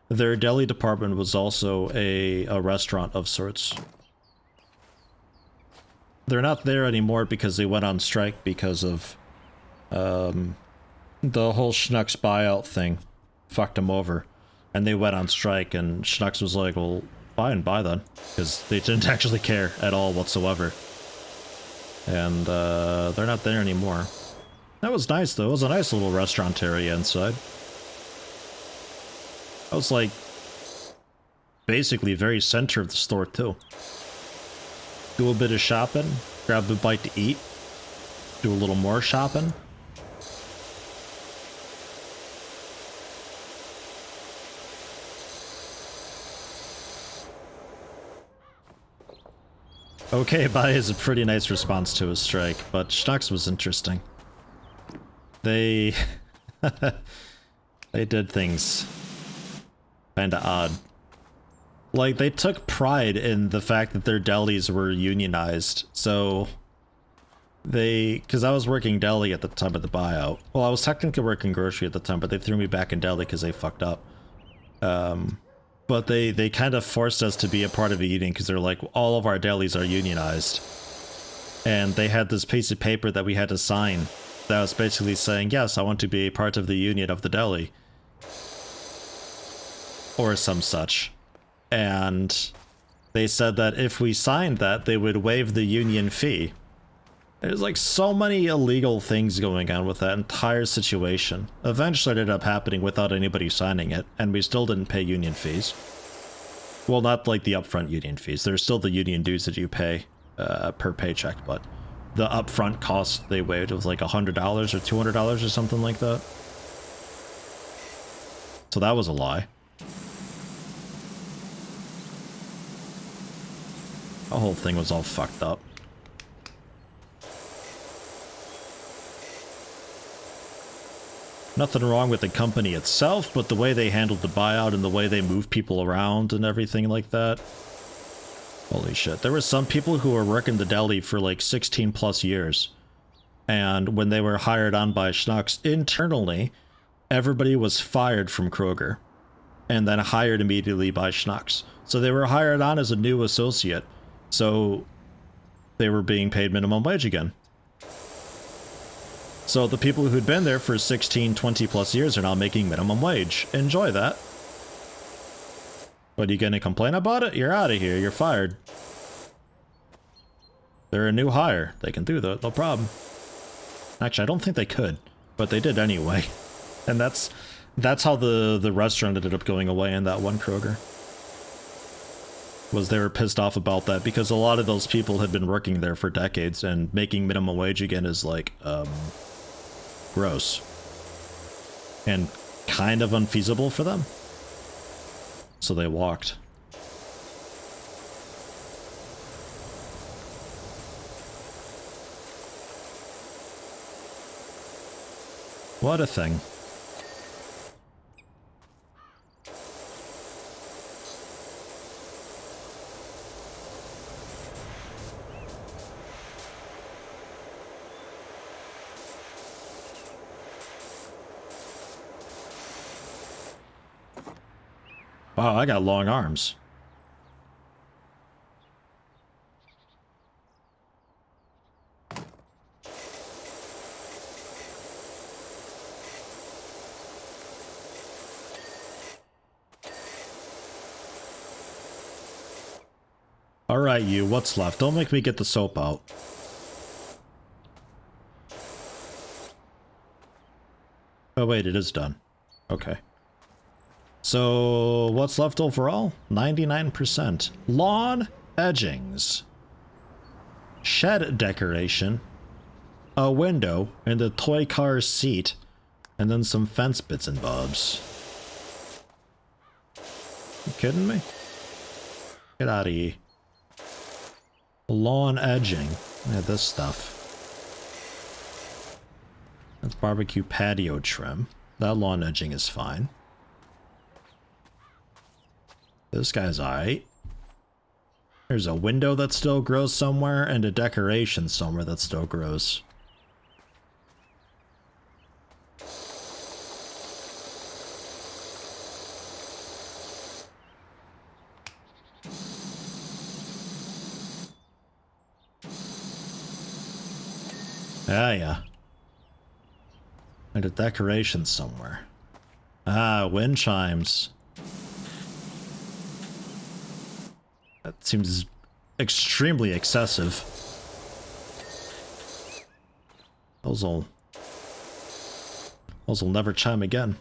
their deli department was also a restaurant of sorts. They're not there anymore because they went on strike because of the whole Schnucks buyout thing fucked them over. And they went on strike and Schnucks was like, well, fine, buy then. Because they didn't actually care at all whatsoever. And they're not there anymore. That was nice though, it was a nice little restaurant area inside. I was like, basically very center of the store too. Do a bit of shopping, grab a bite to eat, do a little more shopping. Okay, bye is a pretty nice response to a strike, but Schnucks was interesting. They did things kinda odd. Like, they took pride in the fact that their delis were unionized, so because I was working deli at the time of the buyout. Well, I was technically working grocery at the time, but they threw me back in deli because they fucked up. But they kind of forced us to be a part of the union because they're like, all of our delis are unionized. And they had this piece of paper that we had to sign that was basically saying, yes, I want to be a part of the union of the deli. Or some such. And they said that if we signed that, they would waive the union fee. There's like so many illegal things going on with that entire situation. Eventually it ended up happening without anybody signing it, and we still didn't pay union fees. Well, not like the upfront union fees. There's still the union dues that you pay per paycheck, but the upfront cost they waived was like $100 or $200 or something like that. So that was a lie. The whole thing was all fucked up. Nothing wrong with the company itself, but the way they handled the buyout and the way they moved people around and everything like that. Holy shit. There were some people who were working the deli for like 16 plus years. And when they were hired on by Schnucks, internally, everybody was fired from Kroger and then hired immediately by Schnucks. So they were hired on as a new associate. So they were being paid minimum wage again. So the people who'd been there for 16, 20 plus years are now making minimum wage. Enjoy that. But you gonna complain about it? You're out of here. You're fired. They're a new hire. They can do that, no problem. Actually, I don't think they could, but they did anyway. And that's how the restaurant ended up going away in that one Kroger. Was they were pissed off about that because a lot of those people had been working there for decades, and making minimum wage again is like, gross. And kind of unfeasible for them. So they walked. What a thing. Wow, I got long arms. Alright, you, what's left? Don't make me get the soap out. Oh wait, it is done. Okay. So, what's left overall? 99%. Lawn edgings. Shed decoration. A window and a toy car seat. And then some fence bits and bobs. You kidding me? Get out of here. Lawn edging. Yeah, this stuff. That's barbecue patio trim. That lawn edging is fine. This guy's alright. There's a window that still grows somewhere, and a decoration somewhere that still grows. Ah, yeah. And a decoration somewhere. Ah, wind chimes. That seems extremely excessive. Those'll never chime again.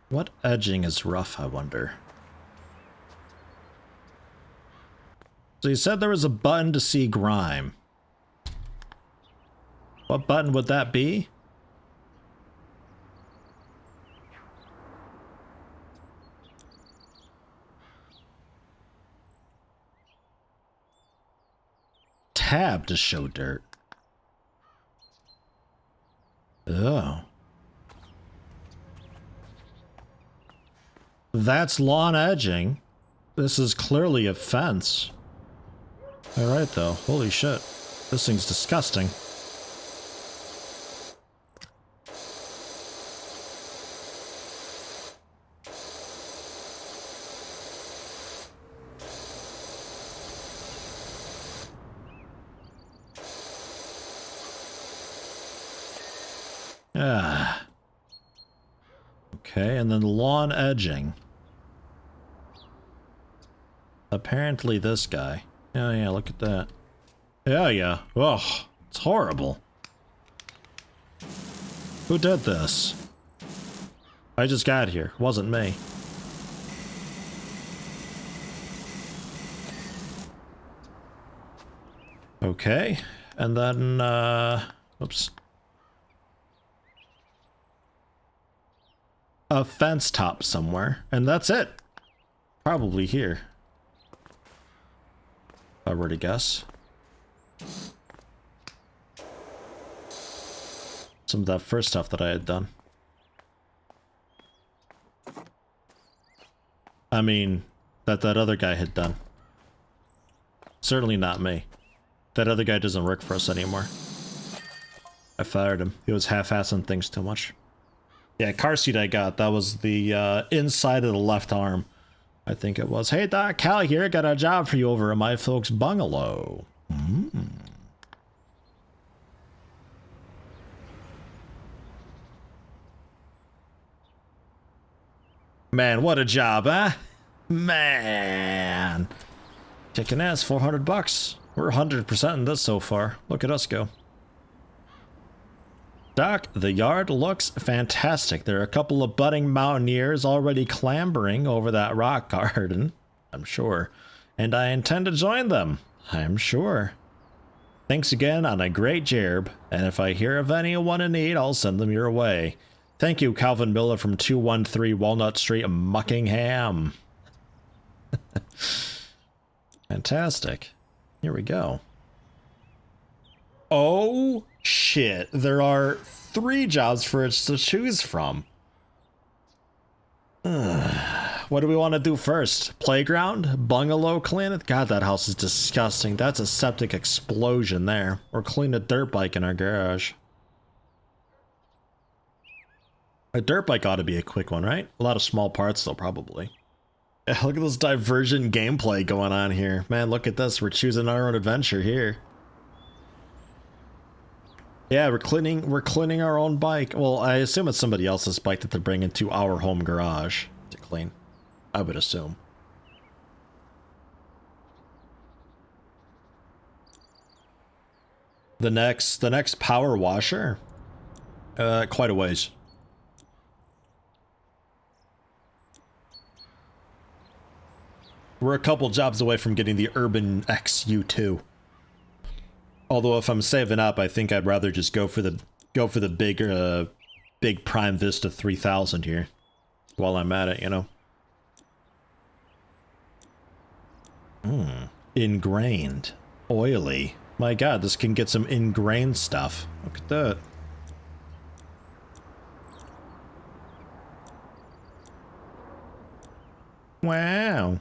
What edging is rough, I wonder? So you said there was a button to see grime. What button would that be? Tab to show dirt. Oh. That's lawn edging. This is clearly a fence. Alright though, holy shit. This thing's disgusting. Ah. Okay, and then lawn edging. Apparently this guy. Oh yeah, look at that. Yeah, yeah. Ugh, it's horrible. Who did this? I just got here. Wasn't me. Okay, and then, oops. A fence top somewhere, and that's it. Probably here. If I were to guess. Some of that first stuff that I had done. I mean, that other guy had done. Certainly not me. That other guy doesn't work for us anymore. I fired him. He was half-assing things too much. Yeah, car seat I got. That was the inside of the left arm. I think it was. Hey Doc, Cal here. Got a job for you over at my folks' bungalow. Man, what a job, huh? Man. Kicking ass, 400 bucks. We're 100% in this so far. Look at us go. Doc, the yard looks fantastic. There are a couple of budding mountaineers already clambering over that rock garden, I'm sure. And I intend to join them, I'm sure. Thanks again on a great job, and if I hear of anyone in need, I'll send them your way. Thank you, Calvin Miller from 213 Walnut Street, Muckingham. Fantastic. Here we go. Oh, shit. There are 3 jobs for us to choose from. What do we want to do first? Playground? Bungalow clean? God, that house is disgusting. That's a septic explosion there. Or clean a dirt bike in our garage. A dirt bike ought to be a quick one, right? A lot of small parts, though, probably. Yeah, look at this divergent gameplay going on here. Man, look at this. We're choosing our own adventure here. Yeah, we're cleaning our own bike. Well, I assume it's somebody else's bike that they're bringing to our home garage to clean. I would assume. The next power washer? Quite a ways. We're a couple jobs away from getting the Urban XU2. Although if I'm saving up, I think I'd rather just go for the big Prime Vista 3000 here while I'm at it, you know. Ingrained, oily. My God, this can get some ingrained stuff. Look at that. Wow.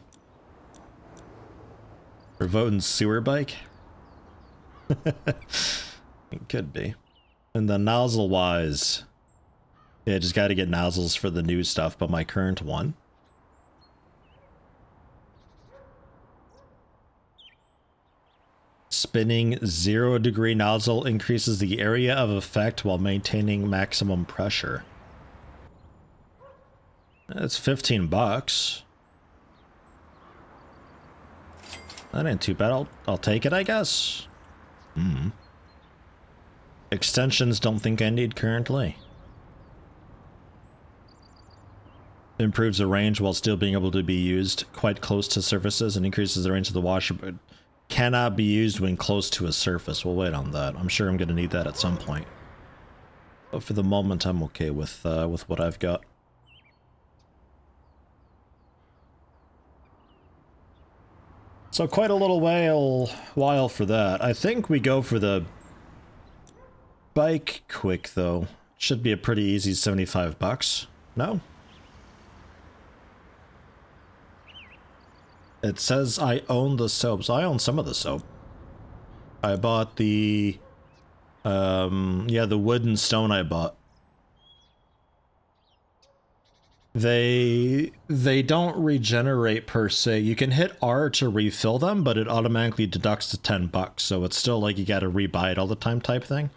We're voting sewer bike? It could be. And then nozzle wise. Yeah, just gotta get nozzles for the new stuff, but my current one. Spinning 0-degree nozzle increases the area of effect while maintaining maximum pressure. That's 15 bucks. That ain't too bad. I'll take it, I guess. Extensions don't think I need currently. Improves the range while still being able to be used quite close to surfaces and increases the range of the washer, but cannot be used when close to a surface. We'll wait on that. I'm sure I'm going to need that at some point. But for the moment, I'm okay with what I've got. So quite a little while for that. I think we go for the bike quick though. Should be a pretty easy 75 bucks. No? It says I own the soaps. I own some of the soap. I bought the yeah, the wood and stone I bought. They don't regenerate per se. You can hit R to refill them, but it automatically deducts to 10 bucks. So it's still like you gotta rebuy it all the time type thing.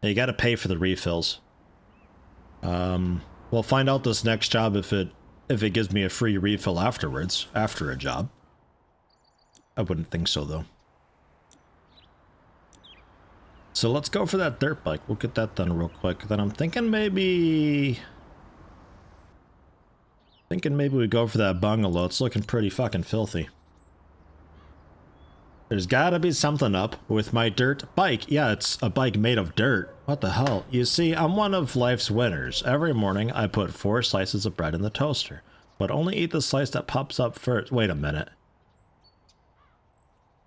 You gotta pay for the refills. We'll find out this next job if it gives me a free refill afterwards, after a job. I wouldn't think so though. So let's go for that dirt bike. We'll get that done real quick. Then I'm thinking maybe we go for that bungalow. It's looking pretty fucking filthy. There's gotta be something up with my dirt bike. Yeah, it's a bike made of dirt. What the hell? You see, I'm one of life's winners. Every morning, I put 4 slices of bread in the toaster, but only eat the slice that pops up first. Wait a minute.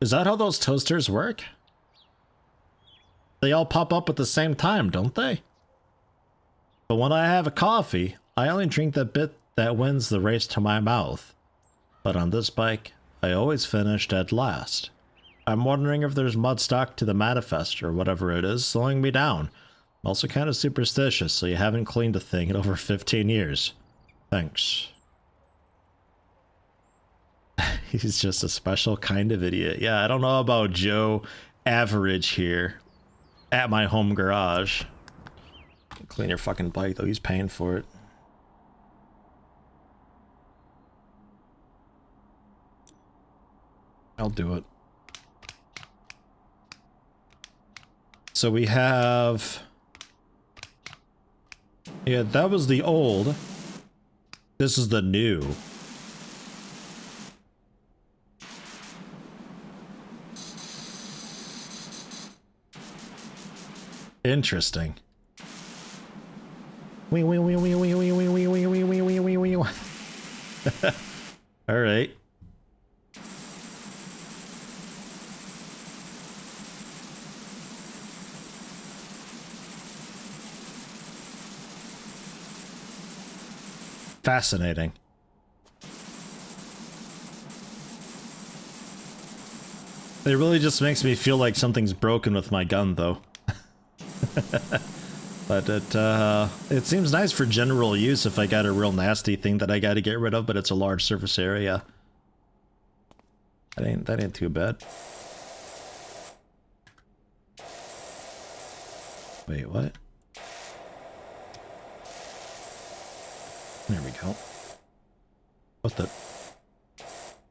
Is that how those toasters work? They all pop up at the same time, don't they? But when I have a coffee, I only drink the bit that wins the race to my mouth. But on this bike, I always finish dead last. I'm wondering if there's mud stuck to the manifest or whatever it is slowing me down. I'm also kind of superstitious, so you haven't cleaned a thing in over 15 years. Thanks. He's just a special kind of idiot. Yeah, I don't know about Joe Average here at my home garage. Clean your fucking bike though, he's paying for it. I'll do it. So we have... Yeah, that was the old. This is the new. Interesting. Wee wee wee wee wee wee wee wee wee wee wee wee wee wee. All right. Fascinating. It really just makes me feel like something's broken with my gun, though. But it seems nice for general use if I got a real nasty thing that I got to get rid of, but it's a large surface area. That ain't too bad. Wait, what? There we go. What the?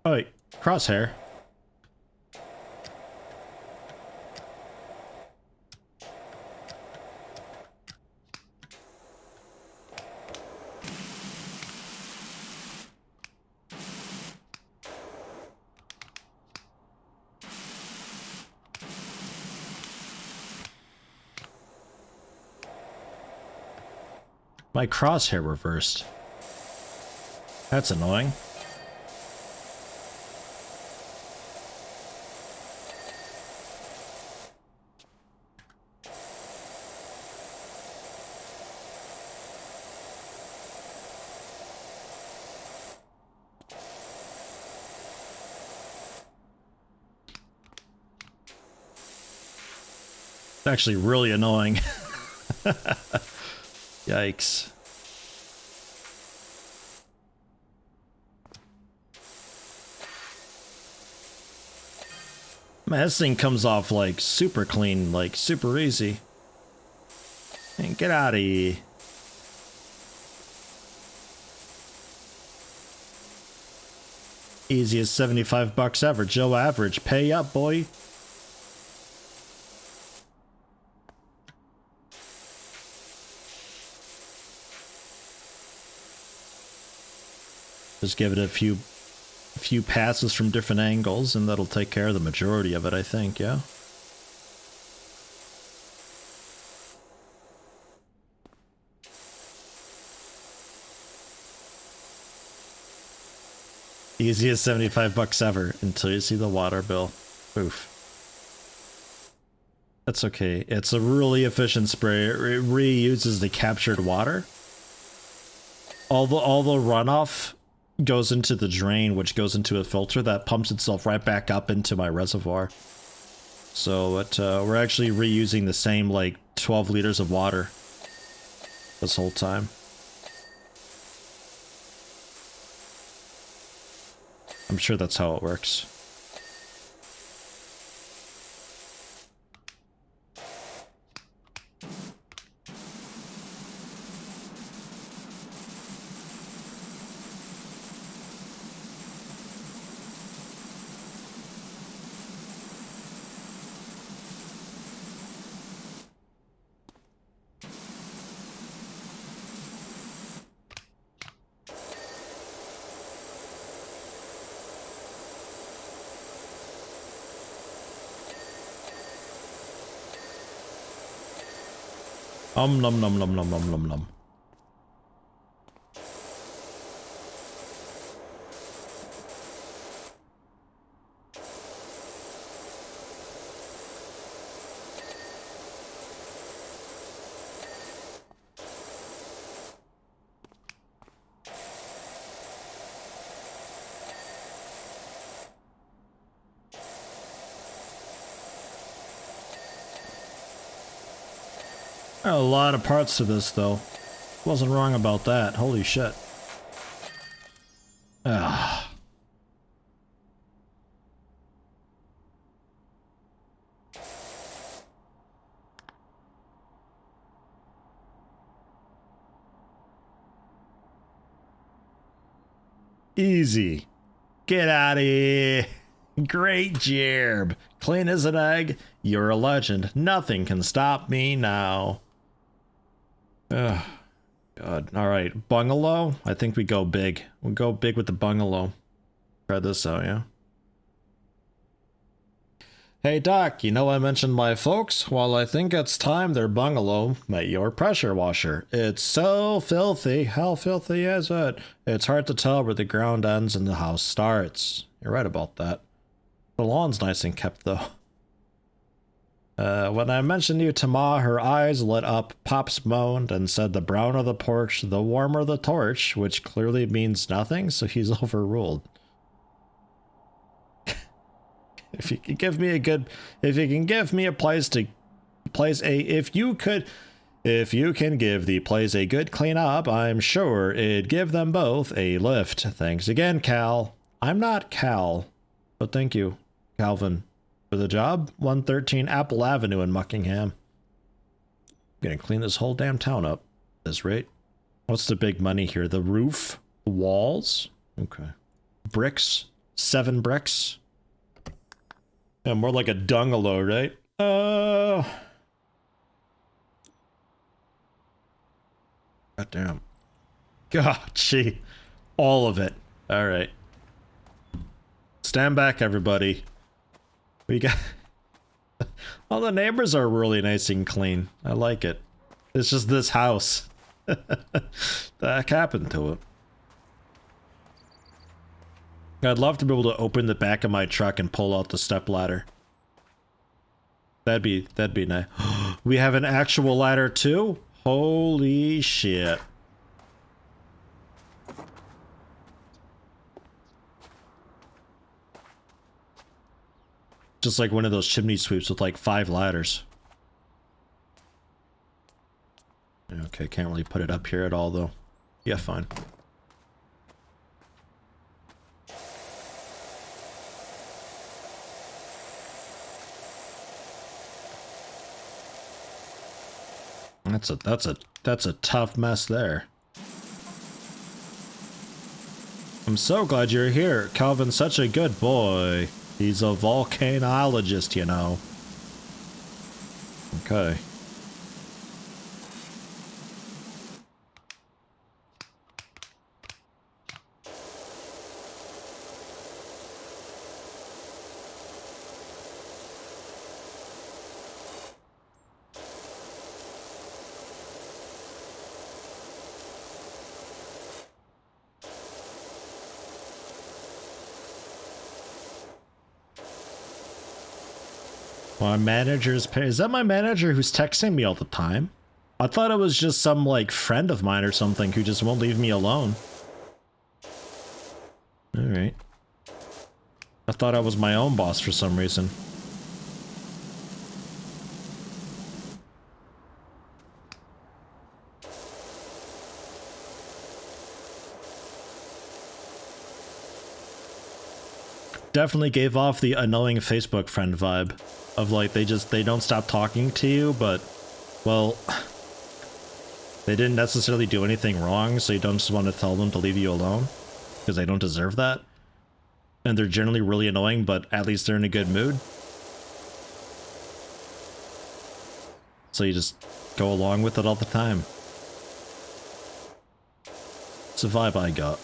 Oh wait, crosshair. My crosshair reversed. That's annoying. It's actually really annoying. Yikes. Man, this thing comes off like super clean, like super easy. Man, get out of here. Easiest 75 bucks ever. Joe Average. Pay up, boy. Just give it a few passes from different angles and that'll take care of the majority of it, I think, yeah? Easiest 75 bucks ever until you see the water bill. Oof. That's okay. It's a really efficient spray. It reuses the captured water. All the runoff goes into the drain, which goes into a filter that pumps itself right back up into my reservoir. So we're actually reusing the same like 12 liters of water this whole time. I'm sure that's how it works. Nom nom nom nom nom nom nom. A lot of parts to this, though. Wasn't wrong about that. Holy shit. Ah. Easy. Get out of here. Great job. Clean as an egg. You're a legend. Nothing can stop me now. Ugh. God. Alright. Bungalow? I think we go big. We'll go big with the bungalow. Try this out, yeah? Hey Doc, you know I mentioned my folks? Well, I think it's time their bungalow met your pressure washer. It's so filthy. How filthy is it? It's hard to tell where the ground ends and the house starts. You're right about that. The lawn's nice and kept, though. When I mentioned you to Ma, her eyes lit up, Pops moaned, and said the browner the porch, the warmer the torch, which clearly means nothing, so he's overruled. If you can give me a good, if you can give me a place to, if you can give the place a good clean up, I'm sure it'd give them both a lift. Thanks again, Cal. I'm not Cal, but thank you, Calvin, for the job. 113 Apple Avenue in Muckingham. I'm gonna clean this whole damn town up at this rate. What's the big money here? The roof? The walls? Okay. Bricks? 7 bricks? Yeah, more like a dungalow, right? God damn. God, gee. All of it. Alright. Stand back, everybody. We got... All the neighbors are really nice and clean. I like it. It's just this house. That happened to it. I'd love to be able to open the back of my truck and pull out the stepladder. That'd be nice. We have an actual ladder too? Holy shit. Just like one of those chimney sweeps with like 5 ladders. Okay, can't really put it up here at all though. Yeah, fine. That's a tough mess there. I'm so glad you're here. Calvin's such a good boy. He's a volcanologist, you know. Okay. My manager's... Is that my manager who's texting me all the time? I thought it was just some, like, friend of mine or something who just won't leave me alone. Alright. I thought I was my own boss for some reason. Definitely gave off the annoying Facebook friend vibe of like they don't stop talking to you, but well, they didn't necessarily do anything wrong, so you don't just want to tell them to leave you alone because they don't deserve that, and they're generally really annoying, but at least they're in a good mood, so you just go along with it all the time. It's a vibe I got.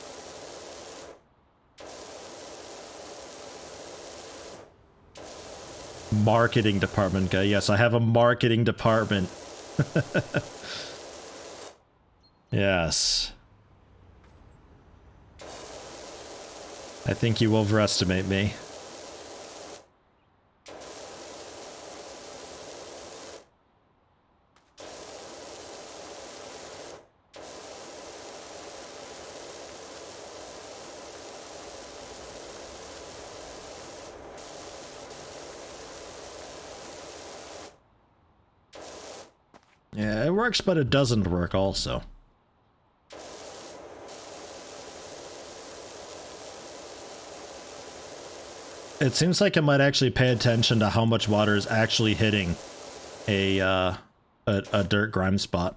Marketing department guy. Yes, I have a marketing department. Yes. I think you overestimate me. Yeah, it works, but it doesn't work also. It seems like it might actually pay attention to how much water is actually hitting a dirt grime spot.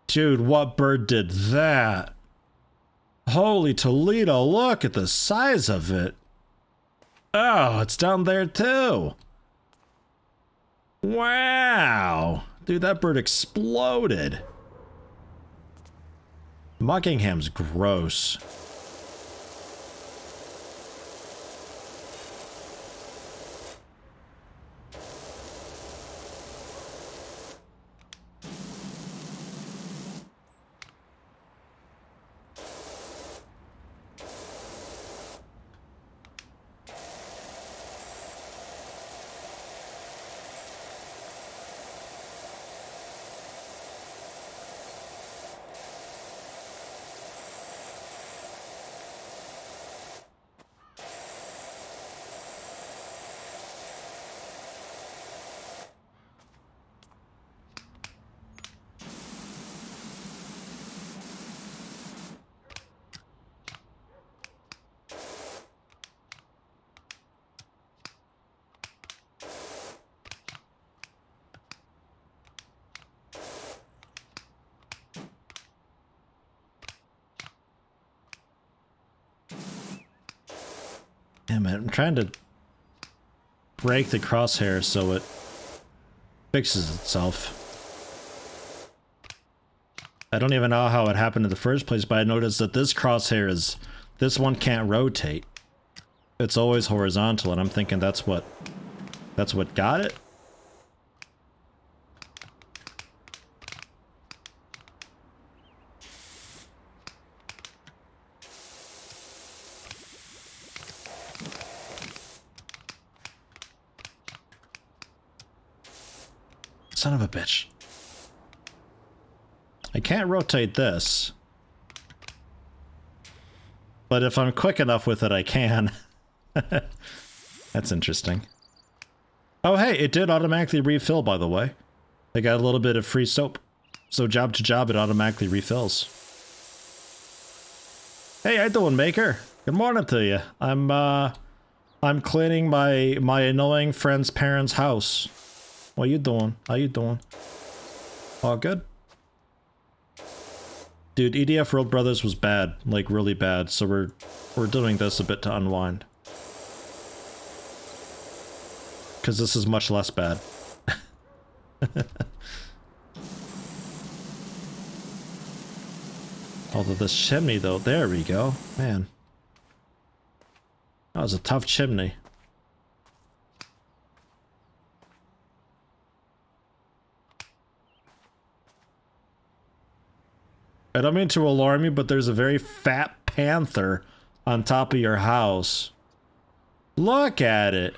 Dude, what bird did that? Holy Toledo, look at the size of it. Oh, it's down there too. Wow. Dude, that bird exploded. Muckingham's gross. Damn it, I'm trying to break the crosshair so it fixes itself. I don't even know how it happened in the first place, but I noticed that this crosshair is... This one can't rotate. It's always horizontal, and I'm thinking that's what got it? Son of a bitch. I can't rotate this. But if I'm quick enough with it, I can. That's interesting. Oh, hey, it did automatically refill, by the way. I got a little bit of free soap. So job to job, it automatically refills. Hey, how you doing, Maker? Good morning to you. I'm cleaning my annoying friend's parents' house. What you doing? How you doing? All good? Dude, EDF World Brothers was bad, like really bad, so we're doing this a bit to unwind. Because this is much less bad. Although this chimney though, there we go. Man. That was a tough chimney. I don't mean to alarm you, but there's a very fat panther on top of your house. Look at it.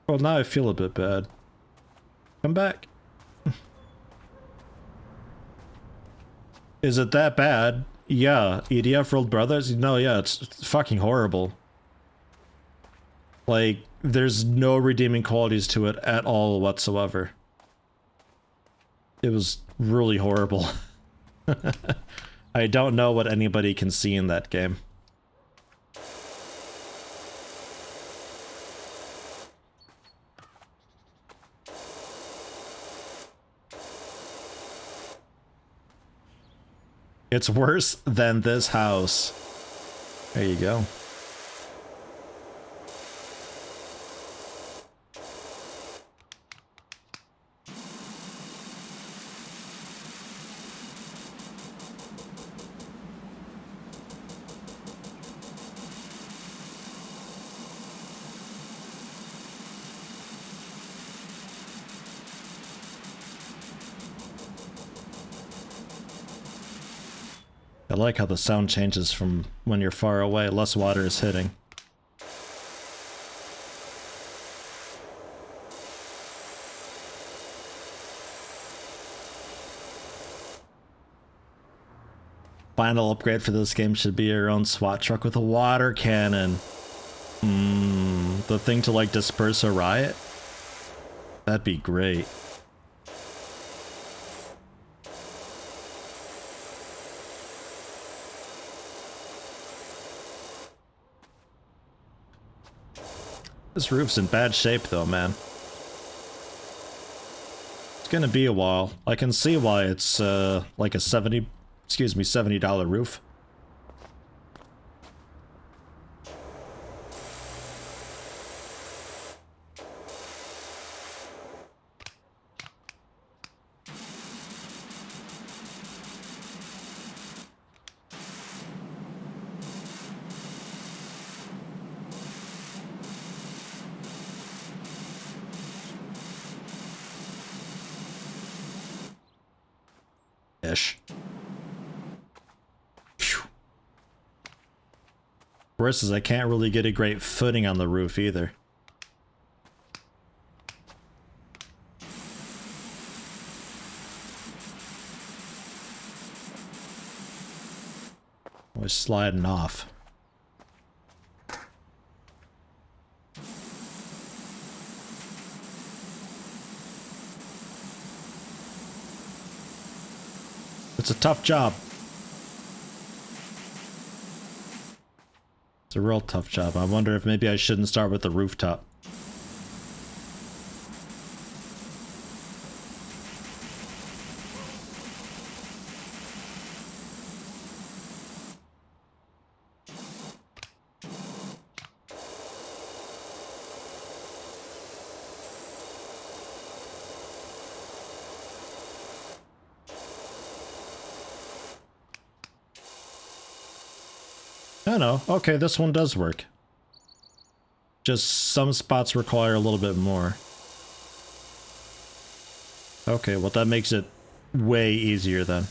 Well, now I feel a bit bad. Come back. Is it that bad? Yeah, EDF World Brothers? No, yeah, it's fucking horrible. Like, there's no redeeming qualities to it at all whatsoever. It was really horrible. I don't know what anybody can see in that game. It's worse than this house. There you go. I like how the sound changes from when you're far away, less water is hitting. Final upgrade for this game should be your own SWAT truck with a water cannon. The thing to like disperse a riot? That'd be great. This roof's in bad shape though, man. It's gonna be a while. I can see why it's like a $70 roof. Ish. Phew. Worse is I can't really get a great footing on the roof either. Always sliding off. It's a tough job. It's a real tough job. I wonder if maybe I shouldn't start with the rooftop. I know. Okay, this one does work. Just some spots require a little bit more. Okay, well that makes it way easier then.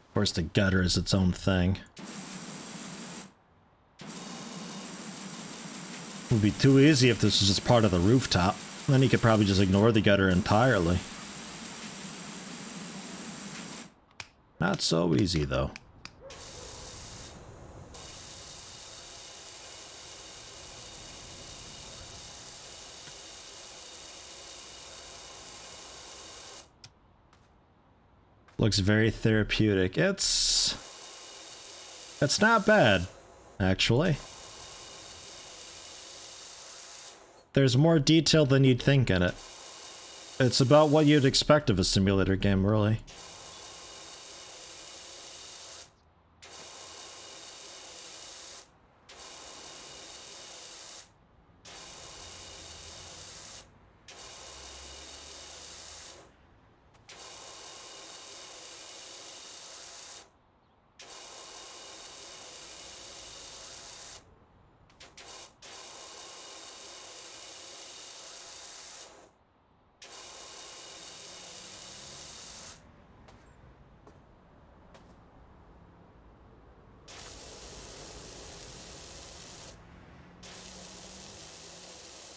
Of course, the gutter is its own thing. It would be too easy if this was just part of the rooftop. Then you could probably just ignore the gutter entirely. Not so easy, though. Looks very therapeutic. It's not bad, actually. There's more detail than you'd think in it. It's about what you'd expect of a simulator game, really.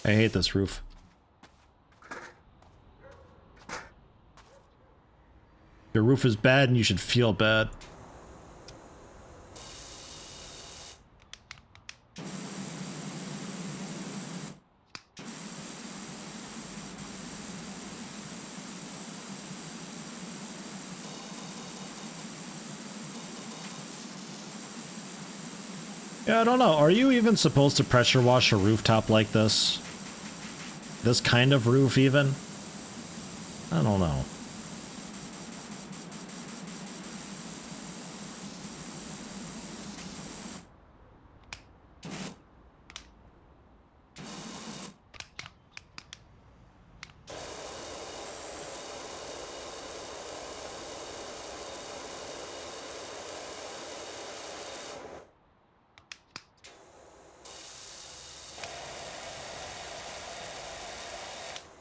I hate this roof. Your roof is bad and you should feel bad. Yeah, I don't know. Are you even supposed to pressure wash a rooftop like this? This kind of roof, even? I don't know.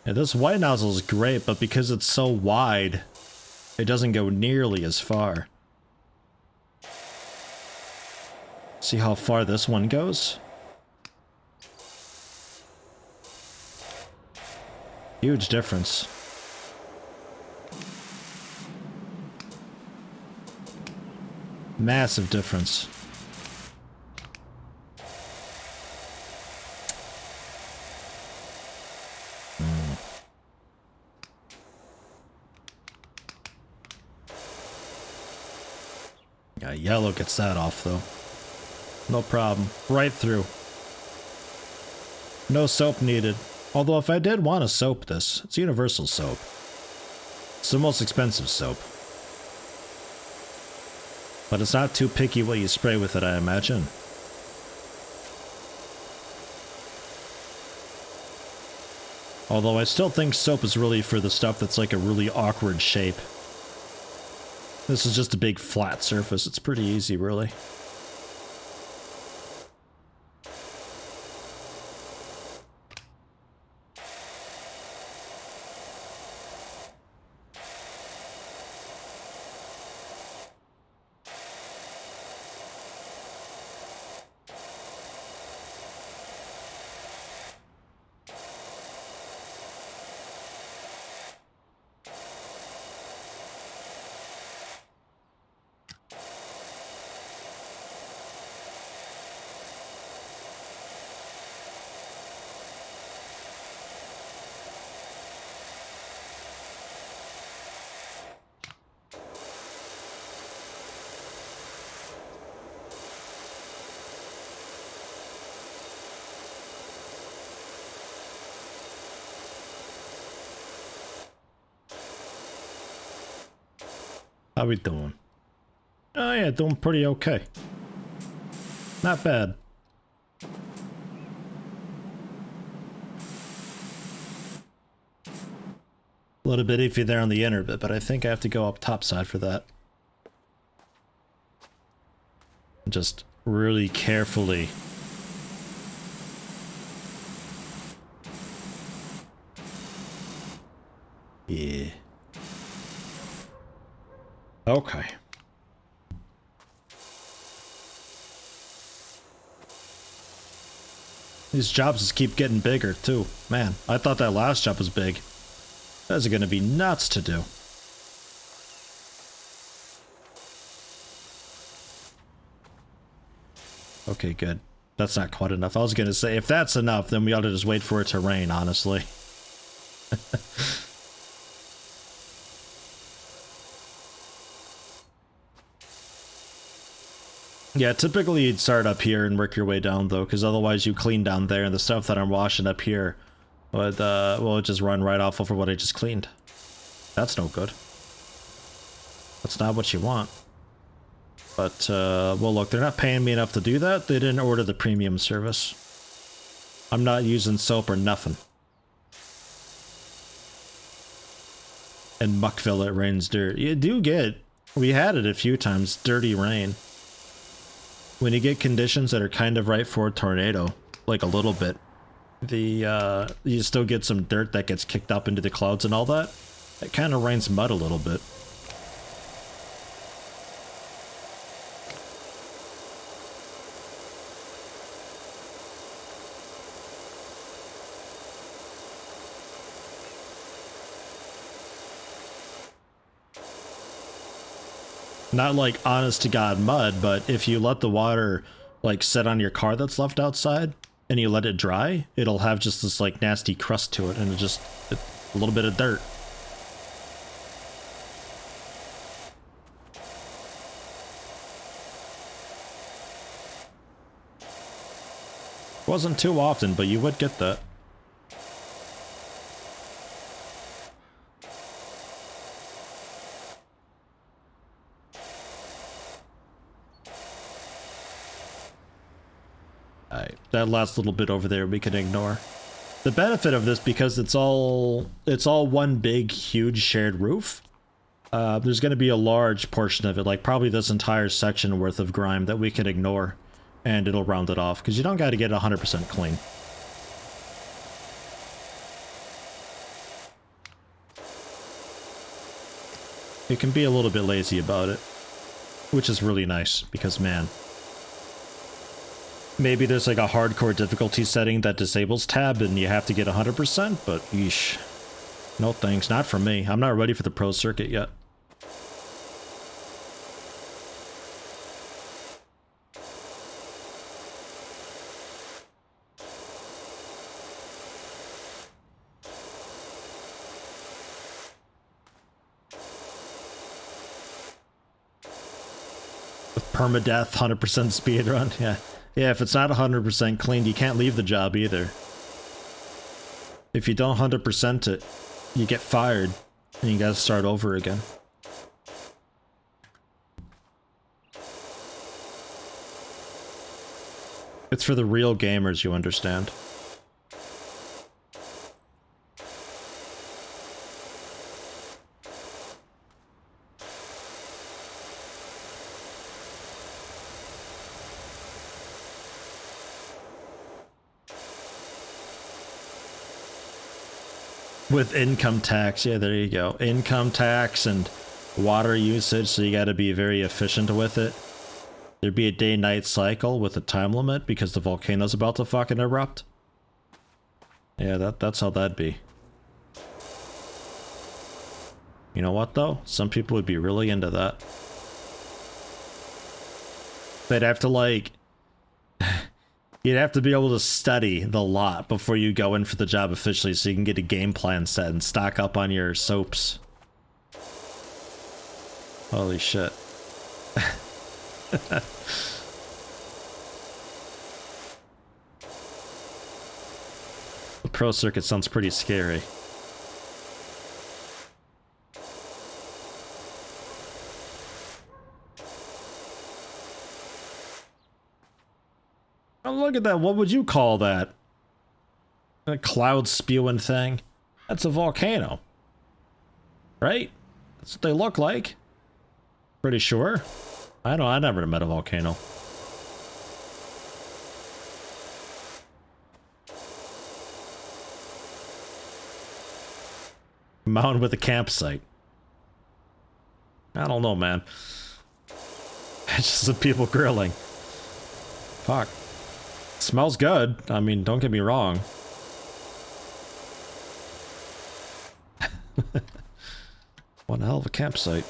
Yeah, this white nozzle is great, but because it's so wide, it doesn't go nearly as far. See how far this one goes? Huge difference. Massive difference. Yeah, yellow gets that off though. No problem. Right through. No soap needed. Although if I did want to soap this, it's universal soap. It's the most expensive soap. But it's not too picky what you spray with it, I imagine. Although I still think soap is really for the stuff that's like a really awkward shape. This is just a big flat surface. It's pretty easy, really. How we doing? Oh yeah, doing pretty okay. Not bad. A little bit iffy there on the inner bit, but I think I have to go up topside for that. Just really carefully. Yeah. Okay. These jobs just keep getting bigger too. Man, I thought that last job was big. Those are gonna be nuts to do. Okay, good. That's not quite enough. I was gonna say, if that's enough, then we ought to just wait for it to rain, honestly. Yeah, typically you'd start up here and work your way down though, because otherwise you clean down there and the stuff that I'm washing up here would, will just run right off over what I just cleaned. That's no good. That's not what you want. But, well look, they're not paying me enough to do that. They didn't order the premium service. I'm not using soap or nothing. And Muckville, it rains dirt. You do get, we had it a few times, dirty rain. When you get conditions that are kind of right for a tornado, like a little bit, you still get some dirt that gets kicked up into the clouds and all that. It kind of rains mud a little bit. Not like honest to God mud, but if you let the water like sit on your car that's left outside and you let it dry, it'll have just this like nasty crust to it and it just a little bit of dirt. Wasn't too often, but you would get that. Alright, that last little bit over there we can ignore. The benefit of this, because it's all one big, huge shared roof, there's going to be a large portion of it, like probably this entire section worth of grime that we can ignore, and it'll round it off, because you don't got to get it 100% clean. it can be a little bit lazy about it, which is really nice because, man, maybe there's like a hardcore difficulty setting that disables tab and you have to get 100%, but yeesh. No thanks, not for me. I'm not ready for the pro circuit yet. With permadeath, 100% speedrun, yeah. Yeah, if it's not 100% clean, you can't leave the job either. If you don't 100% it, you get fired, and you gotta start over again. It's for the real gamers, you understand. With income tax, yeah, there you go. Income tax and water usage, so you gotta be very efficient with it. There'd be a day-night cycle with a time limit because the volcano's about to fucking erupt. Yeah, that's how that'd be. You know what, though? Some people would be really into that. They'd have to, like... You'd have to be able to study the lot before you go in for the job officially so you can get a game plan set and stock up on your soaps. Holy shit. The pro circuit sounds pretty scary. Oh, look at that. What would you call that? A cloud spewing thing? That's a volcano. Right? That's what they look like. Pretty sure. I never met a volcano. Mountain with a campsite. I don't know, man. It's just some people grilling. Fuck. Smells good. I mean, don't get me wrong. One hell of a campsite.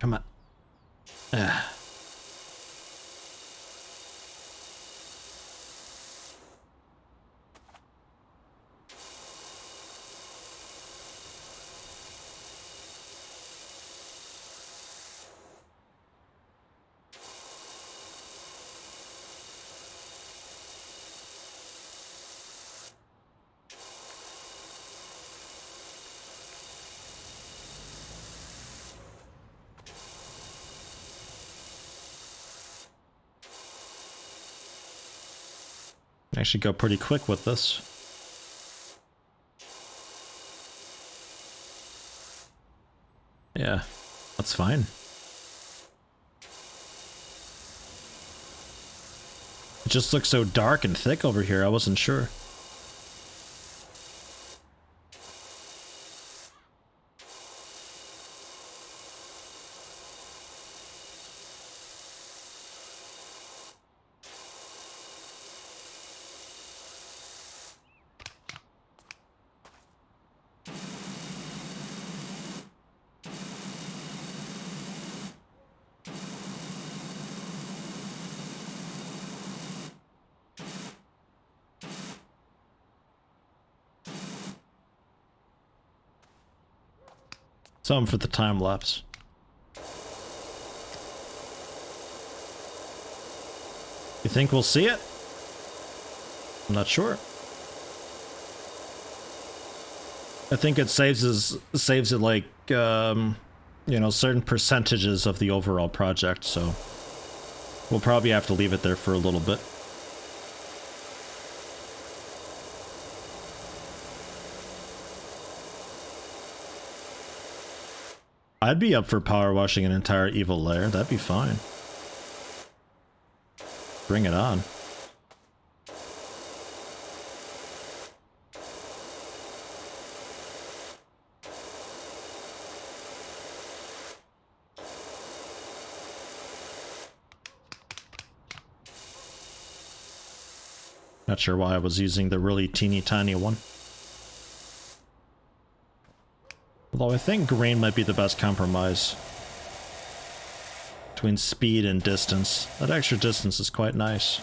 Come on. Actually go pretty quick with this. Yeah, that's fine. It just looks so dark and thick over here, I wasn't sure. Some for the time lapse. You think we'll see it? I'm not sure. I think it saves it like you know, certain percentages of the overall project, so we'll probably have to leave it there for a little bit. I'd be up for power washing an entire evil layer. That'd be fine. Bring it on. Not sure why I was using the really teeny tiny one. Although I think green might be the best compromise between speed and distance. That extra distance is quite nice.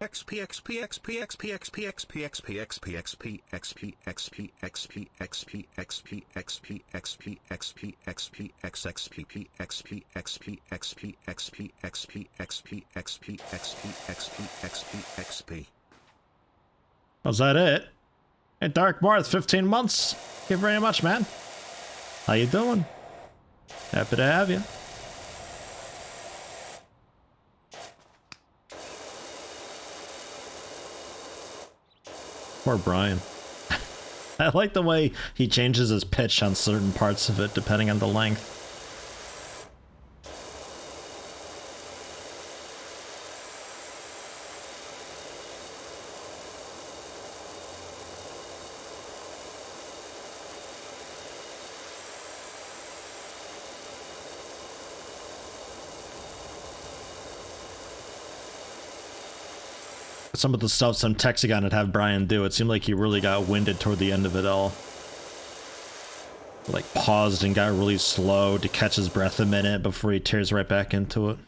XP XP XP XP XP XP XP XP XP XP XP XP XP XP XP XP XP XP XXP XP XP XP XP XP XP XP XP XP XP. Was that it? Hey, Dark Marth, 15 months. Thank you very much, man. How you doing? Happy to have you. Poor Brian. I like the way he changes his pitch on certain parts of it depending on the length. Some of the stuff some Texagon would have Brian do, it seemed like he really got winded toward the end of it all. Like paused and got really slow to catch his breath a minute before he tears right back into it.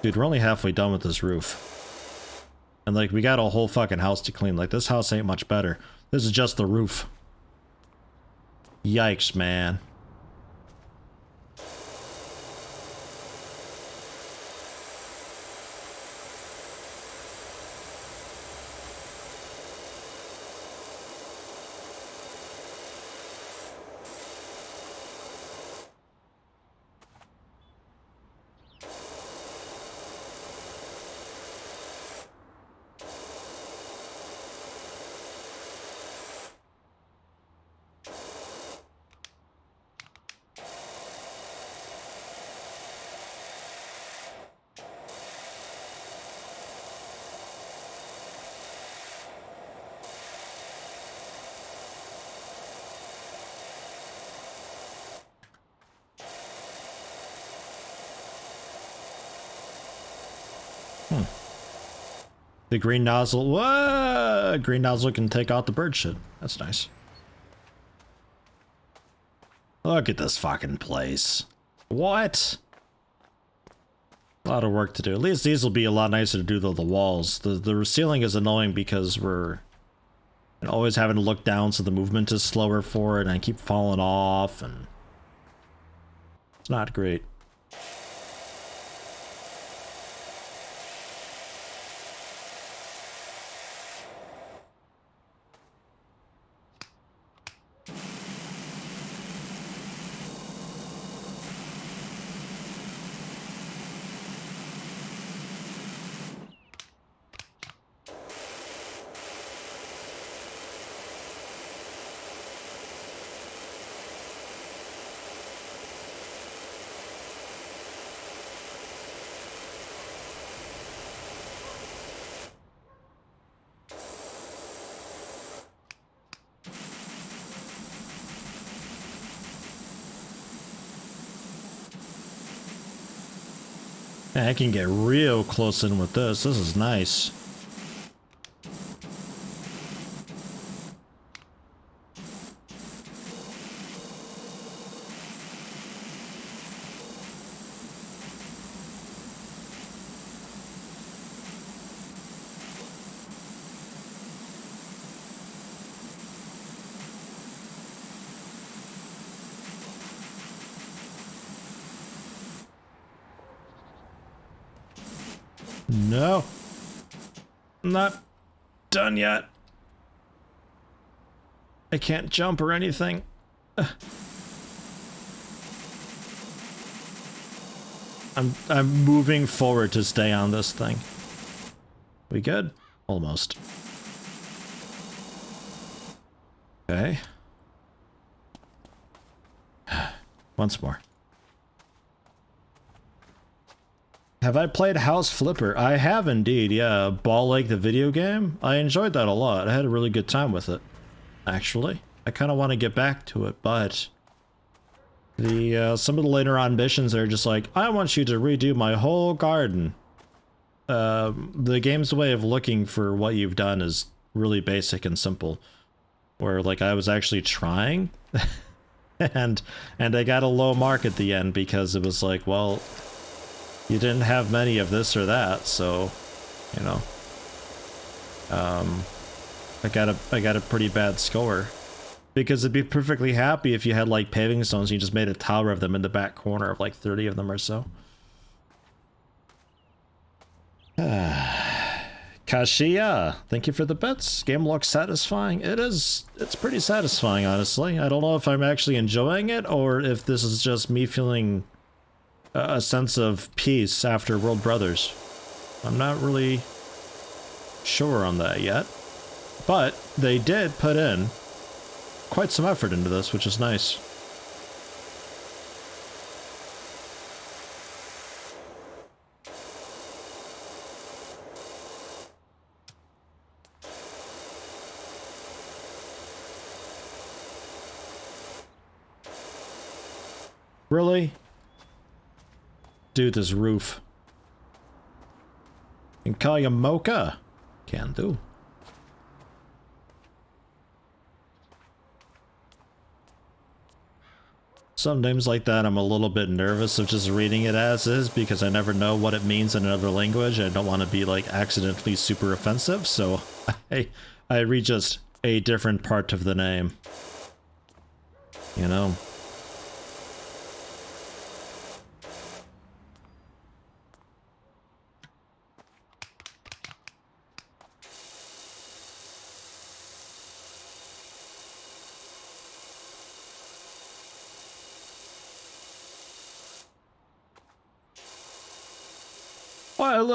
Dude, we're only halfway done with this roof. And like, we got a whole fucking house to clean. Like, this house ain't much better. This is just the roof. Yikes, man. The green nozzle, whoa! Green nozzle can take out the bird shit. That's nice. Look at this fucking place. What? A lot of work to do. At least these will be a lot nicer to do than the walls. The ceiling is annoying because we're always having to look down so the movement is slower for it and I keep falling off and it's not great. I can get real close in with this. This is nice. No. I'm not done yet. I can't jump or anything. I'm moving forward to stay on this thing. We good? Almost. Okay. Once more. Have I played House Flipper? I have indeed, yeah. Ball Lake, the video game? I enjoyed that a lot. I had a really good time with it, actually. I kind of want to get back to it, but some of the later on missions are just like, I want you to redo my whole garden. The game's way of looking for what you've done is really basic and simple. Where, like, I was actually trying, and I got a low mark at the end because it was like, well, you didn't have many of this or that, so, you know, I got a pretty bad score. Because it'd be perfectly happy if you had, like, paving stones and you just made a tower of them in the back corner of, like, 30 of them or so. Kashia, thank you for the bits. Game looks satisfying. It's pretty satisfying, honestly. I don't know if I'm actually enjoying it or if this is just me feeling a sense of peace after World Brothers. I'm not really sure on that yet. But they did put in quite some effort into this, which is nice. Really? Dude, this roof. Can call you Mocha. Can do. Sometimes like that, I'm a little bit nervous of just reading it as is because I never know what it means in another language. I don't want to be like accidentally super offensive, so I read just a different part of the name. You know? Well,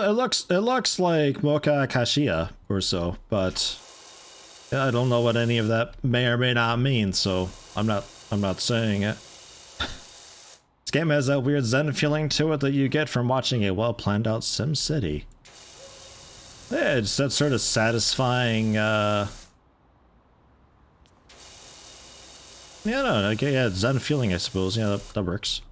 it looks like Mocha Kashia or so, but I don't know what any of that may or may not mean, so I'm not saying it. This game has that weird zen feeling to it that you get from watching a well planned out Sim City. Yeah, it's that sort of satisfying yeah, no, okay, yeah, zen feeling, I suppose. Yeah, that works.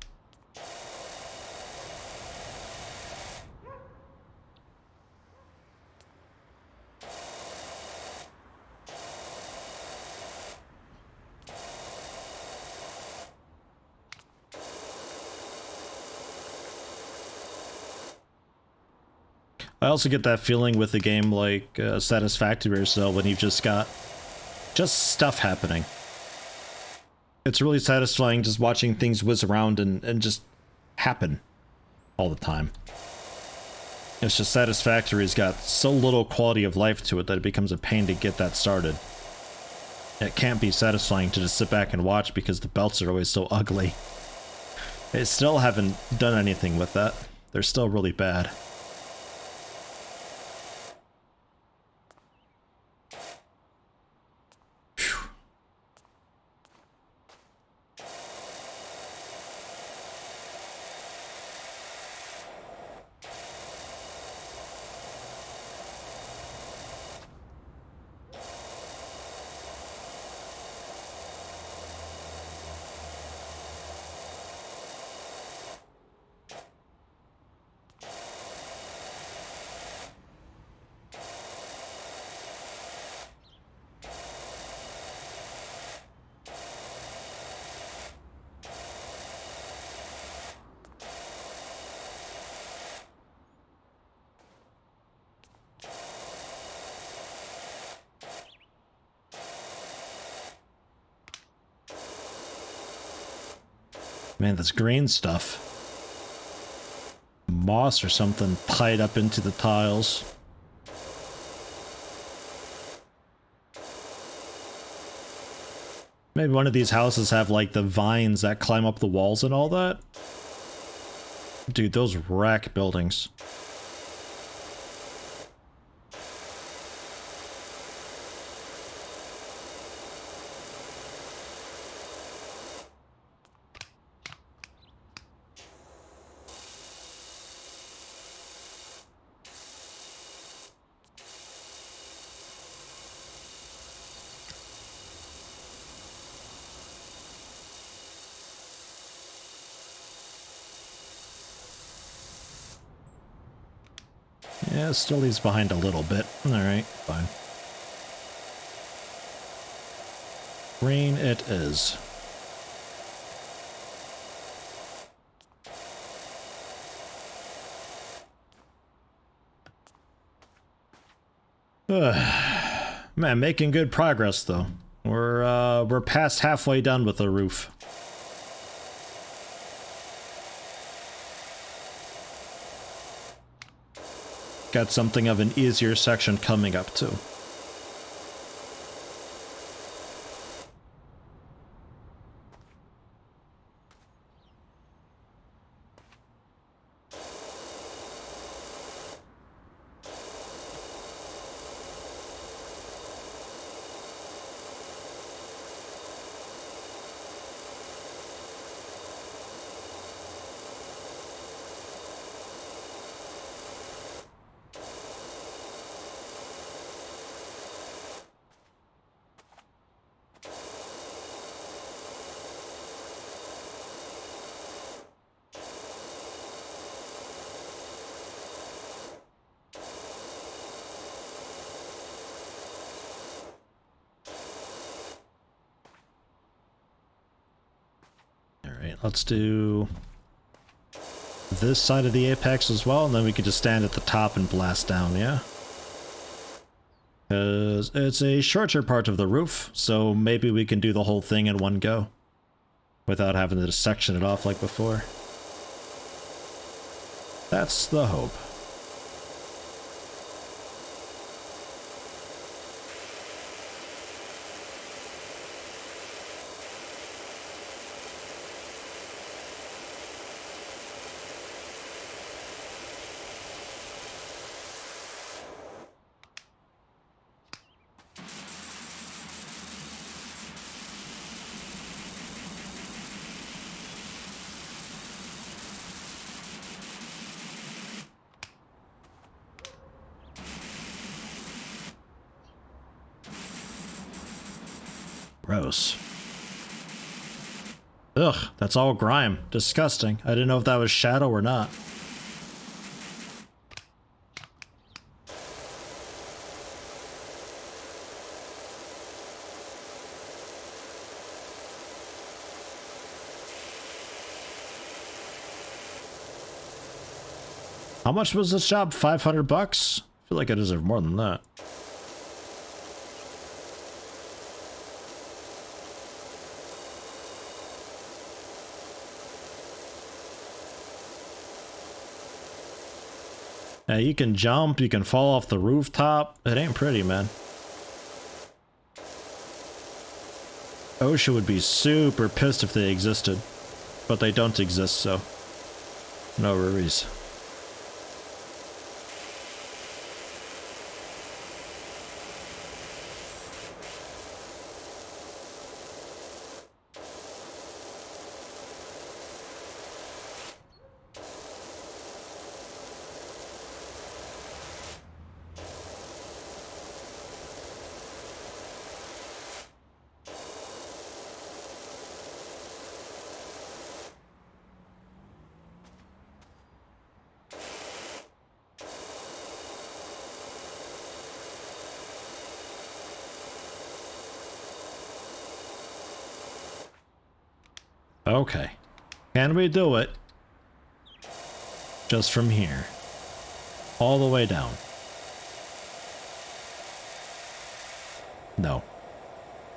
I also get that feeling with a game like Satisfactory or so when you've just got stuff happening. It's really satisfying just watching things whiz around and just happen all the time. It's just Satisfactory's got so little quality of life to it that it becomes a pain to get that started. It can't be satisfying to just sit back and watch because the belts are always so ugly. They still haven't done anything with that. They're still really bad. Man, this green stuff. moss or something tied up into the tiles. Maybe one of these houses have like the vines that climb up the walls and all that. Dude, those wreck buildings. Yeah, still leaves behind a little bit. Alright, fine. Green it is. Man, making good progress though. We're past halfway done with the roof. Got something of an easier section coming up too. Let's do this side of the apex as well, and then we can just stand at the top and blast down, yeah? Because it's a shorter part of the roof, so maybe we can do the whole thing in one go without having to section it off like before. That's the hope. Gross. Ugh, that's all grime. Disgusting. I didn't know if that was shadow or not. How much was this job? 500 bucks? I feel like I deserve more than that. Yeah, you can jump, you can fall off the rooftop. It ain't pretty, man. OSHA would be super pissed if they existed. But they don't exist, so no worries. Okay. Can we do it? Just from here. All the way down. No.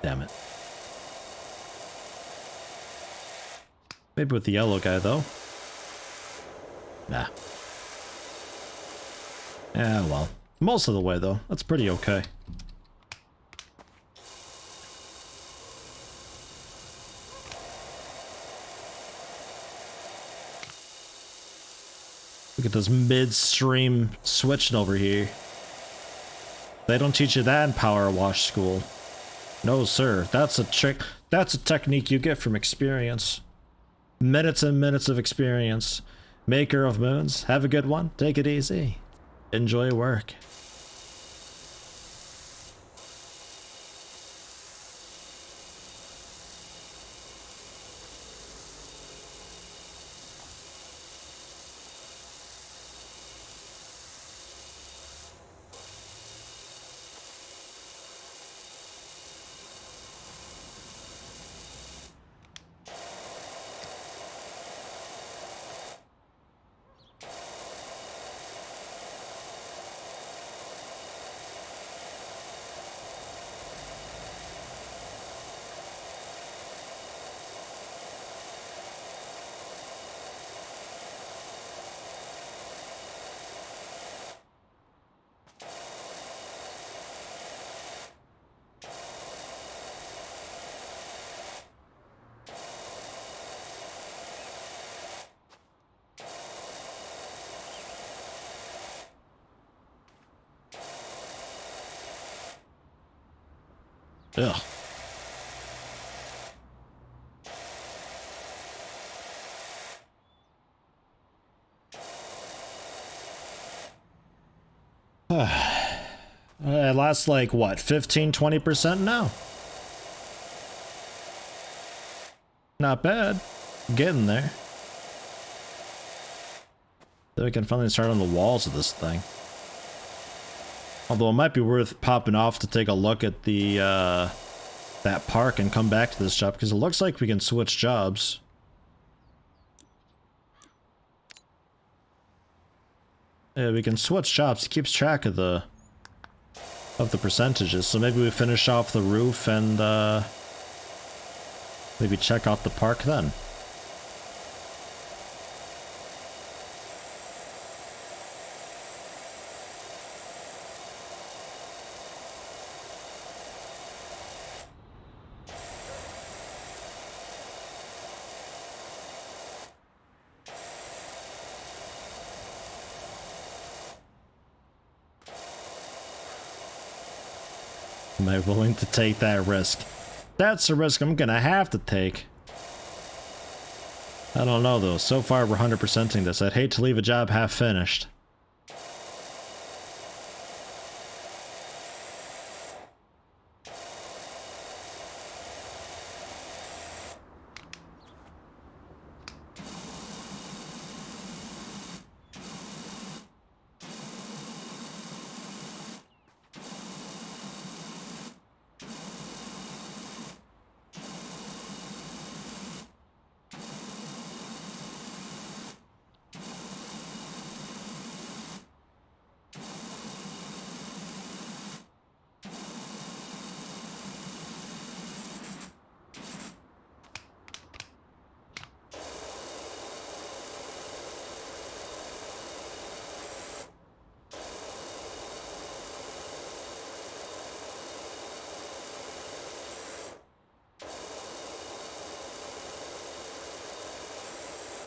Damn it. Maybe with the yellow guy, though. Nah. Yeah, well, most of the way though. That's pretty okay. Look at this midstream switching over here. They don't teach you that in PowerWash school. No, sir. That's a trick. That's a technique you get from experience. Minutes and minutes of experience. Maker of moons, have a good one. Take it easy. Enjoy work. Ugh. It lasts like, what, 15-20% now? Not bad. Getting there. Then we can finally start on the walls of this thing. Although it might be worth popping off to take a look at the, that park and come back to this job, because it looks like we can switch jobs. Yeah, we can switch jobs. It keeps track of the percentages, so maybe we finish off the roof and, maybe check out the park then. Am I willing to take that risk? That's a risk I'm gonna have to take. I don't know though, so far we're 100%ing this. I'd hate to leave a job half finished.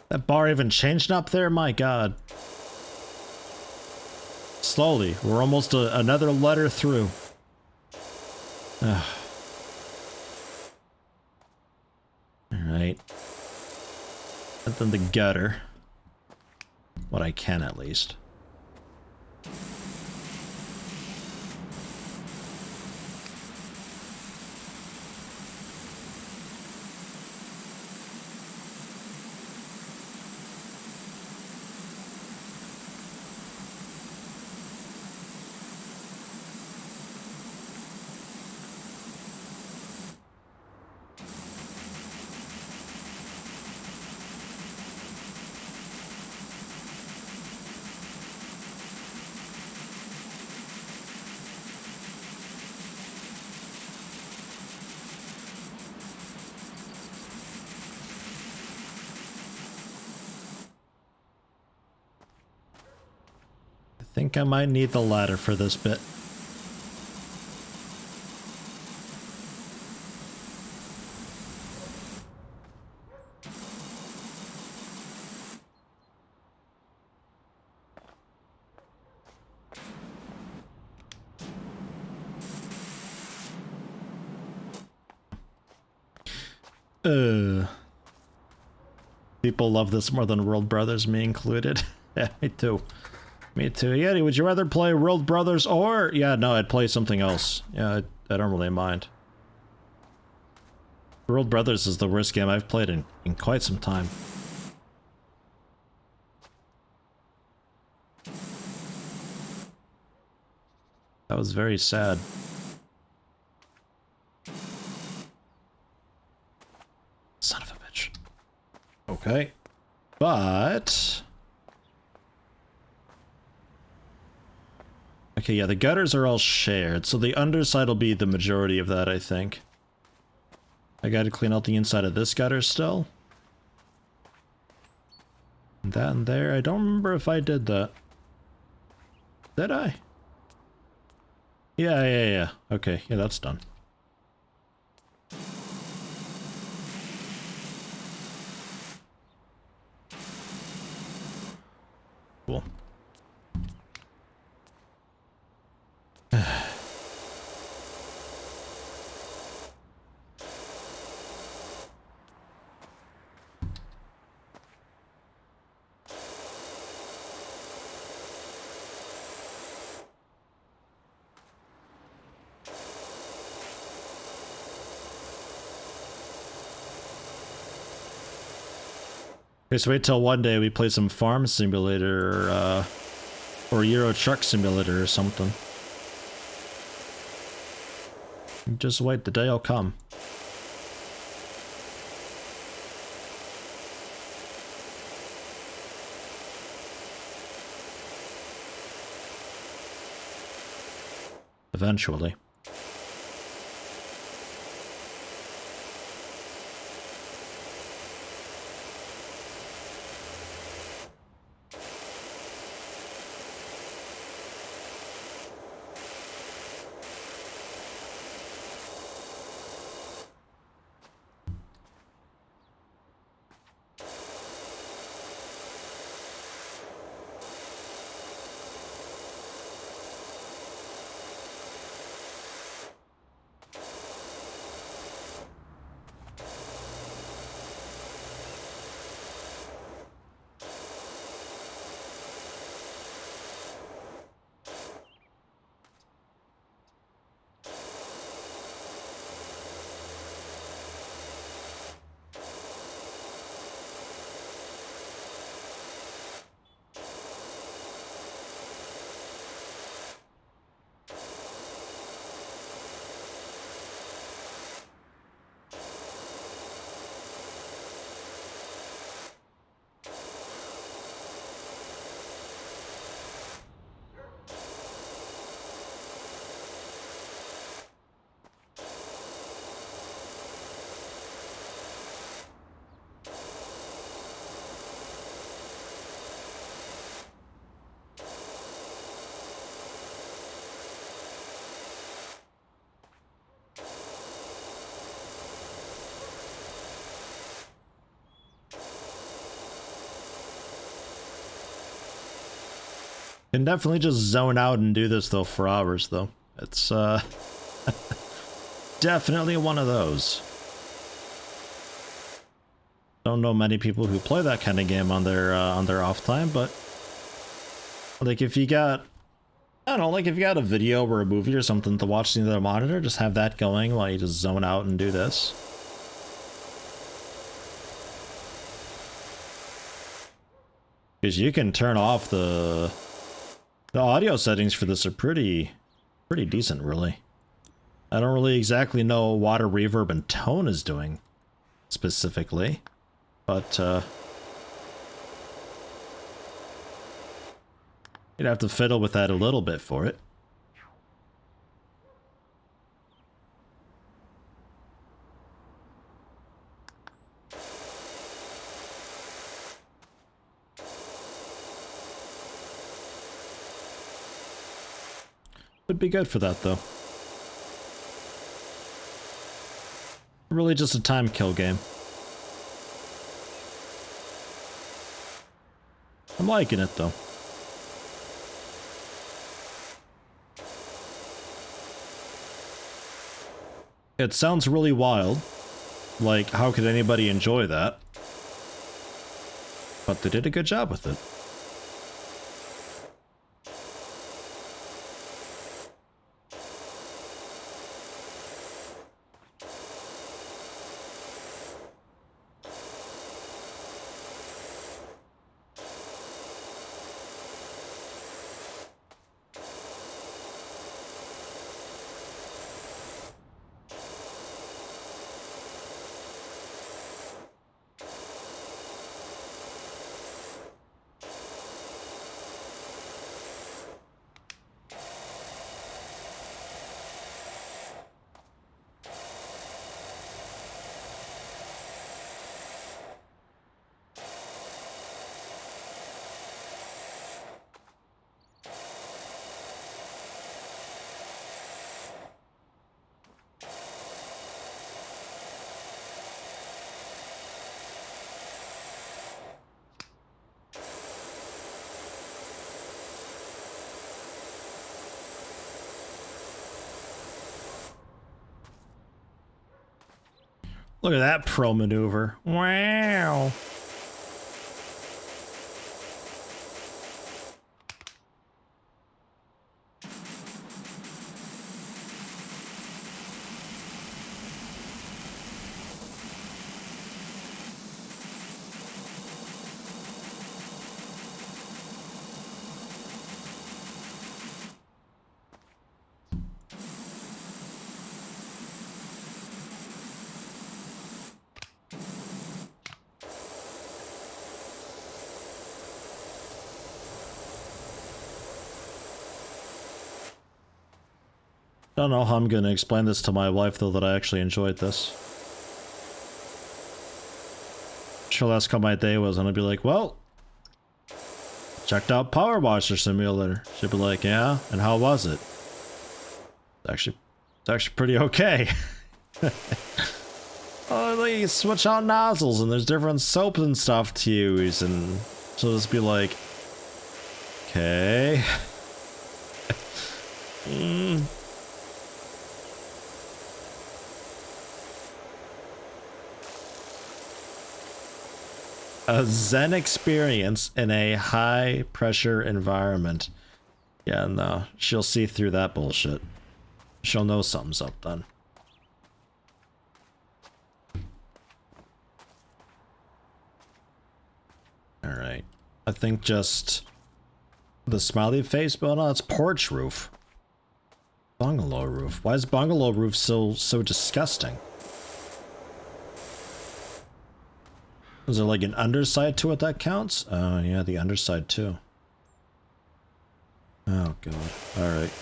That bar even changed up there? My god. Slowly. We're almost another letter through. Alright. And then the gutter. What I can, at least. think I might need the ladder for this bit. People love this more than World Brothers, me included. Yeah, me too. Me too. Yeti, would you rather play World Brothers or... Yeah, no, I'd play something else. Yeah, I don't really mind. World Brothers is the worst game I've played in quite some time. That was very sad. Son of a bitch. Okay. But... Okay, yeah, the gutters are all shared, so the underside will be the majority of that, I think. I gotta clean out the inside of this gutter still. And that and there, I don't remember if I did that. Did I? Yeah. Okay, yeah, that's done. Cool. Just wait till one day we play some Farm Simulator, or Euro Truck Simulator or something. Just wait, the day will come. Eventually. Can definitely just zone out and do this though for hours though. It's definitely one of those. Don't know many people who play that kind of game on their off time, but like if you got, I don't know, like if you got a video or a movie or something to watch on the other monitor, just have that going while you just zone out and do this. Because you can turn off the audio settings for this are pretty decent, really. I don't really exactly know what a reverb and tone is doing specifically, but you'd have to fiddle with that a little bit for it. Would be good for that though. Really just a time kill game. I'm liking it though. It sounds really wild. Like, how could anybody enjoy that? But they did a good job with it. Look at that pro maneuver. Wow. Don't know how I'm gonna explain this to my wife though, that I actually enjoyed this. She'll ask how my day was and I'll be like, well, checked out PowerWash Simulator. She'll be like, yeah, and how was it? It's actually pretty okay. Oh, you switch out nozzles and there's different soaps and stuff to use, and she'll just be like, okay. A zen experience in a high pressure environment. Yeah, no, she'll see through that bullshit. She'll know something's up then. Alright. I think just the smiley face, but no, it's porch roof. Bungalow roof. Why is bungalow roof so disgusting? Is there like an underside to it that counts? Oh yeah, the underside too. Oh god. Alright.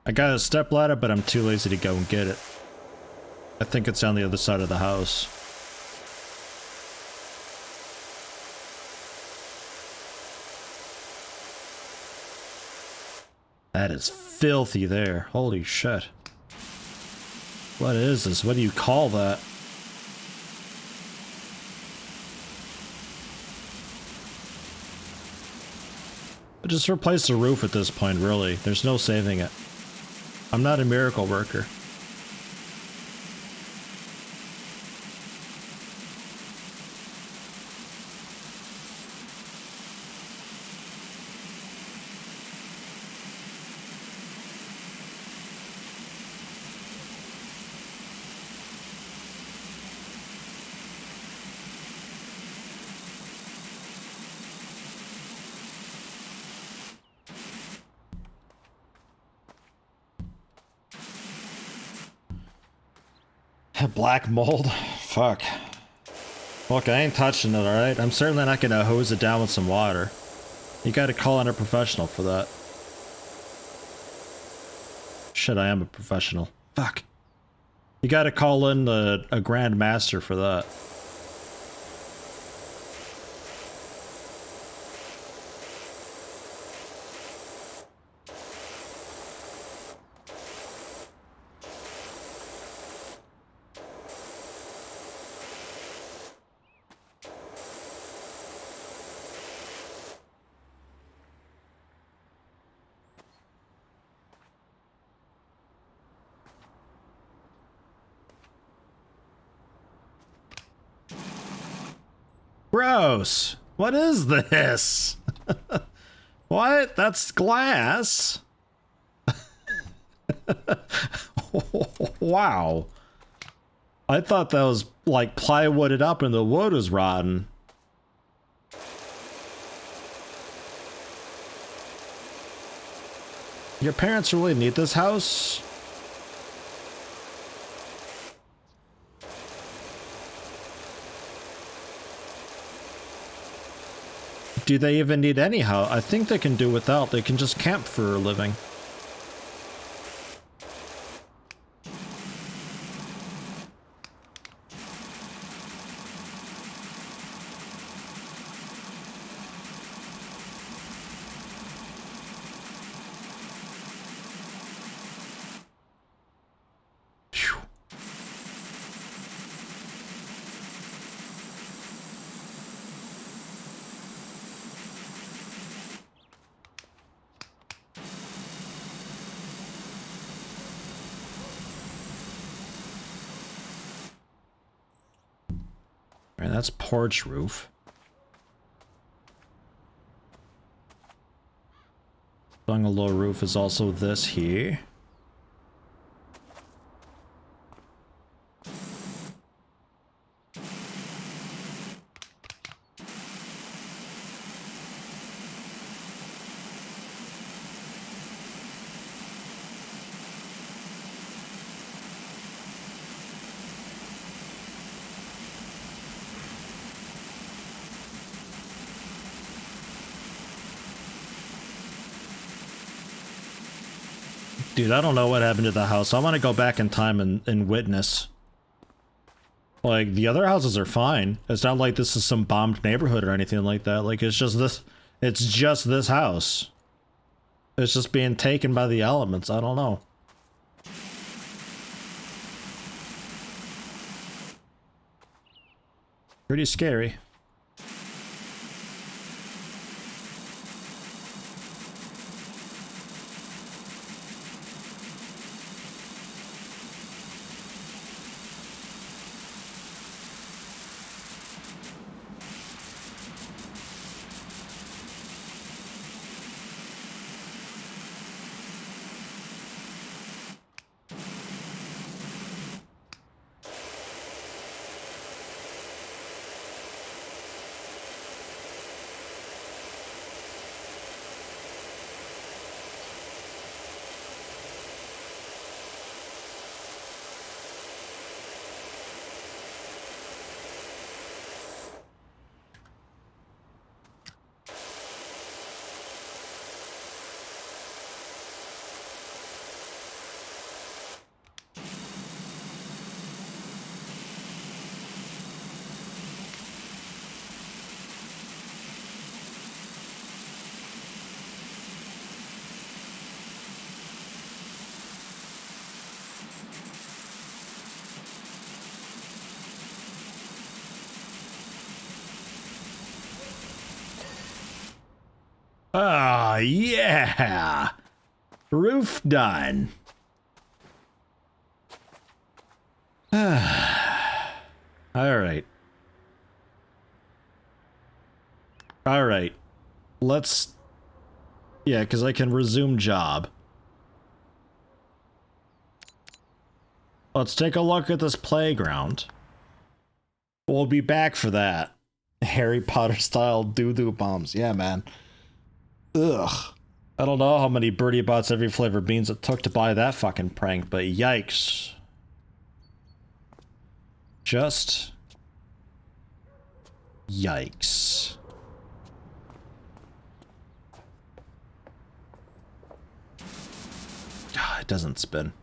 I got a stepladder, but I'm too lazy to go and get it. I think it's on the other side of the house. That is filthy there. Holy shit. What is this? What do you call that? Just replace the roof at this point, really. There's no saving it. I'm not a miracle worker. Black mold? Fuck. Look, I ain't touching it, alright? I'm certainly not gonna hose it down with some water. You gotta call in a professional for that. Shit, I am a professional. Fuck. You gotta call in a grand master for that. Gross. What is this? What? That's glass? Wow. I thought that was like plywooded up and the wood was rotten. Your parents really need this house? Do they even need any house? I think they can do without. They can just camp for a living. Alright, that's porch roof. Bungalow roof is also this here. Dude, I don't know what happened to the house. I want to go back in time and witness. Like, the other houses are fine. It's not like this is some bombed neighborhood or anything like that. Like, it's just this house. It's just being taken by the elements. I don't know. Pretty scary. Ah, yeah! Roof done. Alright. Alright. Let's... Yeah, because I can resume job. Let's take a look at this playground. We'll be back for that. Harry Potter style doo-doo bombs. Yeah, man. Ugh. I don't know how many Birdie Bots every flavor beans it took to buy that fucking prank, but yikes. Just... yikes. It doesn't spin.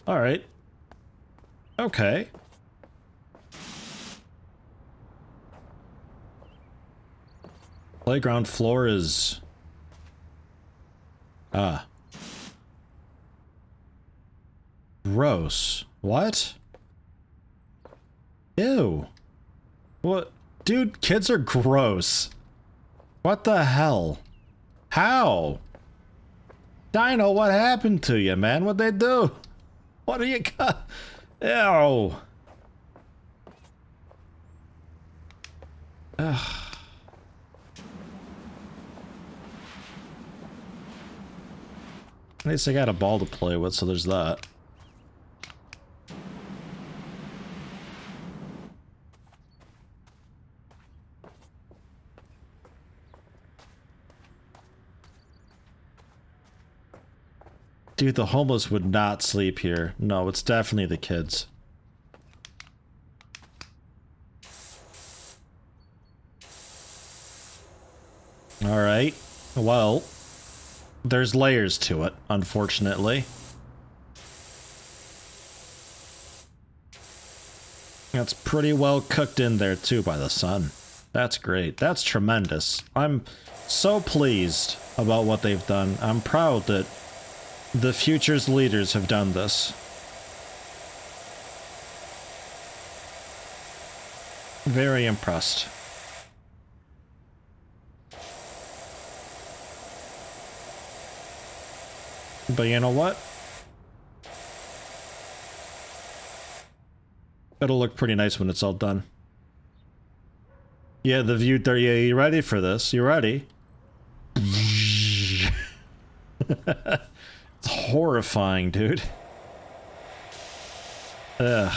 Alright. Okay. Playground floor is... gross. What? Ew. What? Dude, kids are gross. What the hell? How? Dino, what happened to you, man? What'd they do? What do you got? Ew. Ugh. At least I got a ball to play with, so there's that. Dude, the homeless would not sleep here. No, it's definitely the kids. Alright. Well, there's layers to it, unfortunately. That's pretty well cooked in there too by the sun. That's great. That's tremendous. I'm so pleased about what they've done. I'm proud that the future's leaders have done this. Very impressed. But you know what? It'll look pretty nice when it's all done. Yeah, the view there. Yeah, you ready for this? You ready? It's horrifying, dude. Ugh.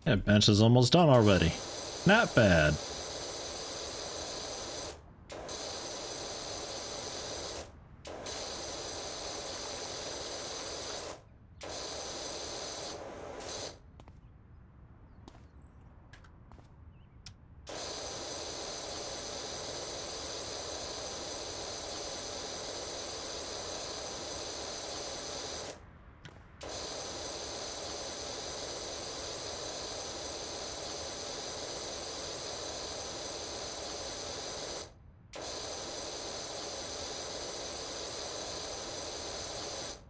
That bench is almost done already. Not bad.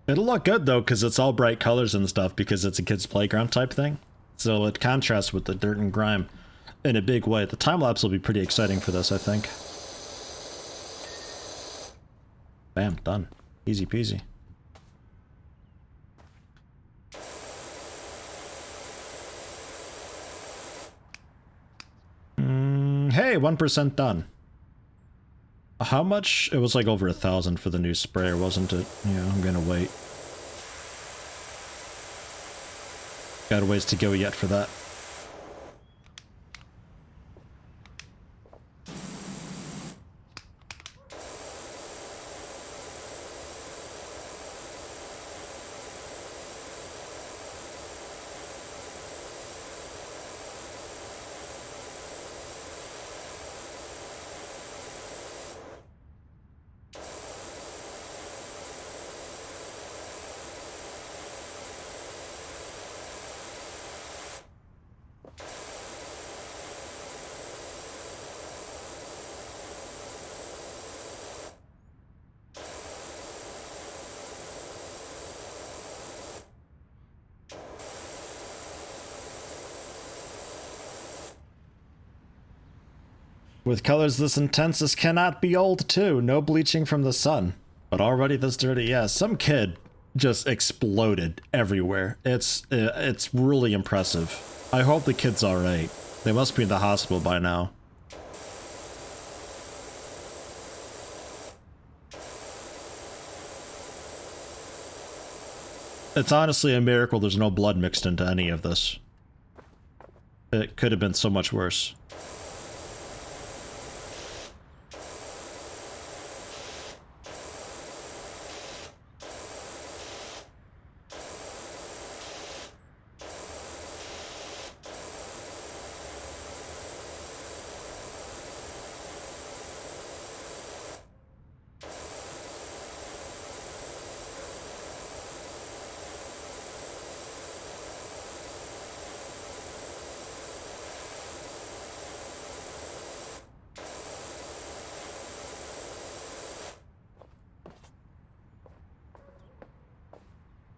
It'll look good though, because it's all bright colors and stuff, because it's a kid's playground type thing. So it contrasts with the dirt and grime in a big way. The time lapse will be pretty exciting for this, I think. Bam, done. Easy peasy. Hey, 1% done. How much? It was like over 1,000 for the new sprayer, wasn't it? Yeah, I'm gonna wait. Got a ways to go yet for that. With colors this intense, this cannot be old too. No bleaching from the sun. But already this dirty, yeah. Some kid just exploded everywhere. It's really impressive. I hope the kid's alright. They must be in the hospital by now. It's honestly a miracle there's no blood mixed into any of this. It could have been so much worse.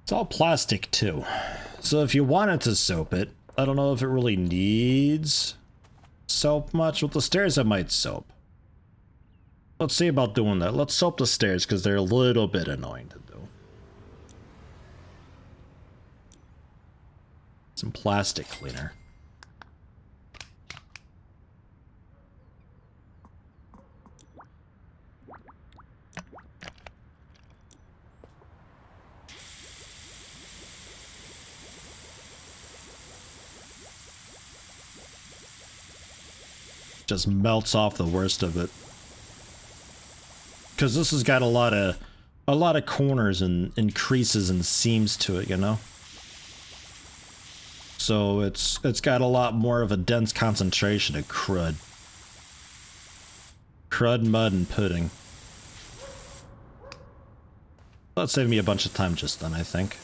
It's all plastic too. So if you wanted to soap it, I don't know if it really needs soap much. With the stairs it might soap. Let's see about doing that. Let's soap the stairs because they're a little bit annoying to do. Some plastic cleaner. Just melts off the worst of it. Because this has got a lot of corners and creases and seams to it, you know? So it's got a lot more of a dense concentration of crud. Crud, mud, and pudding. That saved me a bunch of time just then, I think.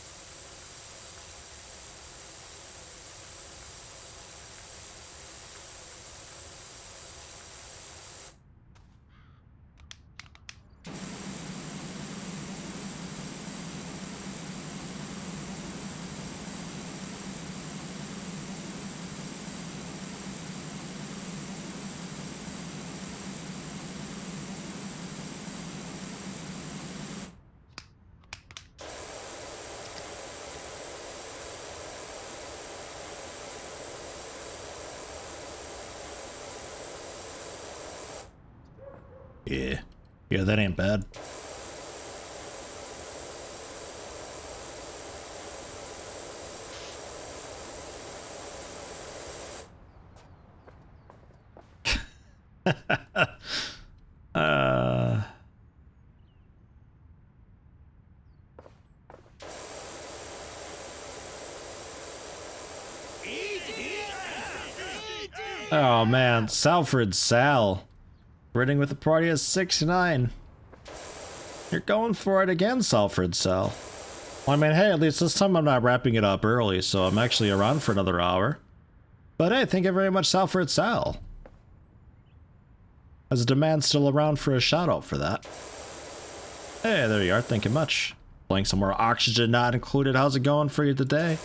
Yeah, that ain't bad. Oh man, Salford Sal. Running with the party at 69. You're going for it again, Salford Sal. Well, I mean, hey, at least this time I'm not wrapping it up early, so I'm actually around for another hour. But hey, thank you very much, Salford Sal. As a demand still around for a shout out for that. Hey, there you are, thank you much. Playing some more Oxygen Not Included. How's it going for you today?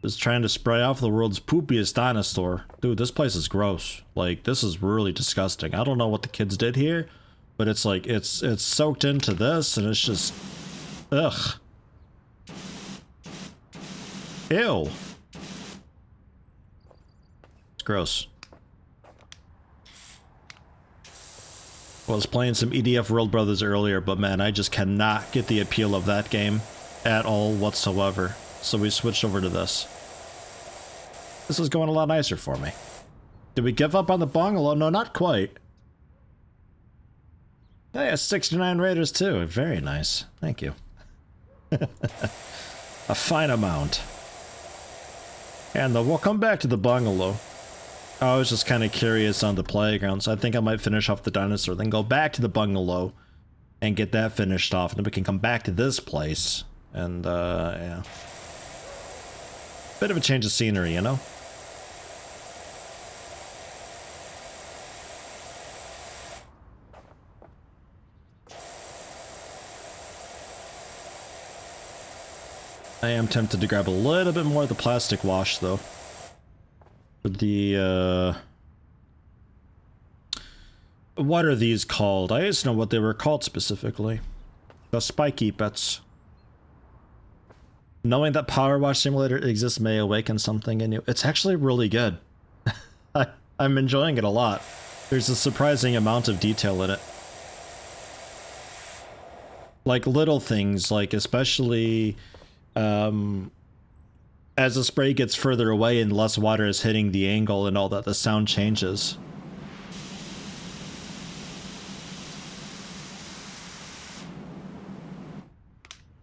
is trying to spray off the world's poopiest dinosaur. Dude, this place is gross. Like, this is really disgusting. I don't know what the kids did here, but it's like, it's soaked into this, and it's just... Ugh. Ew. It's gross. I was playing some EDF World Brothers earlier, but man, I just cannot get the appeal of that game at all whatsoever. So we switched over to this. This is going a lot nicer for me. Did we give up on the bungalow? No, not quite. Hey, a 69 Raiders too. Very nice. Thank you. A fine amount. And we'll come back to the bungalow. I was just kind of curious on the playground, so I think I might finish off the dinosaur, then go back to the bungalow and get that finished off, and then we can come back to this place. And, yeah. Bit of a change of scenery, you know? I am tempted to grab a little bit more of the plastic wash, though. For the, what are these called? I used to know what they were called specifically. The spiky bits. Knowing that PowerWash Simulator exists may awaken something in you. It's actually really good. I'm enjoying it a lot. There's a surprising amount of detail in it. Like little things, like especially as the spray gets further away and less water is hitting the angle and all that, the sound changes.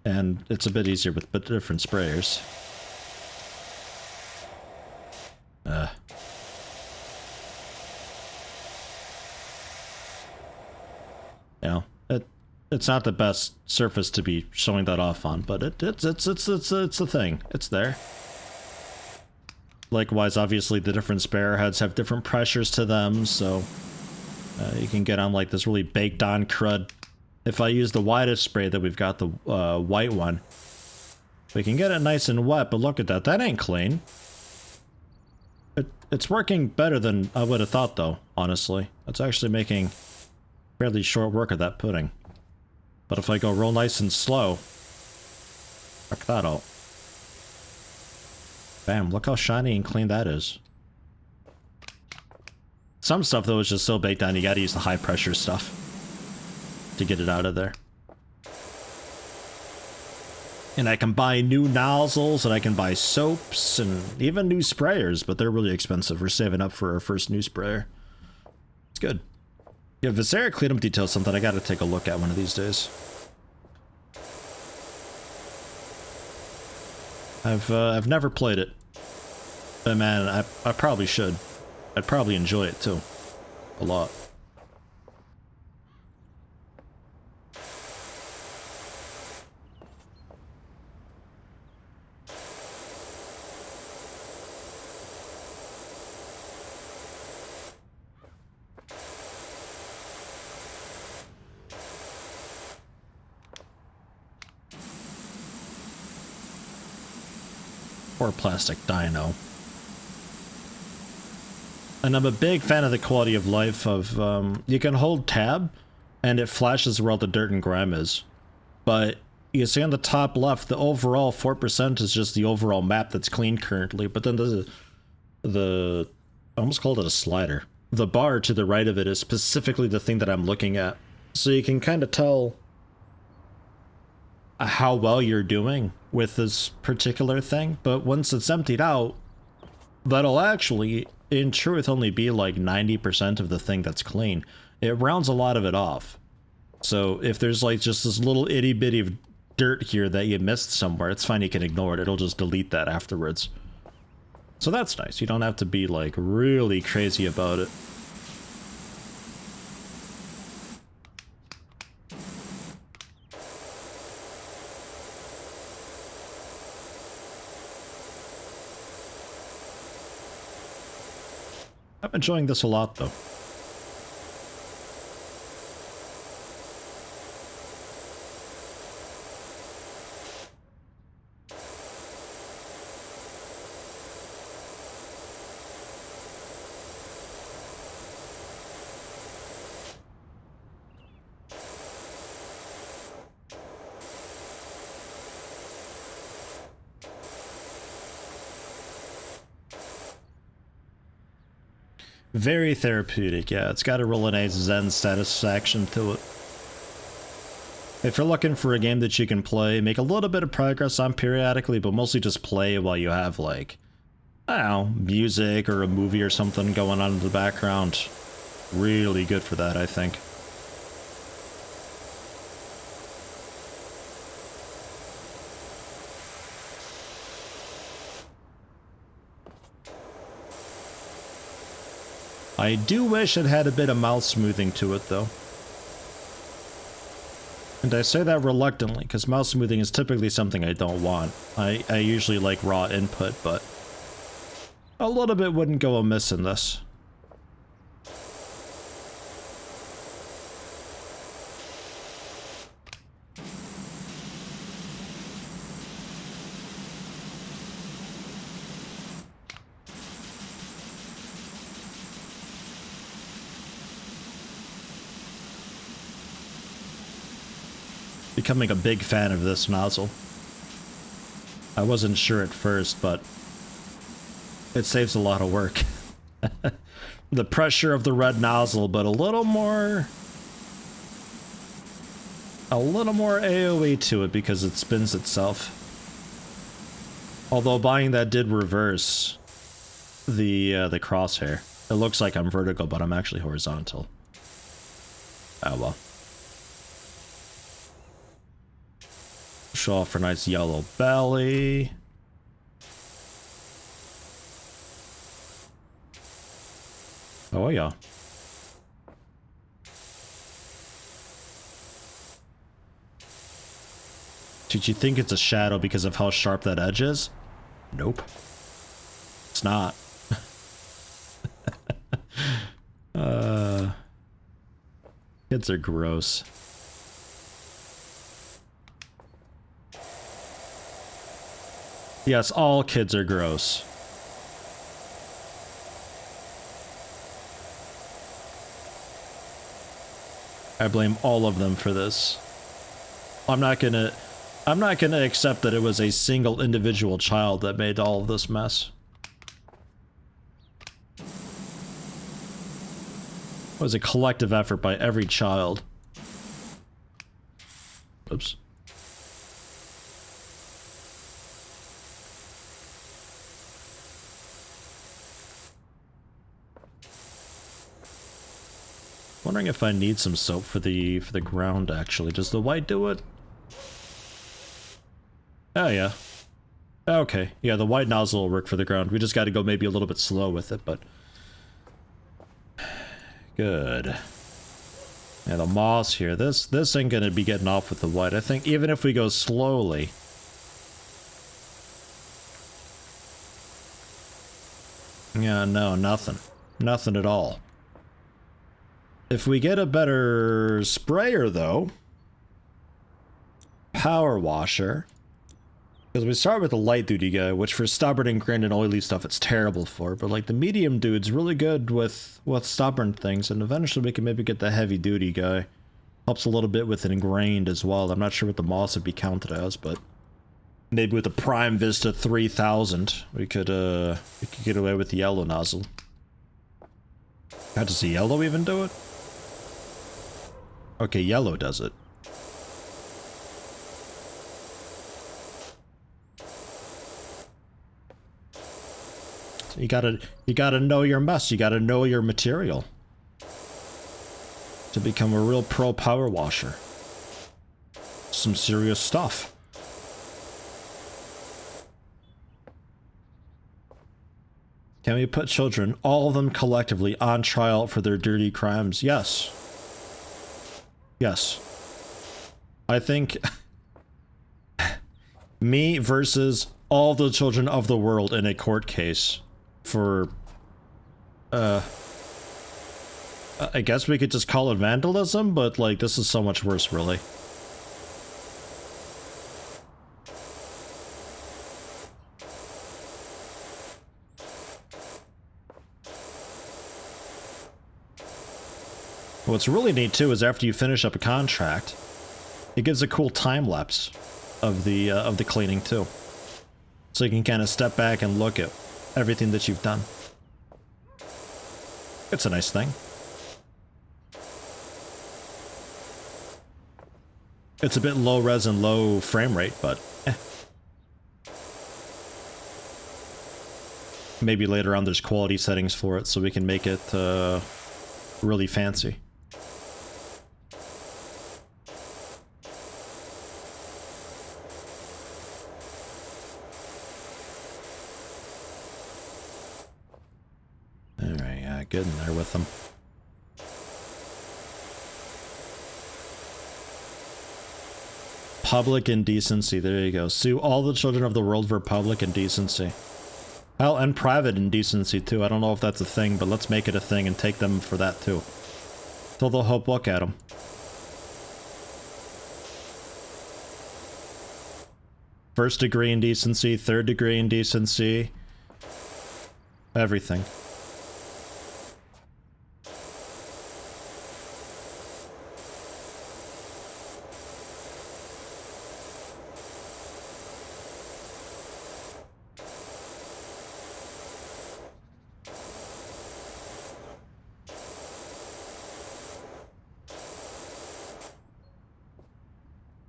And it's a bit easier with different sprayers. You know, it's not the best surface to be showing that off on, but it's a thing. It's there. Likewise, obviously, the different sprayer heads have different pressures to them, so you can get on like this really baked on crud. If I use the widest spray that we've got, the white one, we can get it nice and wet, but look at that. That ain't clean. It's working better than I would have thought, though, honestly. It's actually making fairly short work of that pudding. But if I go real nice and slow, check that out. Bam, look how shiny and clean that is. Some stuff, though, is just so baked down, you gotta use the high pressure stuff to get it out of there. And I can buy new nozzles, and I can buy soaps, and even new sprayers, but they're really expensive. We're saving up for our first new sprayer. It's good. Yeah, Viscera Cleanup details something I gotta take a look at one of these days. I've never played it. But man, I probably should. I'd probably enjoy it too. A lot. Poor plastic dino. And I'm a big fan of the quality of life of, you can hold tab, and it flashes where all the dirt and grime is. But you see on the top left, the overall 4% is just the overall map that's clean currently, but then I almost called it a slider. The bar to the right of it is specifically the thing that I'm looking at. So you can kind of tell how well you're doing with this particular thing, but once it's emptied out, that'll actually, in truth, only be like 90% of the thing that's clean. It rounds a lot of it off. So if there's like just this little itty bitty of dirt here that you missed somewhere, it's fine, you can ignore it. It'll just delete that afterwards. So that's nice. You don't have to be like really crazy about it. I'm enjoying this a lot, though. Very therapeutic, yeah. It's got a really nice zen satisfaction to it. If you're looking for a game that you can play, make a little bit of progress on periodically, but mostly just play while you have, like, I don't know, music or a movie or something going on in the background. Really good for that, I think. I do wish it had a bit of mouse smoothing to it, though. And I say that reluctantly, because mouse smoothing is typically something I don't want. I usually like raw input, but a little bit wouldn't go amiss in this. Becoming a big fan of this nozzle. I wasn't sure at first, but it saves a lot of work. The pressure of the red nozzle, but a little more AoE to it because it spins itself. Although buying that did reverse the crosshair. It looks like I'm vertical, but I'm actually horizontal. Oh well. Show off for nice yellow belly. Oh yeah. Did you think it's a shadow because of how sharp that edge is? Nope. It's not. Kids are gross. Yes, all kids are gross. I blame all of them for this. I'm not gonna accept that it was a single individual child that made all of this mess. It was a collective effort by every child. Oops. Wondering if I need some soap for the ground actually. Does the white do it? Oh yeah. Okay. Yeah, the white nozzle will work for the ground. We just got to go maybe a little bit slow with it, but good. Yeah, the moss here. This ain't gonna be getting off with the white. I think even if we go slowly. Yeah, no, nothing. Nothing at all. If we get a better sprayer, though, power washer, because we start with the light duty guy, which for stubborn and grained and oily stuff it's terrible for, but like the medium dude's really good with stubborn things, and eventually we can maybe get the heavy duty guy. Helps a little bit with ingrained as well. I'm not sure what the moss would be counted as, but maybe with the Prime Vista 3000 we could get away with the yellow nozzle. How does the yellow even do it? Okay, yellow does it. So you gotta know your mess. You gotta know your material to become a real pro power washer. Some serious stuff. Can we put children, all of them collectively, on trial for their dirty crimes? Yes. Yes. I think me versus all the children of the world in a court case for I guess we could just call it vandalism, but like this is so much worse, really. What's really neat too is after you finish up a contract, it gives a cool time lapse of the cleaning too, so you can kind of step back and look at everything that you've done. It's a nice thing. It's a bit low res and low frame rate, but eh. Maybe later on there's quality settings for it so we can make it really fancy. Alright, yeah, good in there with them. Public indecency, there you go. Sue all the children of the world for public indecency. Well, and private indecency too. I don't know if that's a thing, but let's make it a thing and take them for that too. Throw the whole book at them. First degree indecency, third degree indecency. Everything.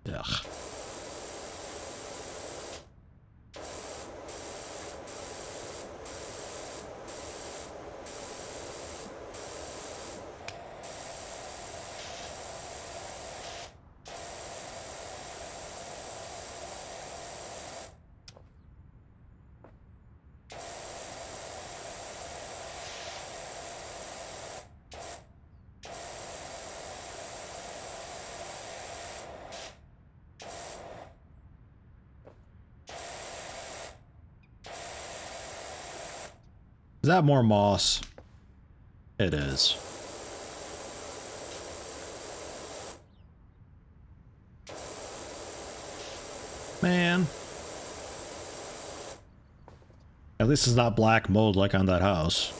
Ugh. Is that more moss? It is. Man. At least it's not black mold like on that house.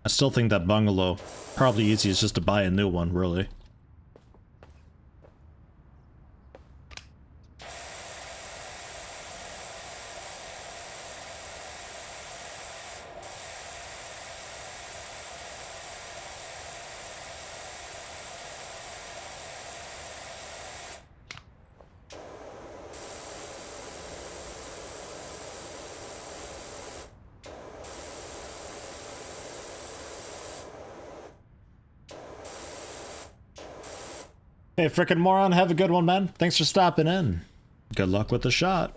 I still think that bungalow, probably easiest just to buy a new one, really. Hey, frickin' moron, have a good one, man. Thanks for stopping in. Good luck with the shot.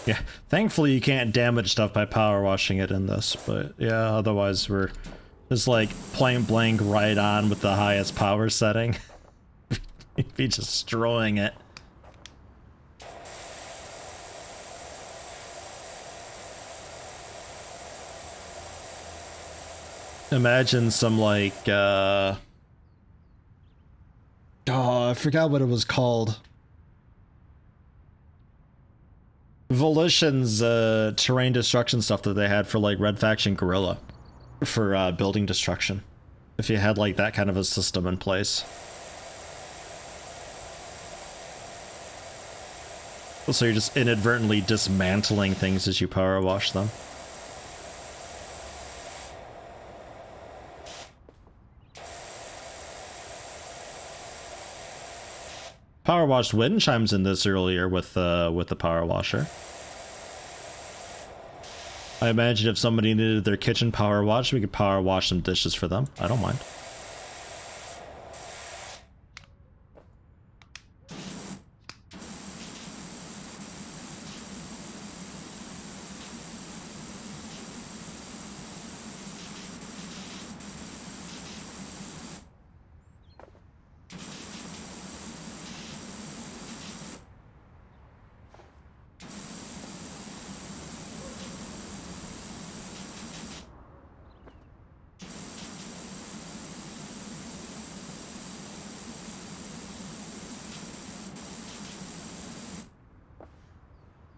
Yeah, thankfully you can't damage stuff by power washing it in this, but yeah, otherwise we're just like plain blank right on with the highest power setting. Be destroying it. Imagine some like oh, I forgot what it was called. Volition's terrain destruction stuff that they had for like Red Faction Guerrilla for building destruction. If you had like that kind of a system in place. So you're just inadvertently dismantling things as you power wash them. Power washed wind chimes in this earlier with the power washer. I imagine if somebody needed their kitchen power washed, we could power wash some dishes for them. I don't mind.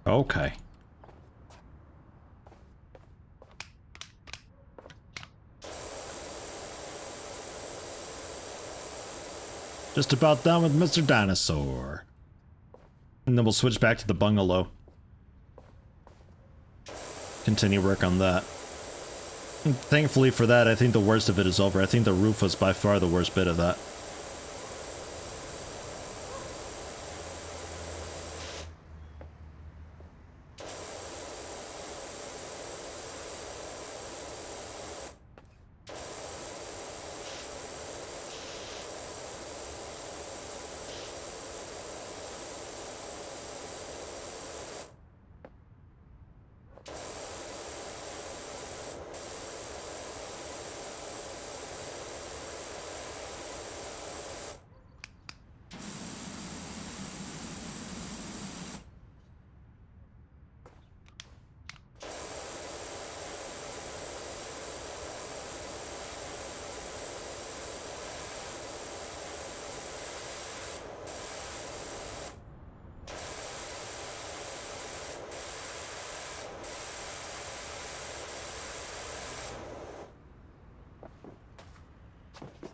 Okay. Just about done with Mr. Dinosaur. And then we'll switch back to the bungalow. Continue work on that. And thankfully for that, I think the worst of it is over. I think the roof was by far the worst bit of that.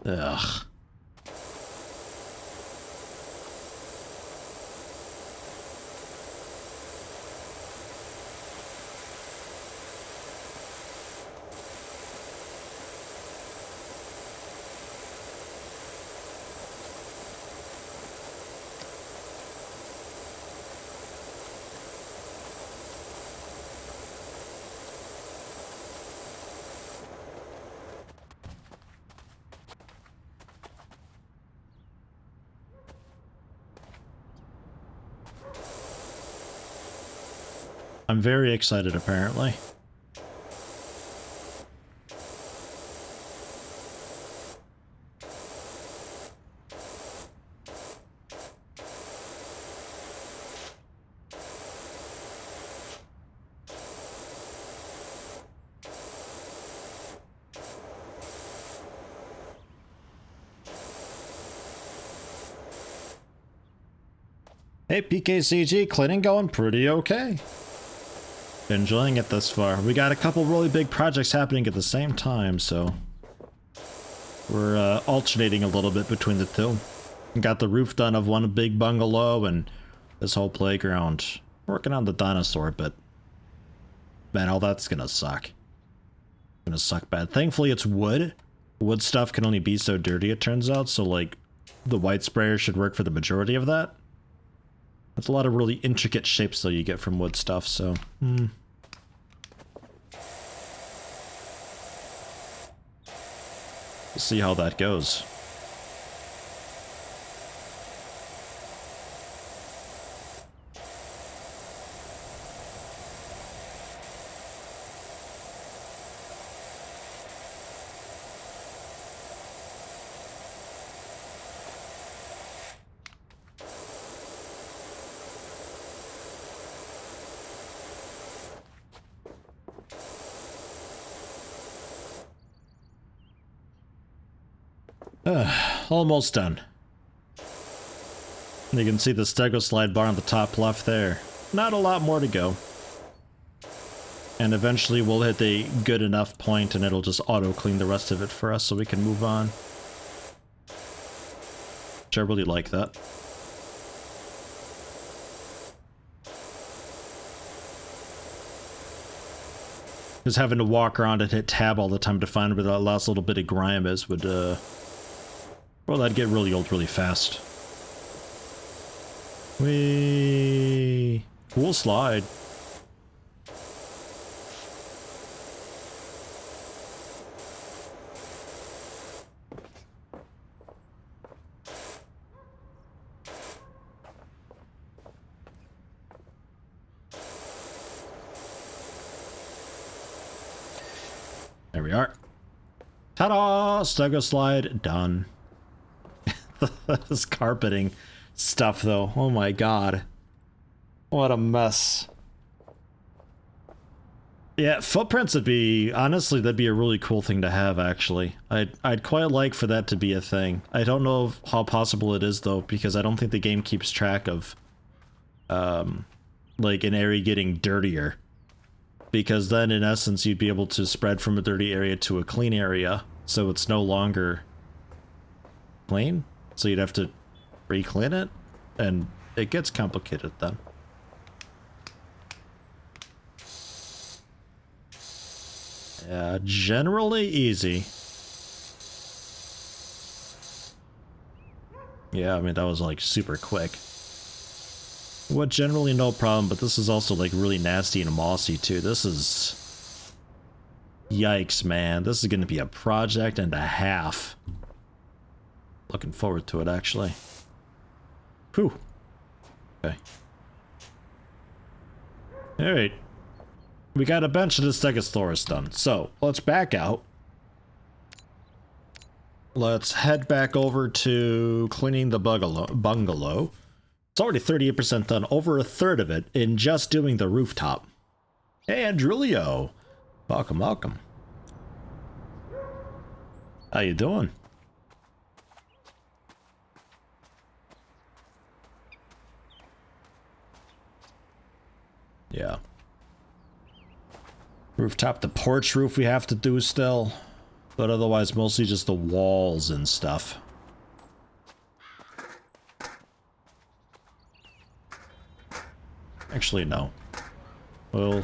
Ugh. I'm very excited, apparently. Hey, PKCG, cleaning going pretty okay. Enjoying it thus far. We got a couple really big projects happening at the same time, so we're alternating a little bit between the two. Got the roof done of one big bungalow and this whole playground. Working on the dinosaur, but man, all that's gonna suck. Gonna suck bad. Thankfully, it's wood. Wood stuff can only be so dirty, it turns out, so like the white sprayer should work for the majority of that. That's a lot of really intricate shapes though you get from wood stuff, so we'll see how that goes. Almost done. You can see the stego slide bar on the top left there. Not a lot more to go. And eventually we'll hit a good enough point and it'll just auto clean the rest of it for us so we can move on. Which I really like that. Just having to walk around and hit tab all the time to find where that last little bit of grime is would, well, that'd get really old really fast. Whee! Cool slide. There we are. Ta-da! Stego slide done. This carpeting stuff though, oh my god. What a mess. Yeah, footprints would be, honestly, that'd be a really cool thing to have, actually. I'd quite like for that to be a thing. I don't know how possible it is, though, because I don't think the game keeps track of like an area getting dirtier. Because then in essence you'd be able to spread from a dirty area to a clean area. So it's no longer clean. So you'd have to re-clean it. And it gets complicated then. Yeah, generally easy. Yeah, I mean, that was like super quick. What generally no problem, but this is also like really nasty and mossy too. This is... Yikes, man. This is gonna be a project and a half. Looking forward to it, actually. Whew. Okay. Alright. We got a bunch of the Stegosaurus done. So, let's back out. Let's head back over to cleaning the bungalow. It's already 38% done, over a third of it in just doing the rooftop. Hey, Andrulio. Welcome, welcome. How you doing? Yeah. Rooftop, the porch roof we have to do still. But otherwise, mostly just the walls and stuff. Actually, no. Well...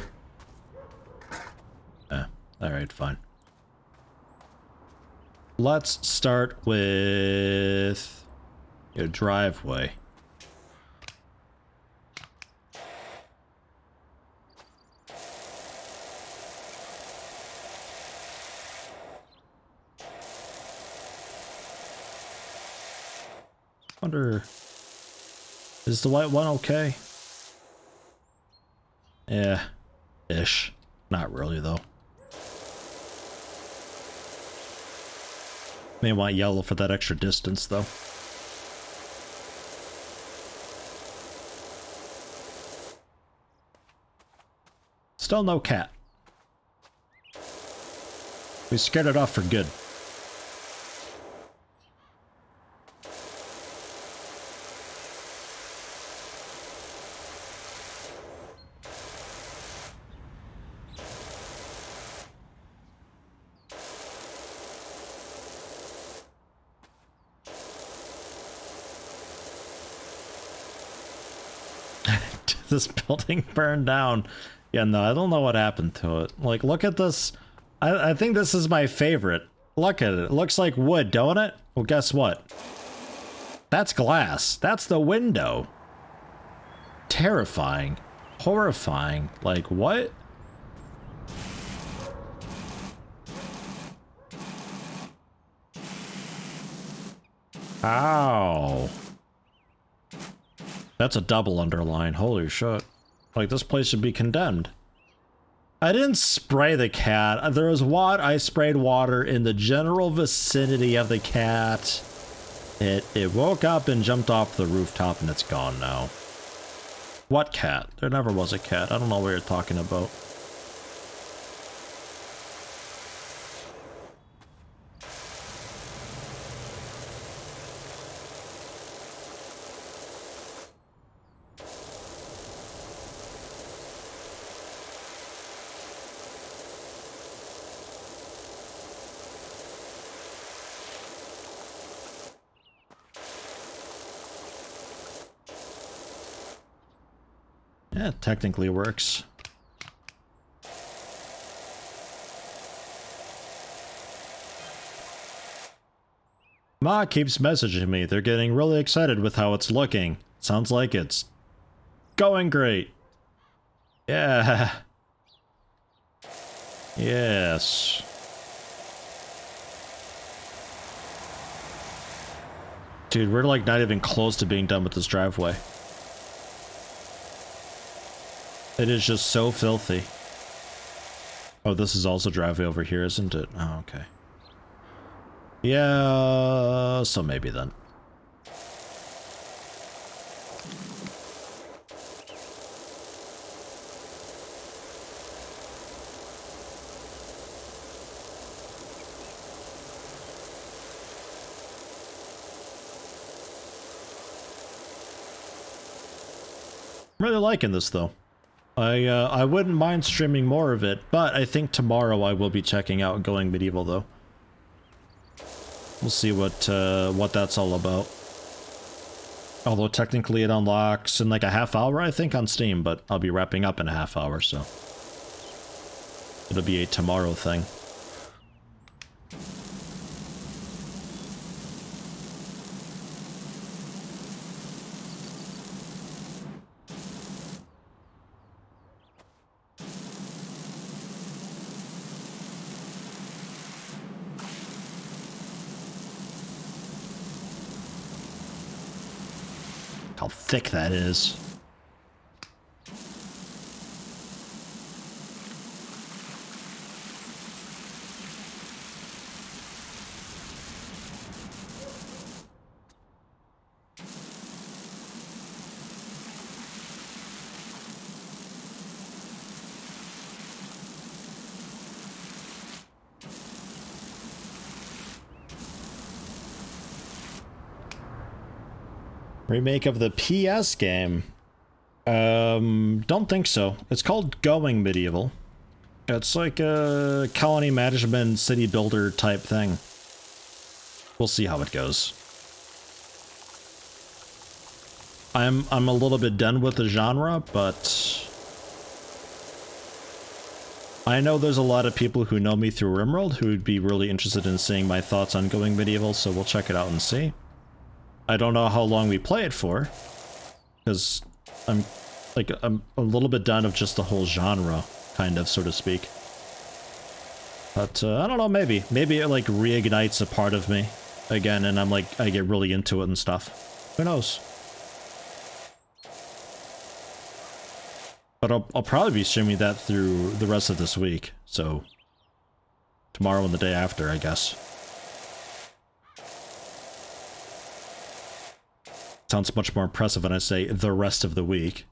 alright, fine. Let's start with... your driveway. Wonder... is the white one okay? Yeah. Ish. Not really, though. May want yellow for that extra distance, though. Still no cat. We scared it off for good. This building burned down. Yeah, no, I don't know what happened to it. Like, look at this. I think this is my favorite. Look at it. It looks like wood, don't it? Well, guess what? That's glass. That's the window. Terrifying. Horrifying. Like, what? Ow. That's a double underline. Holy shit. Like, this place should be condemned. I didn't spray the cat. There was water. I sprayed water in the general vicinity of the cat. It woke up and jumped off the rooftop and it's gone now. What cat? There never was a cat. I don't know what you're talking about. Yeah, it technically works. Ma keeps messaging me. They're getting really excited with how it's looking. Sounds like it's going great. Yeah. Yes. Dude, we're like not even close to being done with this driveway. It is just so filthy. Oh, this is also driveway over here, isn't it? Oh, okay. Yeah, so maybe then. I'm really liking this, though. I wouldn't mind streaming more of it, but I think tomorrow I will be checking out Going Medieval though. We'll see what that's all about. Although technically it unlocks in like a half hour, I think, on Steam, but I'll be wrapping up in a half hour, so it'll be a tomorrow thing. How thick that is. Remake of the PS game? Don't think so. It's called Going Medieval. It's like a colony management city builder type thing. We'll see how it goes. I'm a little bit done with the genre, but I know there's a lot of people who know me through Rimworld who would be really interested in seeing my thoughts on Going Medieval, so we'll check it out and see. I don't know how long we play it for, because I'm a little bit done of just the whole genre, kind of, so to speak. But I don't know, maybe it like reignites a part of me again, and I'm like, I get really into it and stuff. Who knows? But I'll probably be streaming that through the rest of this week, so tomorrow and the day after, I guess. Sounds much more impressive when I say the rest of the week.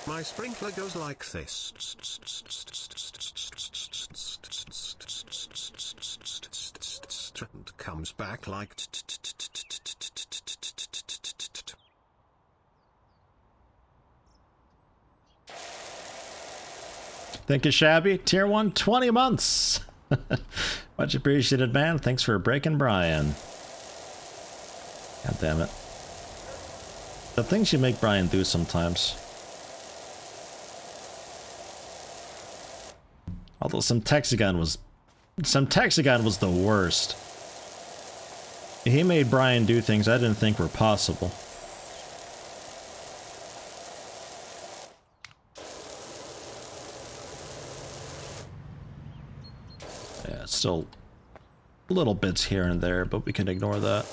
My sprinkler goes like this. And comes back like Thank you, Shabby. Tier 1, 20 months. Much appreciated, man. Thanks for breaking Brian. God damn it. The things you make Brian do sometimes. Although some Texagon was the worst. He made Brian do things I didn't think were possible. Yeah, still little bits here and there, but we can ignore that.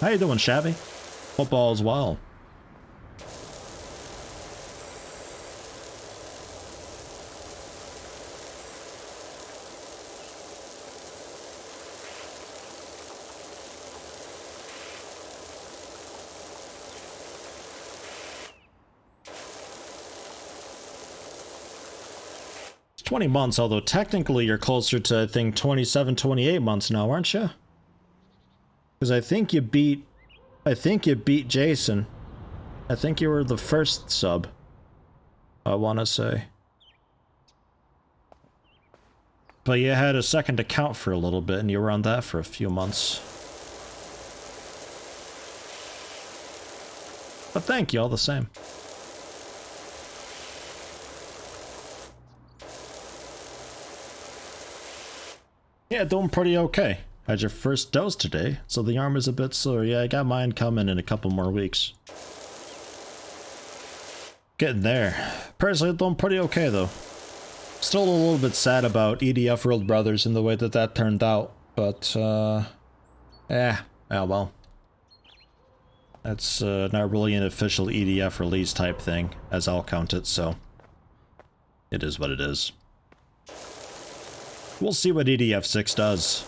How you doing, Shabby? Hope all is well. It's 20 months, although technically you're closer to, I think, 27, 28 months now, aren't you? Because I think you beat Jason. I think you were the first sub, I want to say. But you had a second account for a little bit, and you were on that for a few months. But thank you all the same. Yeah, doing pretty okay. Had your first dose today, so the arm is a bit sore. Yeah, I got mine coming in a couple more weeks. Getting there. Personally, doing pretty okay though. Still a little bit sad about EDF World Brothers and the way that turned out, but yeah, well. That's not really an official EDF release type thing, as I'll count it, so it is what it is. We'll see what EDF 6 does.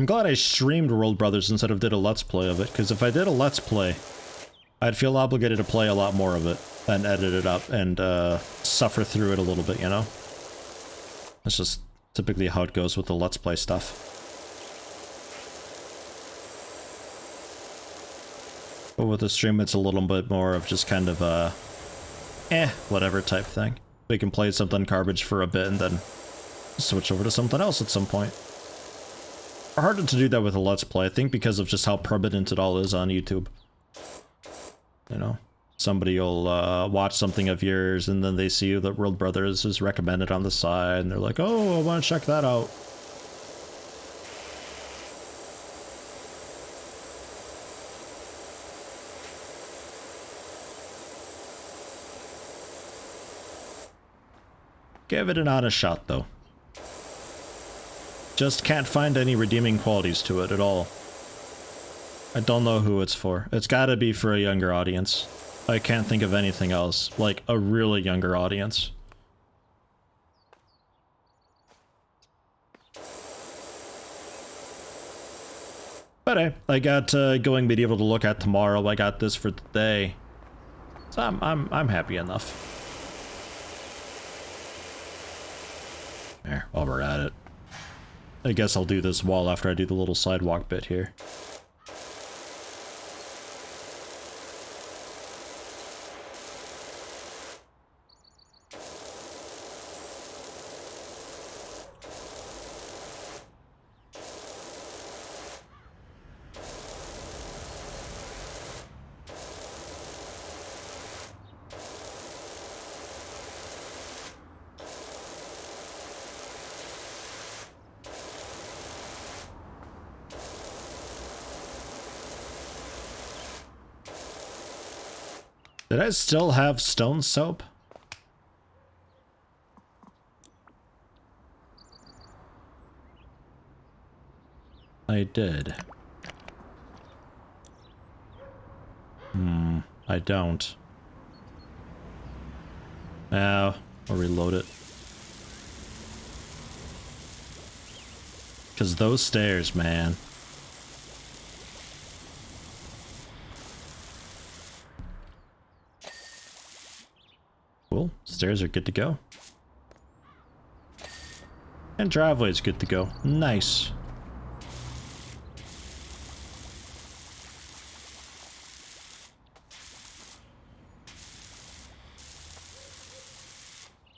I'm glad I streamed World Brothers instead of did a Let's Play of it, because if I did a Let's Play, I'd feel obligated to play a lot more of it and edit it up and suffer through it a little bit, you know? That's just typically how it goes with the Let's Play stuff. But with the stream, it's a little bit more of just kind of a whatever type thing. We can play something garbage for a bit and then switch over to something else at some point. Harder to do that with a Let's Play, I think, because of just how permanent it all is on YouTube. You know, somebody will watch something of yours and then they see that World Brothers is recommended on the side and they're like, oh, I want to check that out. Give it an honest shot, though. Just can't find any redeeming qualities to it at all. I don't know who it's for. It's gotta be for a younger audience. I can't think of anything else. Like, a really younger audience. But hey, I got Going Medieval to look at tomorrow. I got this for today. So I'm happy enough. There, while we're at it. I guess I'll do this wall after I do the little sidewalk bit here. Did I still have stone soap? I did. I don't. Now, I'll reload it. Because those stairs, man. Cool. Stairs are good to go. And driveway's good to go. Nice.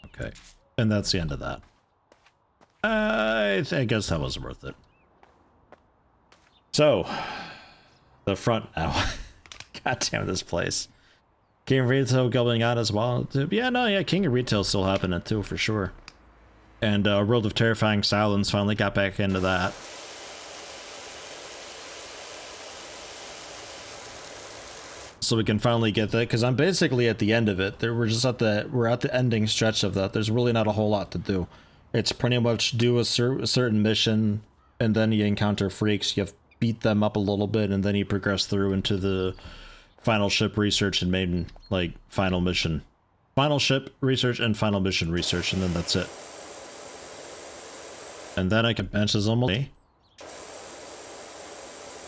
Okay. And that's the end of that. I guess that was worth it. So, the front now. God damn this place. King of Retail going on as well. Yeah, King of Retail still happening too, for sure. And World of Terrifying Silence finally got back into that. So we can finally get that, because I'm basically at the end of it. We're at the ending stretch of that. There's really not a whole lot to do. It's pretty much do a certain mission, and then you encounter freaks. You have beat them up a little bit, and then you progress through into the final ship research and main, like, final mission. Final ship research and final mission research, and then that's it. And then I can bench as almost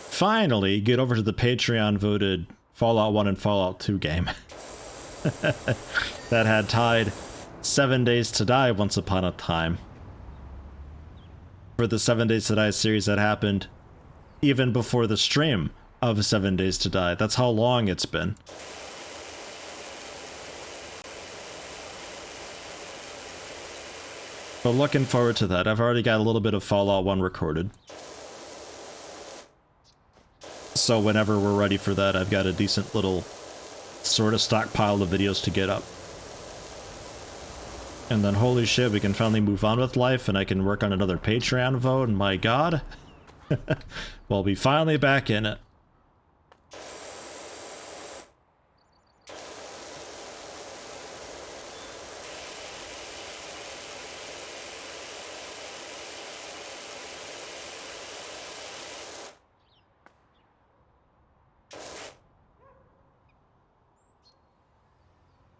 finally get over to the Patreon voted Fallout 1 and Fallout 2 game. That had tied 7 Days to Die once upon a time. For the 7 Days to Die series that happened even before the stream of 7 Days to Die. That's how long it's been. But looking forward to that. I've already got a little bit of Fallout 1 recorded. So whenever we're ready for that, I've got a decent little sort of stockpile of videos to get up. And then holy shit, we can finally move on with life and I can work on another Patreon vote, and my god. We'll be finally back in it.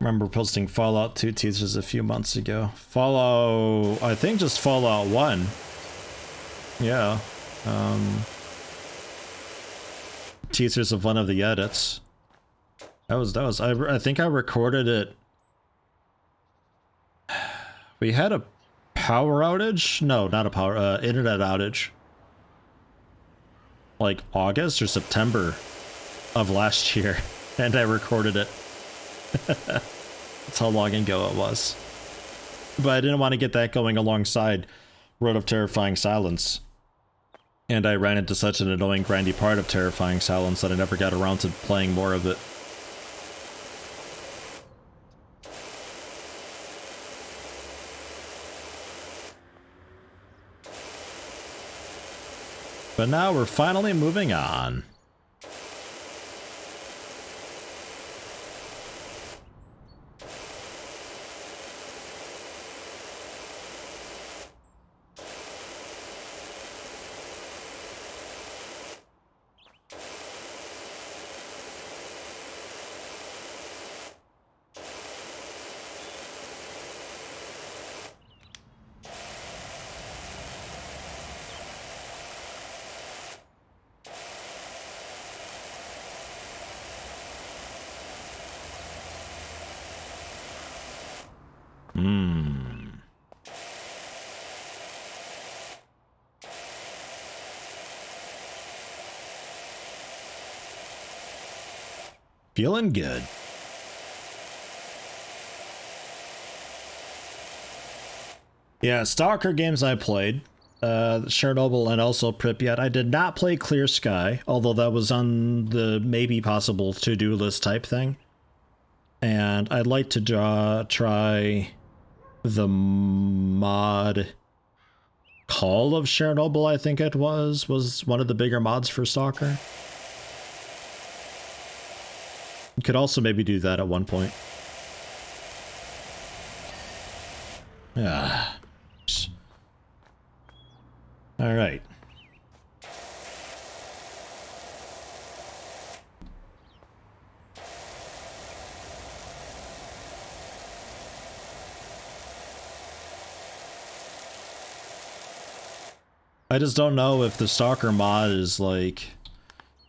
Remember posting Fallout 2 teasers a few months ago. I think just Fallout 1. Yeah. Teasers of one of the edits. I think I recorded it. We had a power outage? No, not a power, internet outage. Like August or September of last year, and I recorded it. That's how long ago it was. But I didn't want to get that going alongside Road of Terrifying Silence. And I ran into such an annoying grindy part of Terrifying Silence that I never got around to playing more of it. But now we're finally moving on. Feeling good. Yeah, Stalker games I played. Chernobyl and also Pripyat. I did not play Clear Sky, although that was on the maybe possible to-do list type thing. And I'd like to try the mod Call of Chernobyl, I think it was one of the bigger mods for Stalker. You could also maybe do that at one point. Yeah. All right. I just don't know if the Stalker mod is like...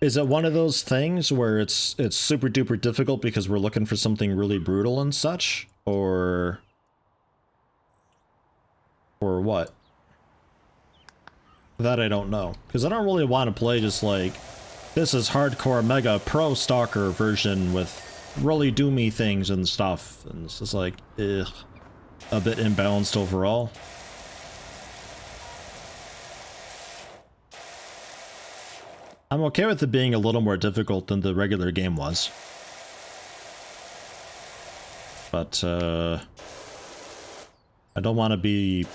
Is it one of those things where it's super duper difficult because we're looking for something really brutal and such? Or what? That I don't know. Because I don't really want to play just like, this is hardcore mega pro Stalker version with really doomy things and stuff. And it's just like, ugh, a bit imbalanced overall. I'm okay with it being a little more difficult than the regular game was. But, I don't want to be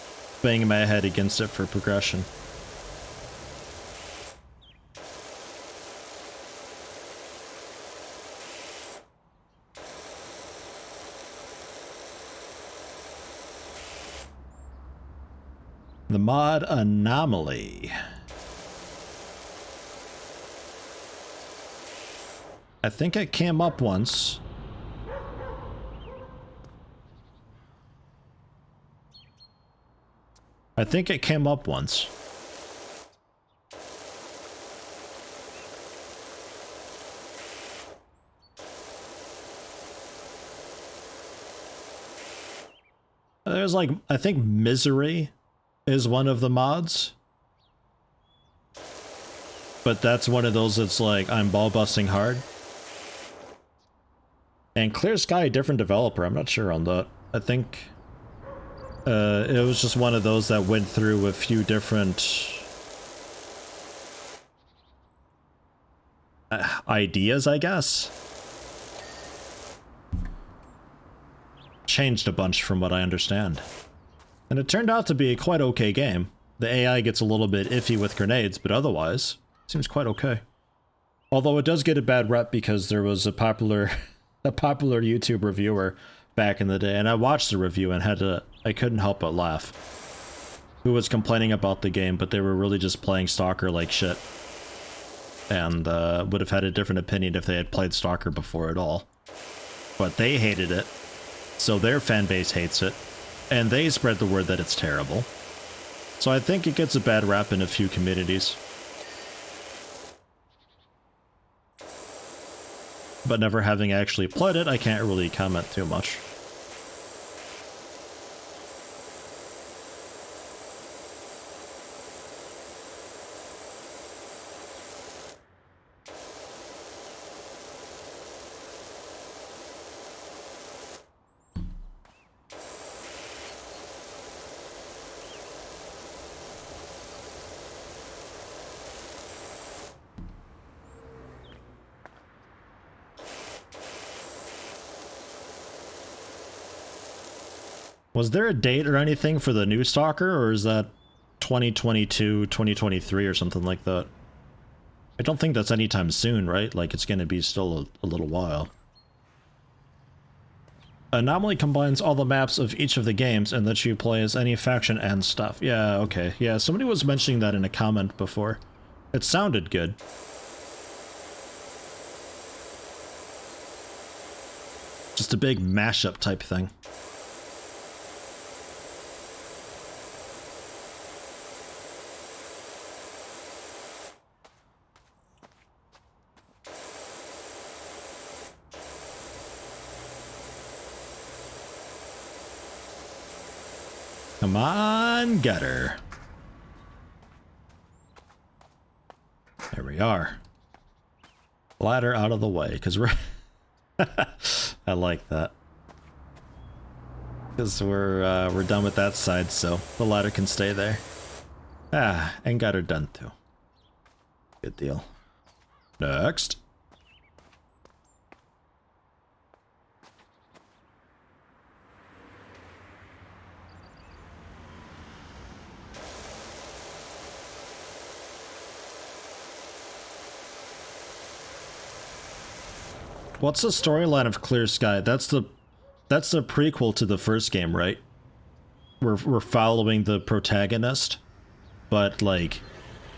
banging my head against it for progression. The mod Anomaly. I think it came up once. I think it came up once. There's like, I think Misery is one of the mods. But that's one of those that's like, I'm ball busting hard. And Clear Sky, different developer. I'm not sure on that. I think it was just one of those that went through a few different ideas, I guess. Changed a bunch from what I understand. And it turned out to be a quite okay game. The AI gets a little bit iffy with grenades, but otherwise, seems quite okay. Although it does get a bad rep because there was a popular YouTube reviewer back in the day, and I watched the review and I couldn't help but laugh. Who was complaining about the game, but they were really just playing Stalker like shit. And would have had a different opinion if they had played Stalker before at all. But they hated it, so their fan base hates it, and they spread the word that it's terrible. So I think it gets a bad rap in a few communities. but never having actually played it, I can't really comment too much. Was there a date or anything for the new Stalker, or is that 2022, 2023 or something like that? I don't think that's anytime soon, right? Like, it's gonna be still a little while. Anomaly combines all the maps of each of the games and lets you play as any faction and stuff. Yeah, okay. Yeah, somebody was mentioning that in a comment before. It sounded good. Just a big mashup type thing. Come on, get her. There we are. Ladder out of the way, because we're... I like that. Because we're done with that side, so the ladder can stay there. Ah, and got her done too. Good deal. Next. What's the storyline of Clear Sky? That's the prequel to the first game, right? We're following the protagonist, but like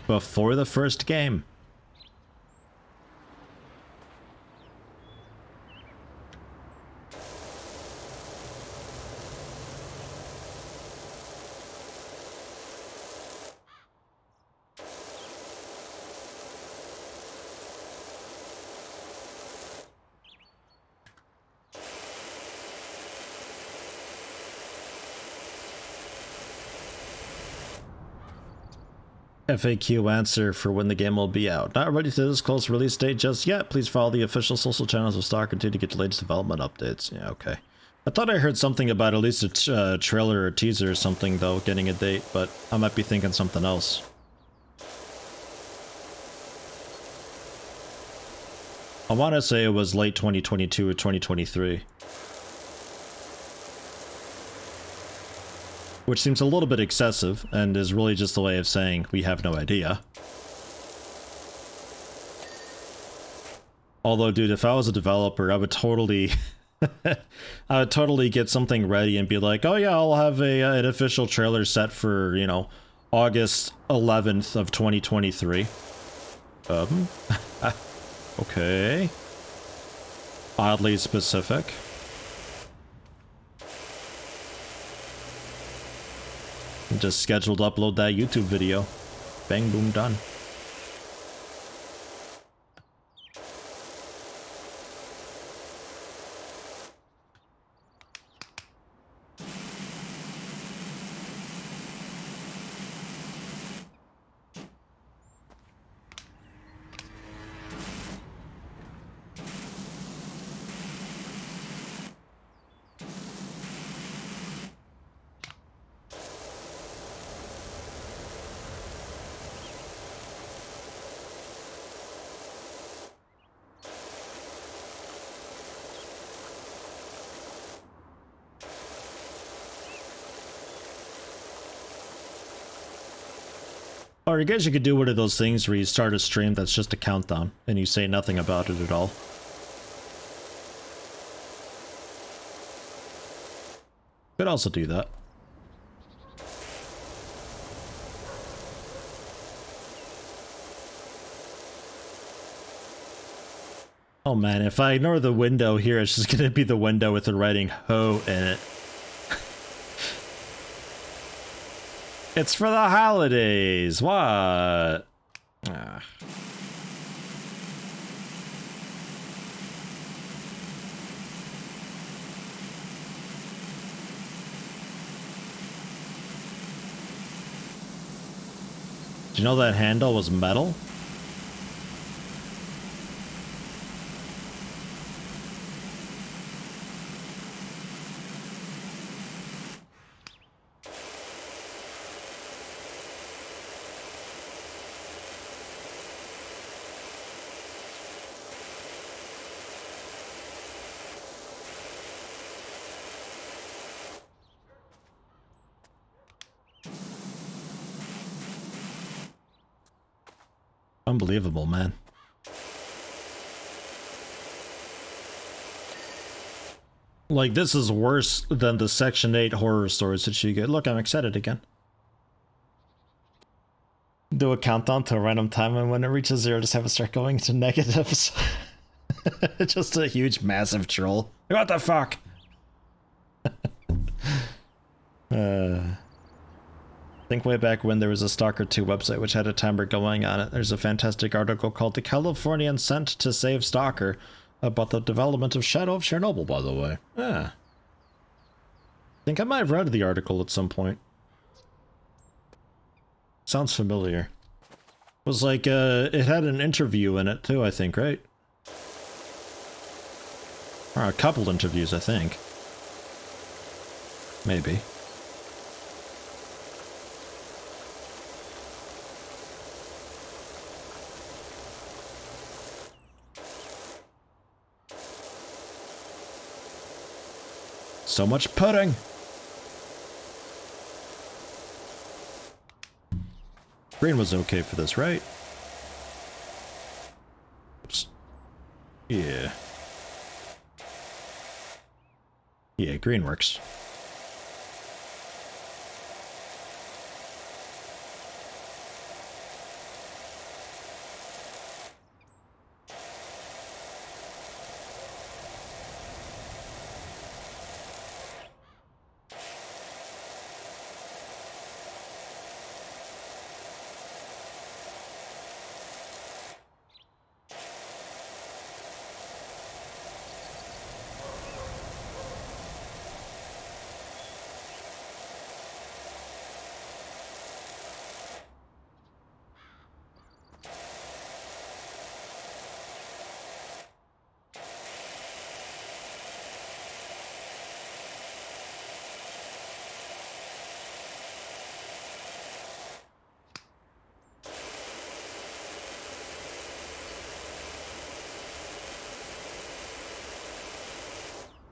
before the first game. FAQ answer for when the game will be out. Not ready to disclose release date just yet. Please follow the official social channels of Stalker 2 to get the latest development updates. Yeah, okay. I thought I heard something about at least a trailer or a teaser or something, though, getting a date, but I might be thinking something else. I want to say it was late 2022 or 2023. Which seems a little bit excessive, and is really just a way of saying we have no idea. Although, dude, if I was a developer, I would totally... I would totally get something ready and be like, oh yeah, I'll have an official trailer set for, you know, August 11th of 2023. Okay. Oddly specific. Just scheduled to upload that YouTube video. Bang, boom, done. Or I guess you could do one of those things where you start a stream that's just a countdown, and you say nothing about it at all. Could also do that. Oh man, if I ignore the window here, it's just gonna be the window with the writing "ho" in it. It's for the holidays. What? Ah. Do you know that handle was metal? Unbelievable, man. Like, this is worse than the Section 8 horror stories that you get. Look, I'm excited again. Do a countdown to a random time, and when it reaches 0, just have it start going to negatives. Just a huge, massive troll. What the fuck? Think way back when there was a Stalker 2 website which had a timer going on it. There's a fantastic article called The Californian Sent to Save Stalker about the development of Shadow of Chernobyl, by the way. Yeah. I think I might have read the article at some point. Sounds familiar. It was like, it had an interview in it too, I think, right? Or a couple interviews, I think. Maybe. So much pudding! Green was okay for this, right? Oops. Yeah. Yeah, green works.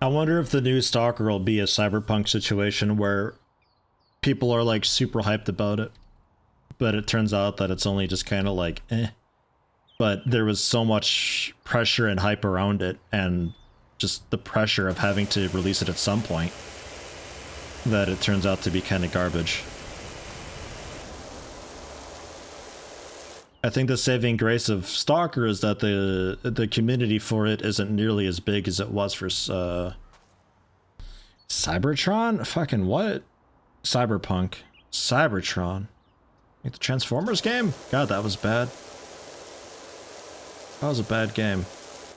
I wonder if the new Stalker will be a cyberpunk situation where people are like super hyped about it, but it turns out that it's only just kind of like eh. But there was so much pressure and hype around it, and just the pressure of having to release it at some point, that it turns out to be kind of garbage. I think the saving grace of Stalker is that the community for it isn't nearly as big as it was for Cybertron? Fucking what? Cyberpunk. Cybertron. Like the Transformers game? God, that was bad. That was a bad game.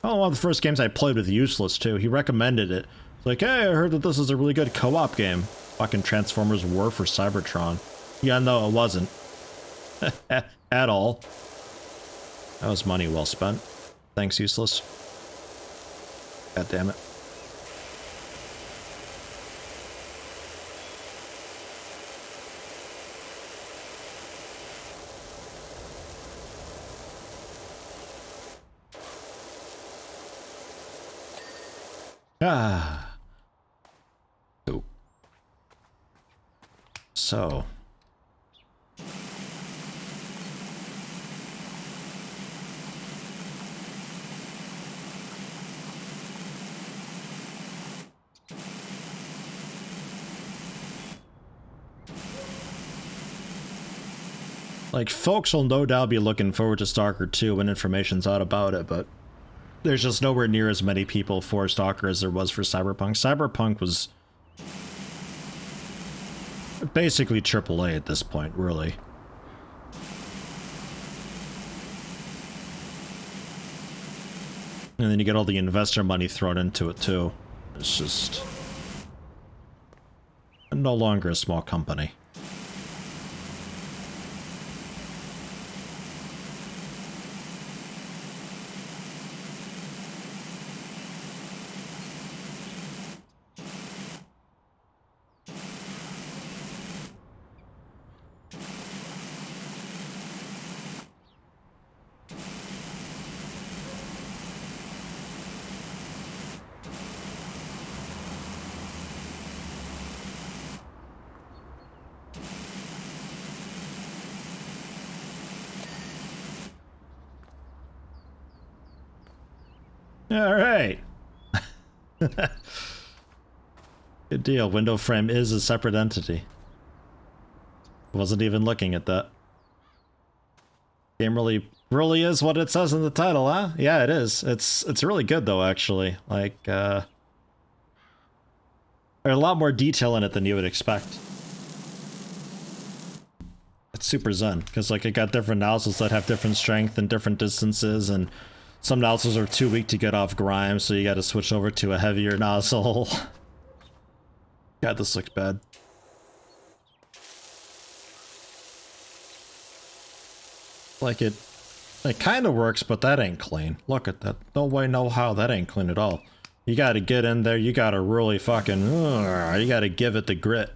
Oh, one of the first games I played with Useless too. He recommended it. It's like, hey, I heard that this is a really good co-op game. Fucking Transformers War for Cybertron. Yeah, no, it wasn't. At all. That was money well spent. Thanks, Useless. God damn it. Ah. Oh. So. Like, folks will no doubt be looking forward to Stalker 2 when information's out about it, but there's just nowhere near as many people for Stalker as there was for Cyberpunk. Cyberpunk was basically AAA at this point, really. And then you get all the investor money thrown into it, too. It's just no longer a small company. All right. Good deal. Window frame is a separate entity. Wasn't even looking at that. Game really is what it says in the title, huh? Yeah, it is. It's really good though, actually. Like, there's a lot more detail in it than you would expect. It's super zen, because like it got different nozzles that have different strength and different distances, and some nozzles are too weak to get off grime, so you gotta switch over to a heavier nozzle. God, this looks bad. Like it kind of works, but that ain't clean. Look at that. No way, no how. That ain't clean at all. You gotta get in there. You gotta really fucking... you gotta give it the grit.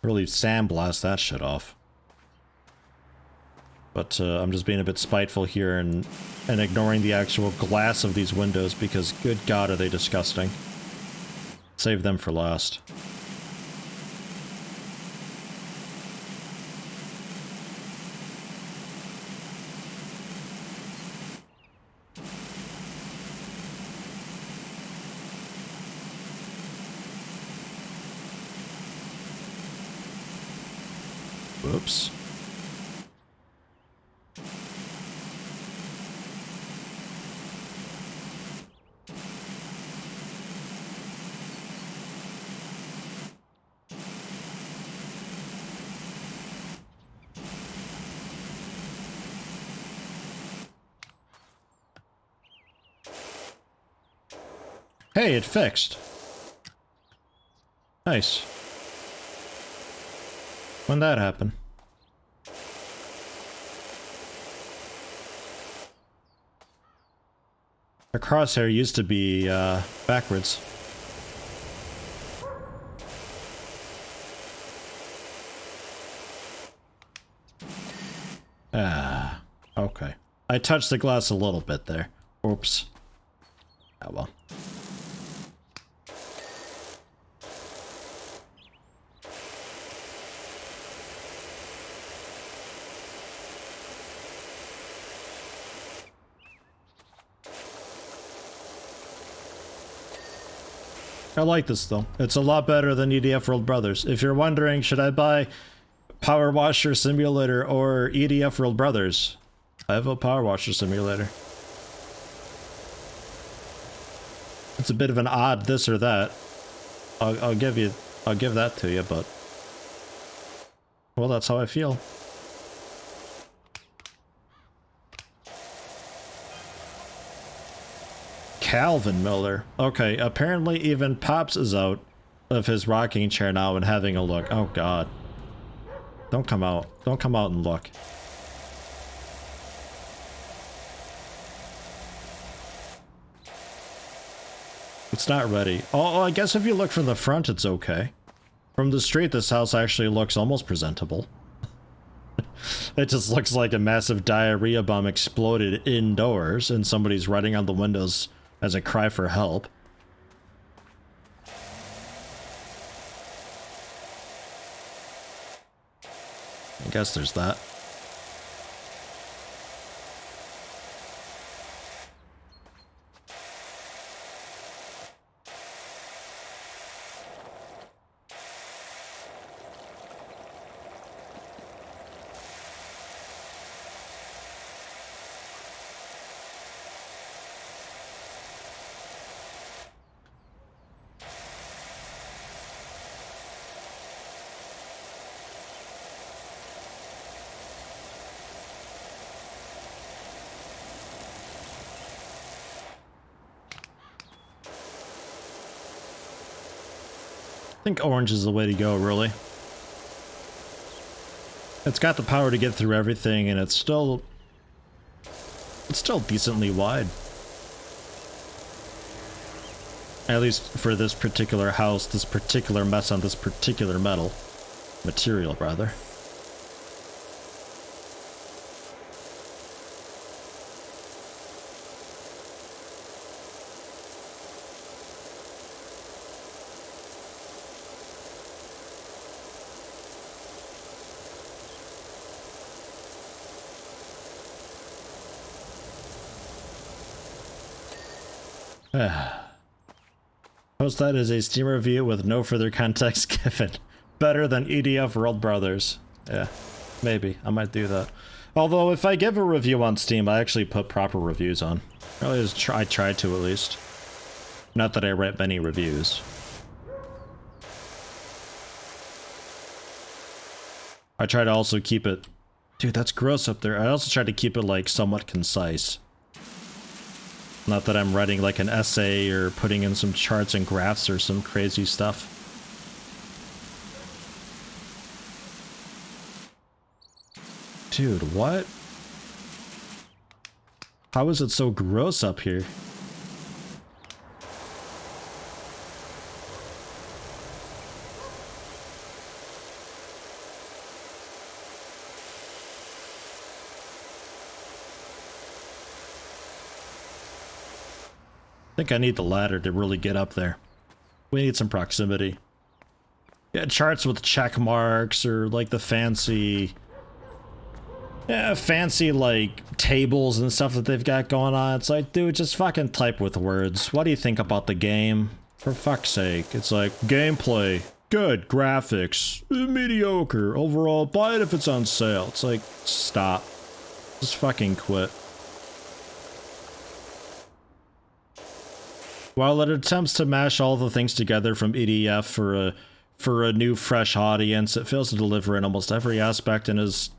Really sandblast that shit off. But I'm just being a bit spiteful here and ignoring the actual glass of these windows because good god are they disgusting. Save them for last. Whoops. Hey, it fixed. Nice. When'd that happen? The crosshair used to be, backwards. Ah, okay. I touched the glass a little bit there. Oops. Oh well. I like this though. It's a lot better than EDF World Brothers. If you're wondering, should I buy PowerWasher Simulator or EDF World Brothers? I have a PowerWasher Simulator. It's a bit of an odd this or that. I'll give that to you, but well, that's how I feel. Calvin Miller. Okay, apparently even Pops is out of his rocking chair now and having a look. Oh god. Don't come out. Don't come out and look. It's not ready. Oh, I guess if you look from the front, it's okay. From the street, this house actually looks almost presentable. It just looks like a massive diarrhea bomb exploded indoors and somebody's writing on the windows as a cry for help. I guess there's that. I think orange is the way to go, really. It's got the power to get through everything, and it's still decently wide. At least for this particular house, this particular mess on this particular material, rather. Post that as a Steam review with no further context given. Better than EDF World Brothers. Yeah, maybe. I might do that. Although, if I give a review on Steam, I actually put proper reviews on. I try to, at least. Not that I write many reviews. I try to also keep it... Dude, that's gross up there. I also try to keep it, like, somewhat concise. Not that I'm writing, like, an essay or putting in some charts and graphs or some crazy stuff. Dude, what? How is it so gross up here? I think I need the ladder to really get up there. We need some proximity. Yeah, charts with check marks or like the fancy... Yeah, fancy like tables and stuff that they've got going on. It's like, dude, just fucking type with words. What do you think about the game? For fuck's sake. It's like, gameplay, good, graphics, mediocre, overall, buy it if it's on sale. It's like, stop. Just fucking quit. While it attempts to mash all the things together from EDF for a new, fresh audience, it fails to deliver in almost every aspect and it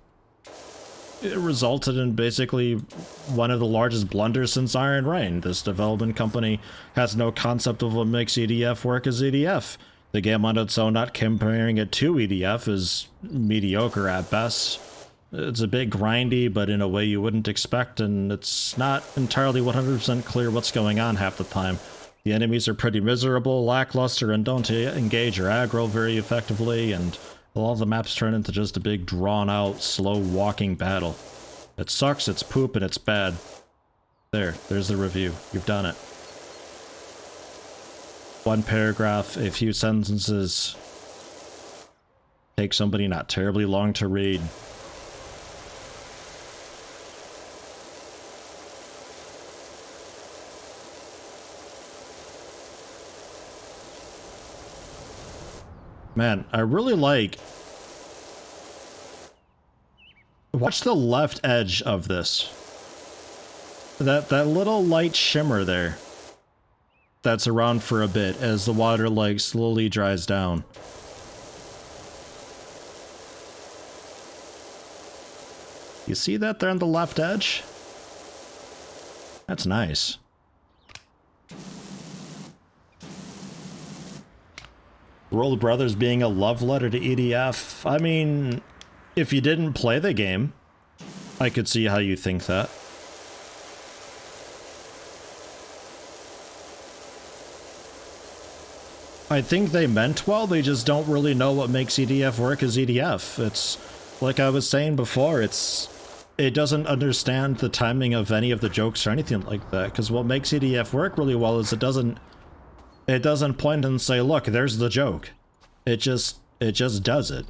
resulted in basically one of the largest blunders since Iron Rain. This development company has no concept of what makes EDF work as EDF. The game on its own, not comparing it to EDF, is mediocre at best. It's a bit grindy, but in a way you wouldn't expect, and it's not entirely 100% clear what's going on half the time. The enemies are pretty miserable, lackluster, and don't engage or aggro very effectively, and all the maps turn into just a big drawn-out, slow-walking battle. It sucks, it's poop, and it's bad. There's the review. You've done it. One paragraph, a few sentences. Takes somebody not terribly long to read. Man, I really like... Watch the left edge of this. That little light shimmer there. That's around for a bit as the water, like, slowly dries down. You see that there on the left edge? That's nice. World Brothers being a love letter to EDF. I mean, if you didn't play the game, I could see how you think that. I think they meant well, they just don't really know what makes EDF work as EDF. It's, like I was saying before, it doesn't understand the timing of any of the jokes or anything like that, because what makes EDF work really well is it doesn't point and say, look, there's the joke. It just does it.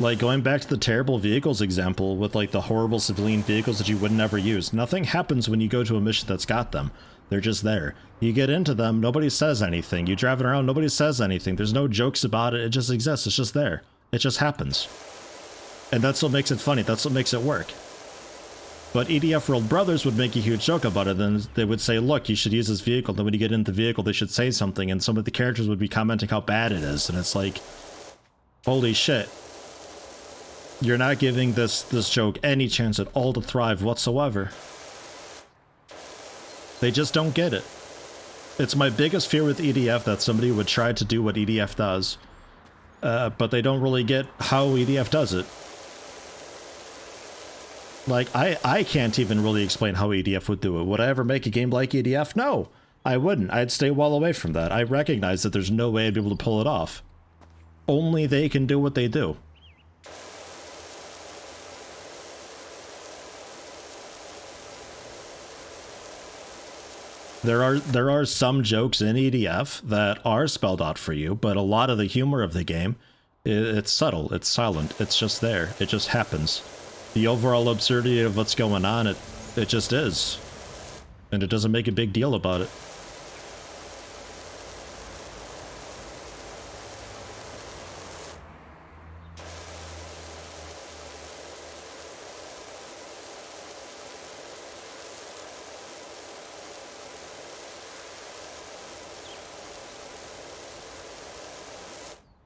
Like, going back to the terrible vehicles example with, like, the horrible civilian vehicles that you would never use. Nothing happens when you go to a mission that's got them. They're just there. You get into them, nobody says anything. You drive it around, nobody says anything. There's no jokes about it, it just exists, it's just there. It just happens. And that's what makes it funny, that's what makes it work. But EDF World Brothers would make a huge joke about it, then they would say, look, you should use this vehicle, then when you get into the vehicle they should say something, and some of the characters would be commenting how bad it is, and it's like, holy shit. You're not giving this joke any chance at all to thrive whatsoever. They just don't get it. It's my biggest fear with EDF that somebody would try to do what EDF does, but they don't really get how EDF does it. Like, I can't even really explain how EDF would do it. Would I ever make a game like EDF? No, I wouldn't. I'd stay well away from that. I recognize that there's no way I'd be able to pull it off. Only they can do what they do. There are some jokes in EDF that are spelled out for you, but a lot of the humor of the game, it's subtle, it's silent, it's just there, it just happens. The overall absurdity of what's going on, it just is. And it doesn't make a big deal about it.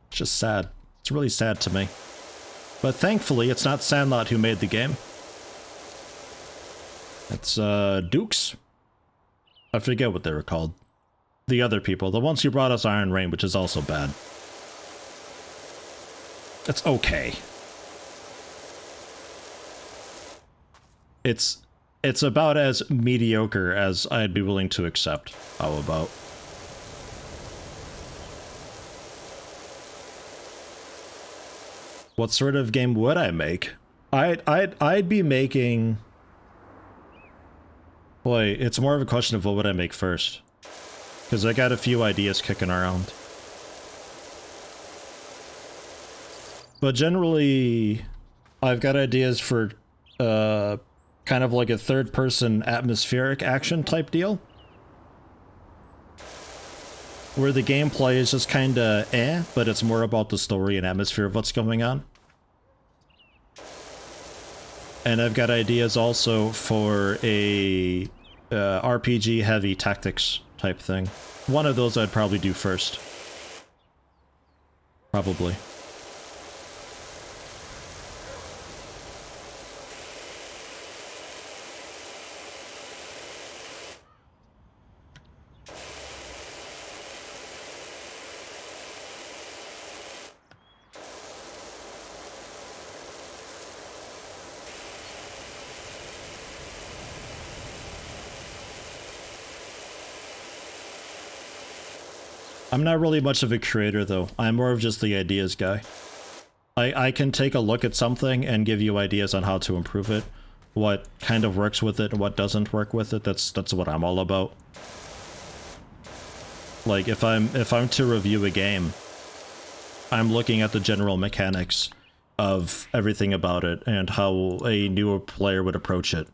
It's just sad. It's really sad to me. But thankfully, it's not Sandlot who made the game. It's, Dukes? I forget what they were called. The other people. The ones who brought us Iron Rain, which is also bad. It's okay. It's about as mediocre as I'd be willing to accept. How about? What sort of game would I make? I'd be making... Boy, it's more of a question of what would I make first. Because I got a few ideas kicking around. But generally, I've got ideas for kind of like a third-person atmospheric action type deal. Where the gameplay is just kinda but it's more about the story and atmosphere of what's going on. And I've got ideas also for a RPG heavy tactics type thing. One of those I'd probably do first. Probably. I'm not really much of a creator, though. I'm more of just the ideas guy. I can take a look at something and give you ideas on how to improve it, what kind of works with it and what doesn't work with it. That's what I'm all about. Like, if I'm to review a game, I'm looking at the general mechanics of everything about it and how a newer player would approach it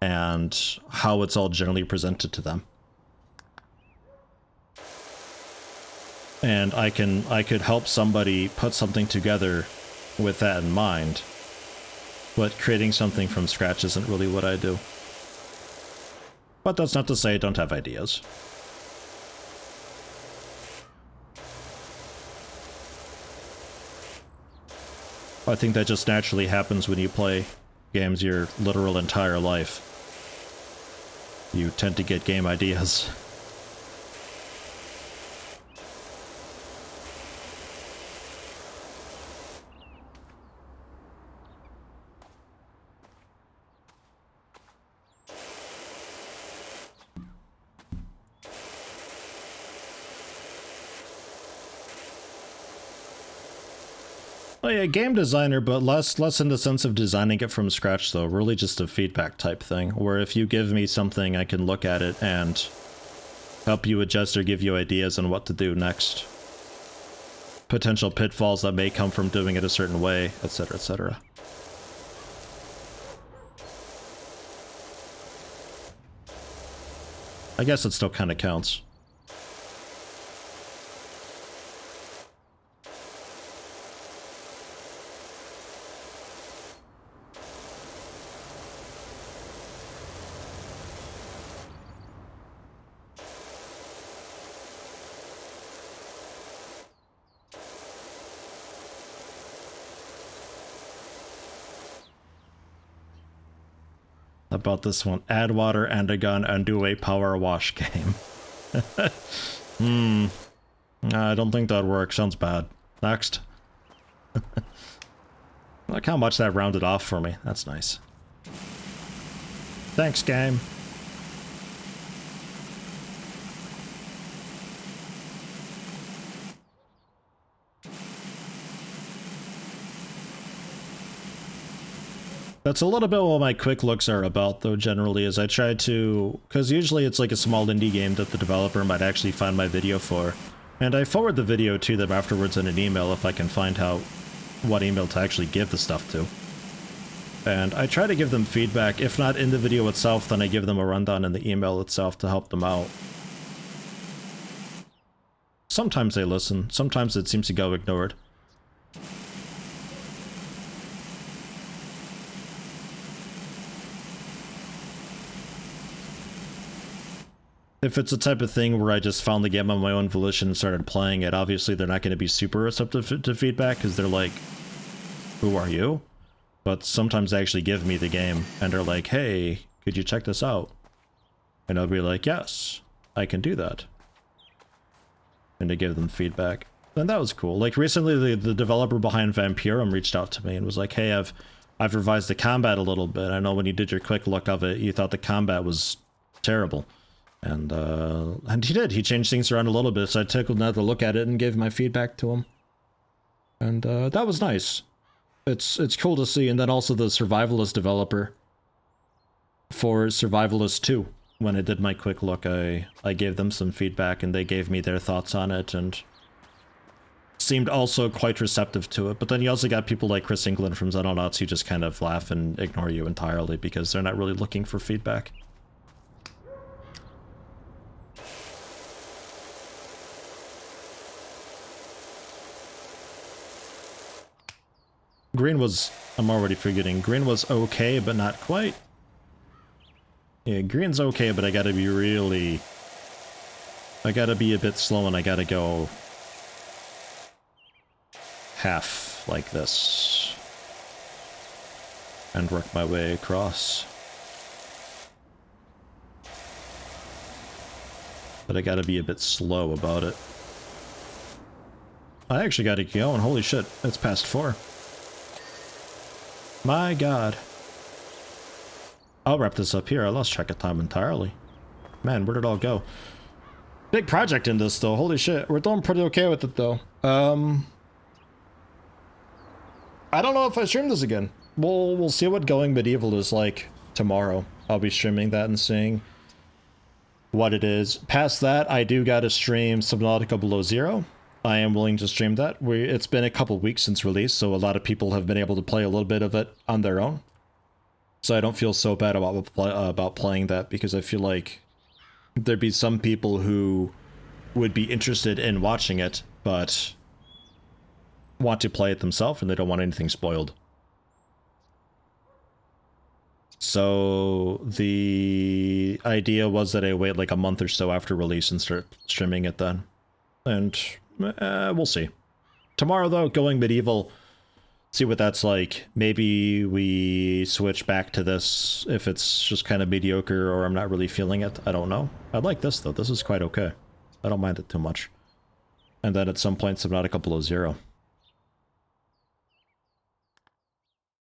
and how it's all generally presented to them. And I could help somebody put something together with that in mind. But creating something from scratch isn't really what I do. But that's not to say I don't have ideas. I think that just naturally happens when you play games your literal entire life. You tend to get game ideas. Oh yeah, game designer, but less in the sense of designing it from scratch though, really just a feedback type thing, where if you give me something I can look at it and help you adjust or give you ideas on what to do next. Potential pitfalls that may come from doing it a certain way, etc, etc. I guess it still kind of counts. About this one, add water and a gun and do a power wash game. I don't think that works. Sounds bad. Next. Look how much that rounded off for me. That's nice. Thanks, game. That's a little bit what my quick looks are about, though, generally, is I try to... Because usually it's like a small indie game that the developer might actually find my video for. And I forward the video to them afterwards in an email if I can find out what email to actually give the stuff to. And I try to give them feedback. If not in the video itself, then I give them a rundown in the email itself to help them out. Sometimes they listen, sometimes it seems to go ignored. If it's the type of thing where I just found the game on my own volition and started playing it, obviously they're not going to be super receptive to feedback because they're like, who are you? But sometimes they actually give me the game and are like, hey, could you check this out? And I'll be like, yes, I can do that. And to give them feedback. And that was cool. Like recently the developer behind Vampirum reached out to me and was like, hey, I've revised the combat a little bit. I know when you did your quick look of it, you thought the combat was terrible. And he did. He changed things around a little bit, so I took another look at it and gave my feedback to him. And that was nice. It's cool to see. And then also the Survivalist developer for Survivalist 2. When I did my quick look, I gave them some feedback and they gave me their thoughts on it and seemed also quite receptive to it. But then you also got people like Chris England from Xenonauts who just kind of laugh and ignore you entirely because they're not really looking for feedback. Green was, I'm already forgetting, green was okay, but not quite. Yeah, green's okay, but I gotta be a bit slow and I gotta go half like this. And work my way across. But I gotta be a bit slow about it. I actually gotta get going, holy shit, it's past 4. My god. I'll wrap this up here. I lost track of time entirely. Man, where did it all go? Big project in this, though. Holy shit. We're doing pretty okay with it, though. I don't know if I stream this again. We'll see what Going Medieval is like tomorrow. I'll be streaming that and seeing what it is. Past that, I do gotta stream Subnautica Below Zero. I am willing to stream that. It's been a couple weeks since release, so a lot of people have been able to play a little bit of it on their own. So I don't feel so bad about playing that, because I feel like there'd be some people who would be interested in watching it, but want to play it themselves and they don't want anything spoiled. So the idea was that I wait like a month or so after release and start streaming it then. And we'll see. Tomorrow, though, Going Medieval, see what that's like. Maybe we switch back to this if it's just kind of mediocre or I'm not really feeling it. I don't know. I like this, though. This is quite okay. I don't mind it too much. And then at some point, Subnautica Below Zero.